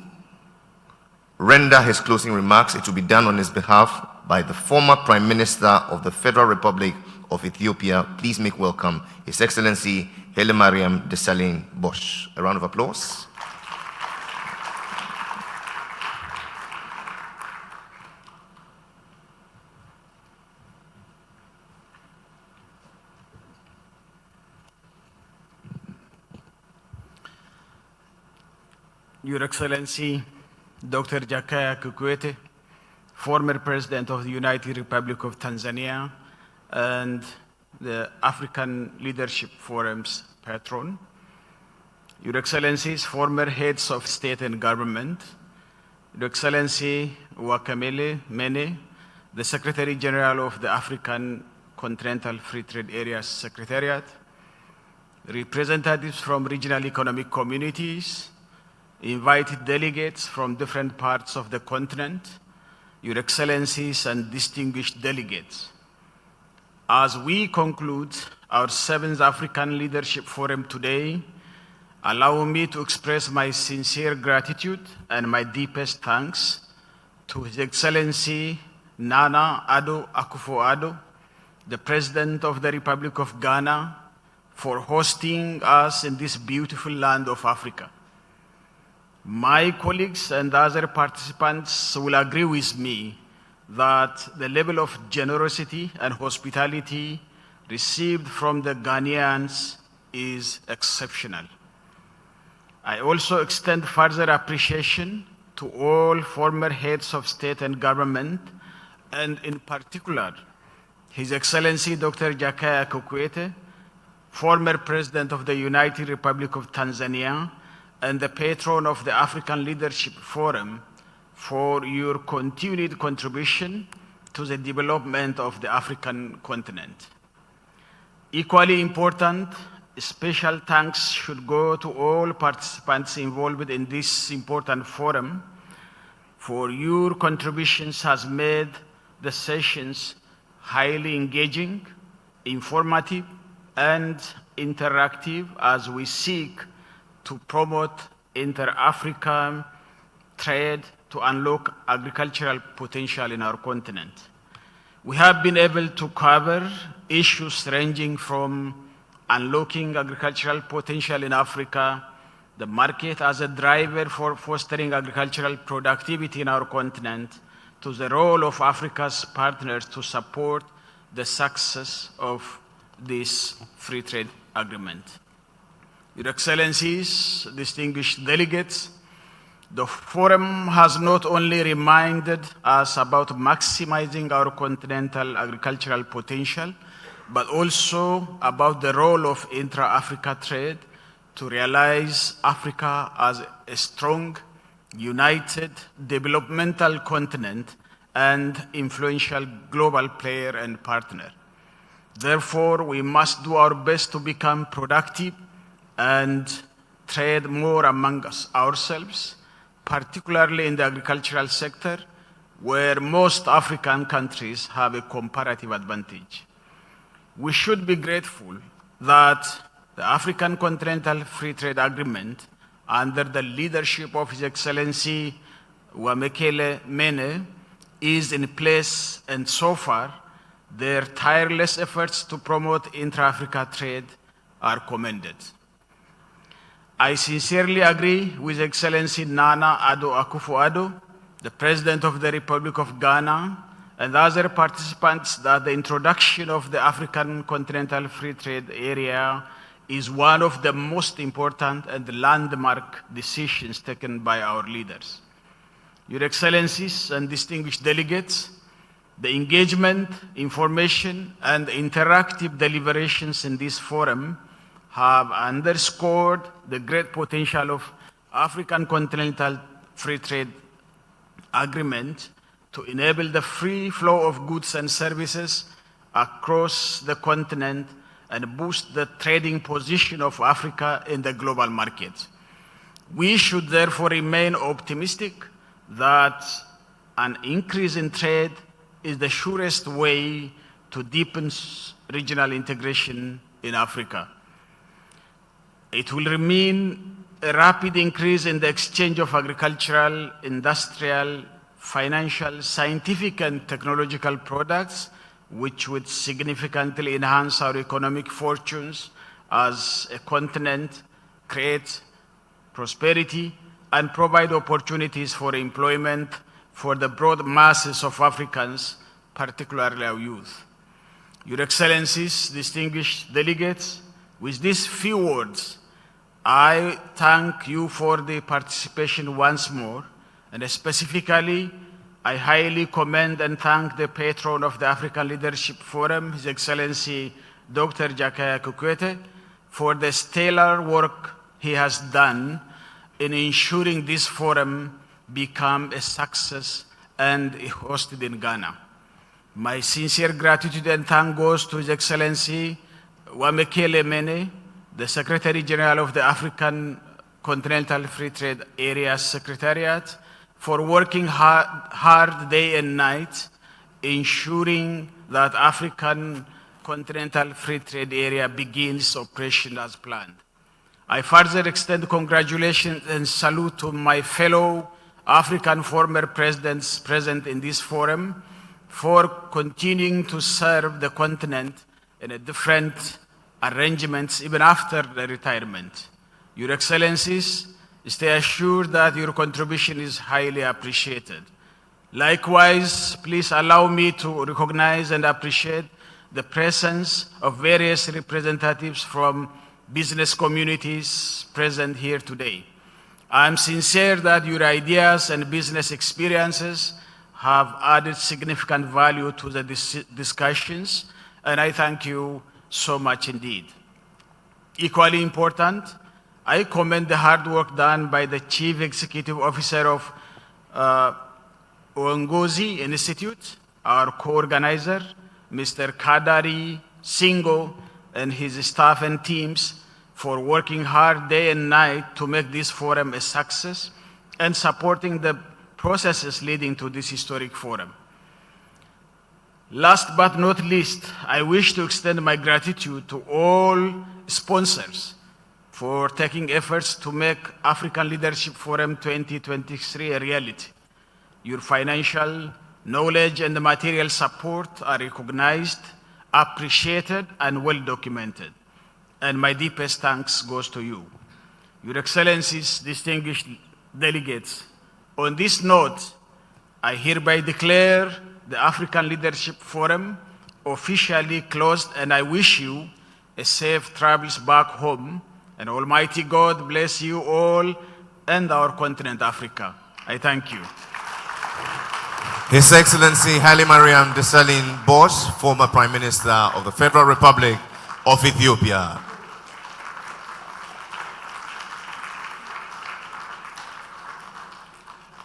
render his closing remarks. It will be done on his behalf by the former Prime Minister of the Federal Republic of Ethiopia. Please make welcome His Excellency Haile Mariam Desalegn Bosch. A round of applause. Your Excellency, Dr. Jakaya Kikwete, former President of the United Republic of Tanzania and the African Leadership Forum's patron, Your Excellencies, former heads of state and government, Your Excellency Wakamele Mene, the Secretary General of the African Continental Free Trade Area Secretariat, representatives from regional economic communities, invited delegates from different parts of the continent, Your Excellencies and distinguished delegates. As we conclude our 7th African Leadership Forum today, allow me to express my sincere gratitude and my deepest thanks to His Excellency Nana Addo Akufo-Addo, the President of the Republic of Ghana, for hosting us in this beautiful land of Africa. My colleagues and other participants will agree with me that the level of generosity and hospitality received from the Ghanaians is exceptional. I also extend further appreciation to all former heads of state and government, and in particular, His Excellency Dr. Jakaya Kikwete, former President of the United Republic of Tanzania, and the patron of the African Leadership Forum, for your continued contribution to the development of the African continent. Equally important, special thanks should go to all participants involved in this important forum, for your contributions has made the sessions highly engaging, informative, and interactive as we seek to promote inter-African trade to unlock agricultural potential in our continent. We have been able to cover issues ranging from unlocking agricultural potential in Africa, the market as a driver for fostering agricultural productivity in our continent, to the role of Africa's partners to support the success of this free trade agreement. Your Excellencies, distinguished delegates, the forum has not only reminded us about maximizing our continental agricultural potential, but also about the role of intra-Africa trade to realize Africa as a strong, united, developmental continent and influential global player and partner. Therefore, we must do our best to become productive and trade more among ourselves, particularly in the agricultural sector, where most African countries have a comparative advantage. We should be grateful that the African Continental Free Trade Agreement, under the leadership of His Excellency Wamekele Mene, is in place, and so far, their tireless efforts to promote intra-Africa trade are commended. I sincerely agree with Excellency Nana Addo Akufo-Addo, the President of the Republic of Ghana, and other participants that the introduction of the African Continental Free Trade Area is one of the most important and landmark decisions taken by our leaders. Your Excellencies and distinguished delegates, the engagement, information, and interactive deliberations in this forum have underscored the great potential of African Continental Free Trade Agreement to enable the free flow of goods and services across the continent and boost the trading position of Africa in the global market. We should therefore remain optimistic that an increase in trade is the surest way to deepen regional integration in Africa. It will remain a rapid increase in the exchange of agricultural, industrial, financial, scientific, and technological products, which would significantly enhance our economic fortunes as a continent, create prosperity, and provide opportunities for employment for the broad masses of Africans, particularly our youth. Your Excellencies, distinguished delegates, with these few words, I thank you for the participation once more, and specifically, I highly commend and thank the patron of the African Leadership Forum, His Excellency Dr. Jakaya Kikwete, for the stellar work he has done in ensuring this forum become a success and hosted in Ghana. My sincere gratitude and thanks goes to His Excellency Wamekele Mene, the Secretary General of the African Continental Free Trade Area Secretariat, for working hard day and night, ensuring that African Continental Free Trade Area begins operation as planned. I further extend congratulations and salute to my fellow African former presidents present in this forum for continuing to serve the continent in a different arrangements even after the retirement. Your Excellencies, stay assured that your contribution is highly appreciated. Likewise, please allow me to recognize and appreciate the presence of various representatives from business communities present here today. I am sincere that your ideas and business experiences have added significant value to the discussions, and I thank you so much indeed. Equally important, I commend the hard work done by the Chief Executive Officer of Uongozi Institute, our co-organizer, Mr. Kadari Singo, and his staff and teams for working hard day and night to make this forum a success and supporting the processes leading to this historic forum. Last but not least, I wish to extend my gratitude to all sponsors for taking efforts to make African Leadership Forum 2023 a reality. Your financial, knowledge, and material support are recognized, appreciated, and well documented. And my deepest thanks goes to you. Your Excellencies, distinguished delegates, on this note, I hereby declare the African Leadership Forum officially closed, and I wish you a safe travels back home, and Almighty God bless you all and our continent, Africa. I thank you. His Excellency Haile Mariam Desalegn Bosch, former Prime Minister of the Federal Republic of Ethiopia.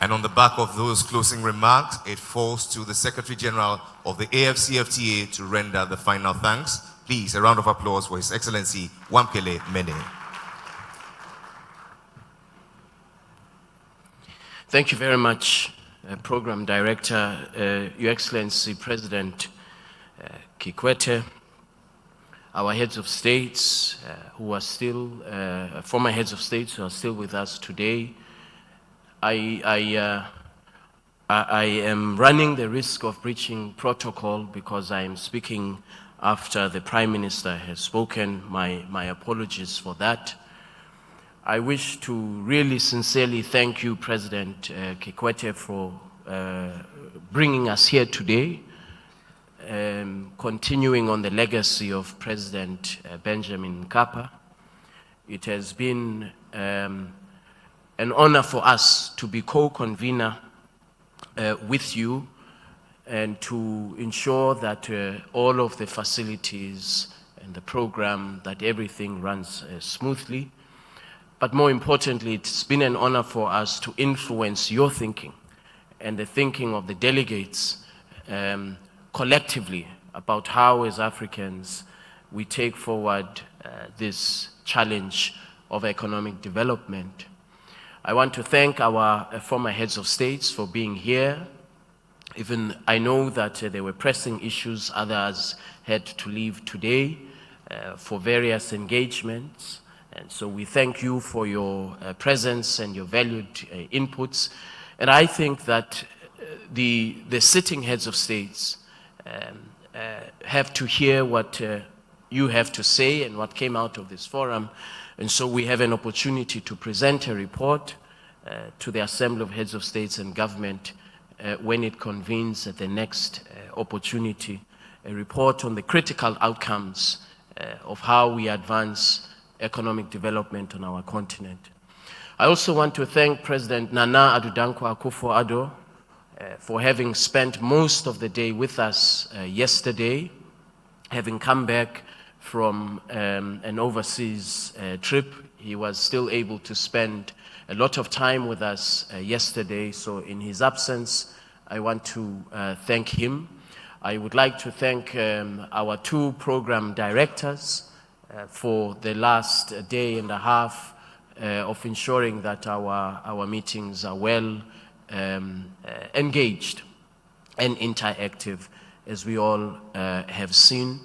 And on the back of those closing remarks, it falls to the Secretary General of the AFCFTA to render the final thanks. Please, a round of applause for His Excellency Wamekele Mene. Thank you very much, Program Director, Your Excellency President Kikwete, our heads of states who are still, former heads of states who are still with us today. I am running the risk of breaching protocol because I am speaking after the Prime Minister has spoken. My apologies for that. I wish to really sincerely thank you, President Kikwete, for bringing us here today, continuing on the legacy of President Benjamin Mkapa. It has been an honor for us to be co-convener with you and to ensure that all of the facilities and the program, that everything runs smoothly. But more importantly, it's been an honor for us to influence your thinking and the thinking of the delegates collectively about how, as Africans, we take forward this challenge of economic development. I want to thank our former heads of states for being here. Even I know that there were pressing issues, others had to leave today for various engagements. And so we thank you for your presence and your valued inputs. And I think that the sitting heads of states have to hear what you have to say and what came out of this forum. And so we have an opportunity to present a report to the Assembly of Heads of States and Government when it convenes at the next opportunity, a report on the critical outcomes of how we advance economic development on our continent. I also want to thank President Nana Addo Dankwa Akufo-Addo for having spent most of the day with us yesterday, having come back from an overseas trip. He was still able to spend a lot of time with us yesterday, so in his absence, I want to thank him. I would like to thank our two program directors for the last day and a half of ensuring that our meetings are well engaged and interactive, as we all have seen.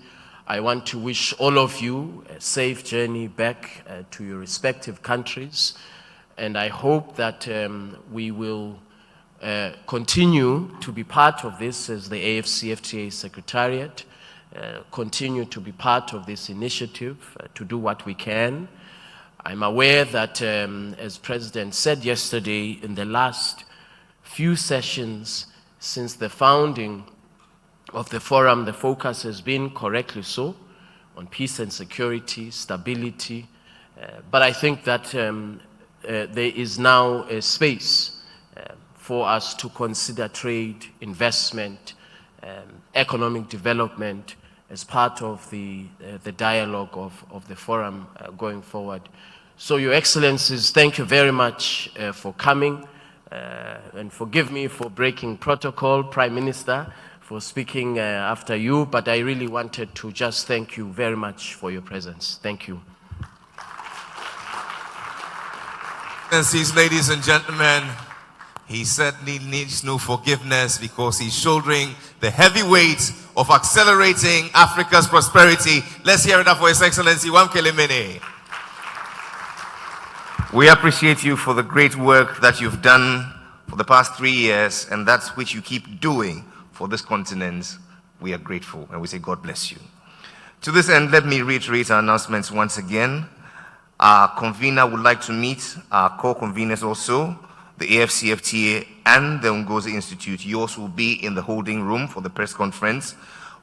I want to wish all of you a safe journey back to your respective countries, and I hope that we will continue to be part of this as the AFCFTA Secretariat, continue to be part of this initiative, to do what we can. I'm aware that, as President said yesterday, in the last few sessions since the founding of the forum, the focus has been, correctly so, on peace and security, stability, but I think that there is now a space for us to consider trade, investment, economic development as part of the dialogue of the forum going forward. So, Your Excellencies, thank you very much for coming, and forgive me for breaking protocol, Prime Minister, for speaking after you, but I really wanted to just thank you very much for your presence. Thank you. Ladies and gentlemen, he certainly needs no forgiveness because he's shouldering the heavy weight of accelerating Africa's prosperity. Let's hear it up for His Excellency Wamkele Mene. We appreciate you for the great work that you've done for the past 3 years, and that's which you keep doing for this continent. We are grateful, and we say God bless you. To this end, let me reiterate our announcements once again. Our convener would like to meet our co-conveners also, the AFCFTA and the Ngozi Institute. Yours will be in the holding room for the press conference.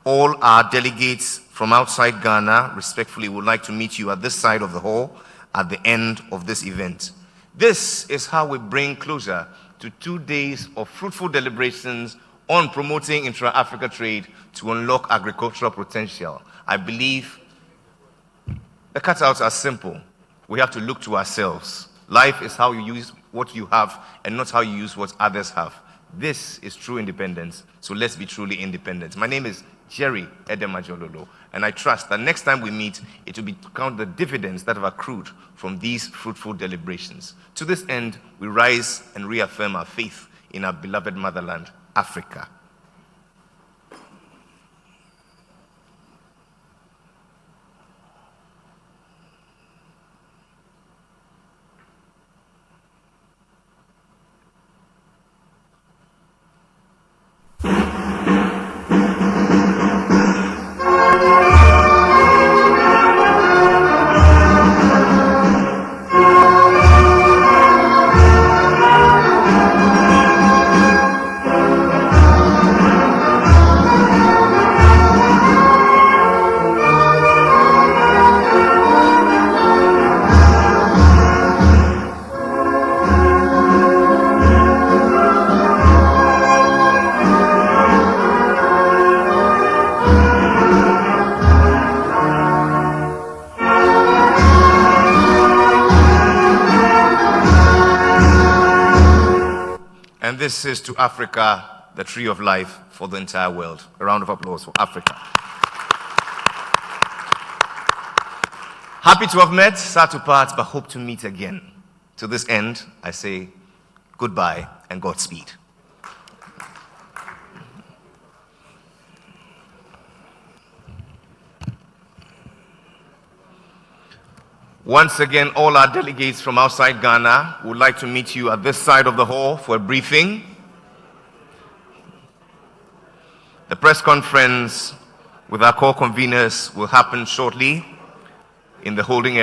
All our delegates from outside Ghana respectfully would like to meet you at this side of the hall at the end of this event. This is how we bring closure to 2 days of fruitful deliberations on promoting intra-Africa trade to unlock agricultural potential. I believe the cutouts are simple. We have to look to ourselves. Life is how you use what you have and not how you use what others have. This is true independence, so let's be truly independent. My name is Jerry Edemajololo, and I trust that next time we meet, it will be to count the dividends that have accrued from these fruitful deliberations. To this end, we rise and reaffirm our faith in our beloved motherland, Africa. And this is to Africa, the tree of life for the entire world. A round of applause for Africa. Happy to have met, sad to part, but hope to meet again. To this end, I say goodbye and Godspeed. Once again, all our delegates from outside Ghana would like to meet you at this side of the hall for a briefing. The press conference with our core conveners will happen shortly in the holding area.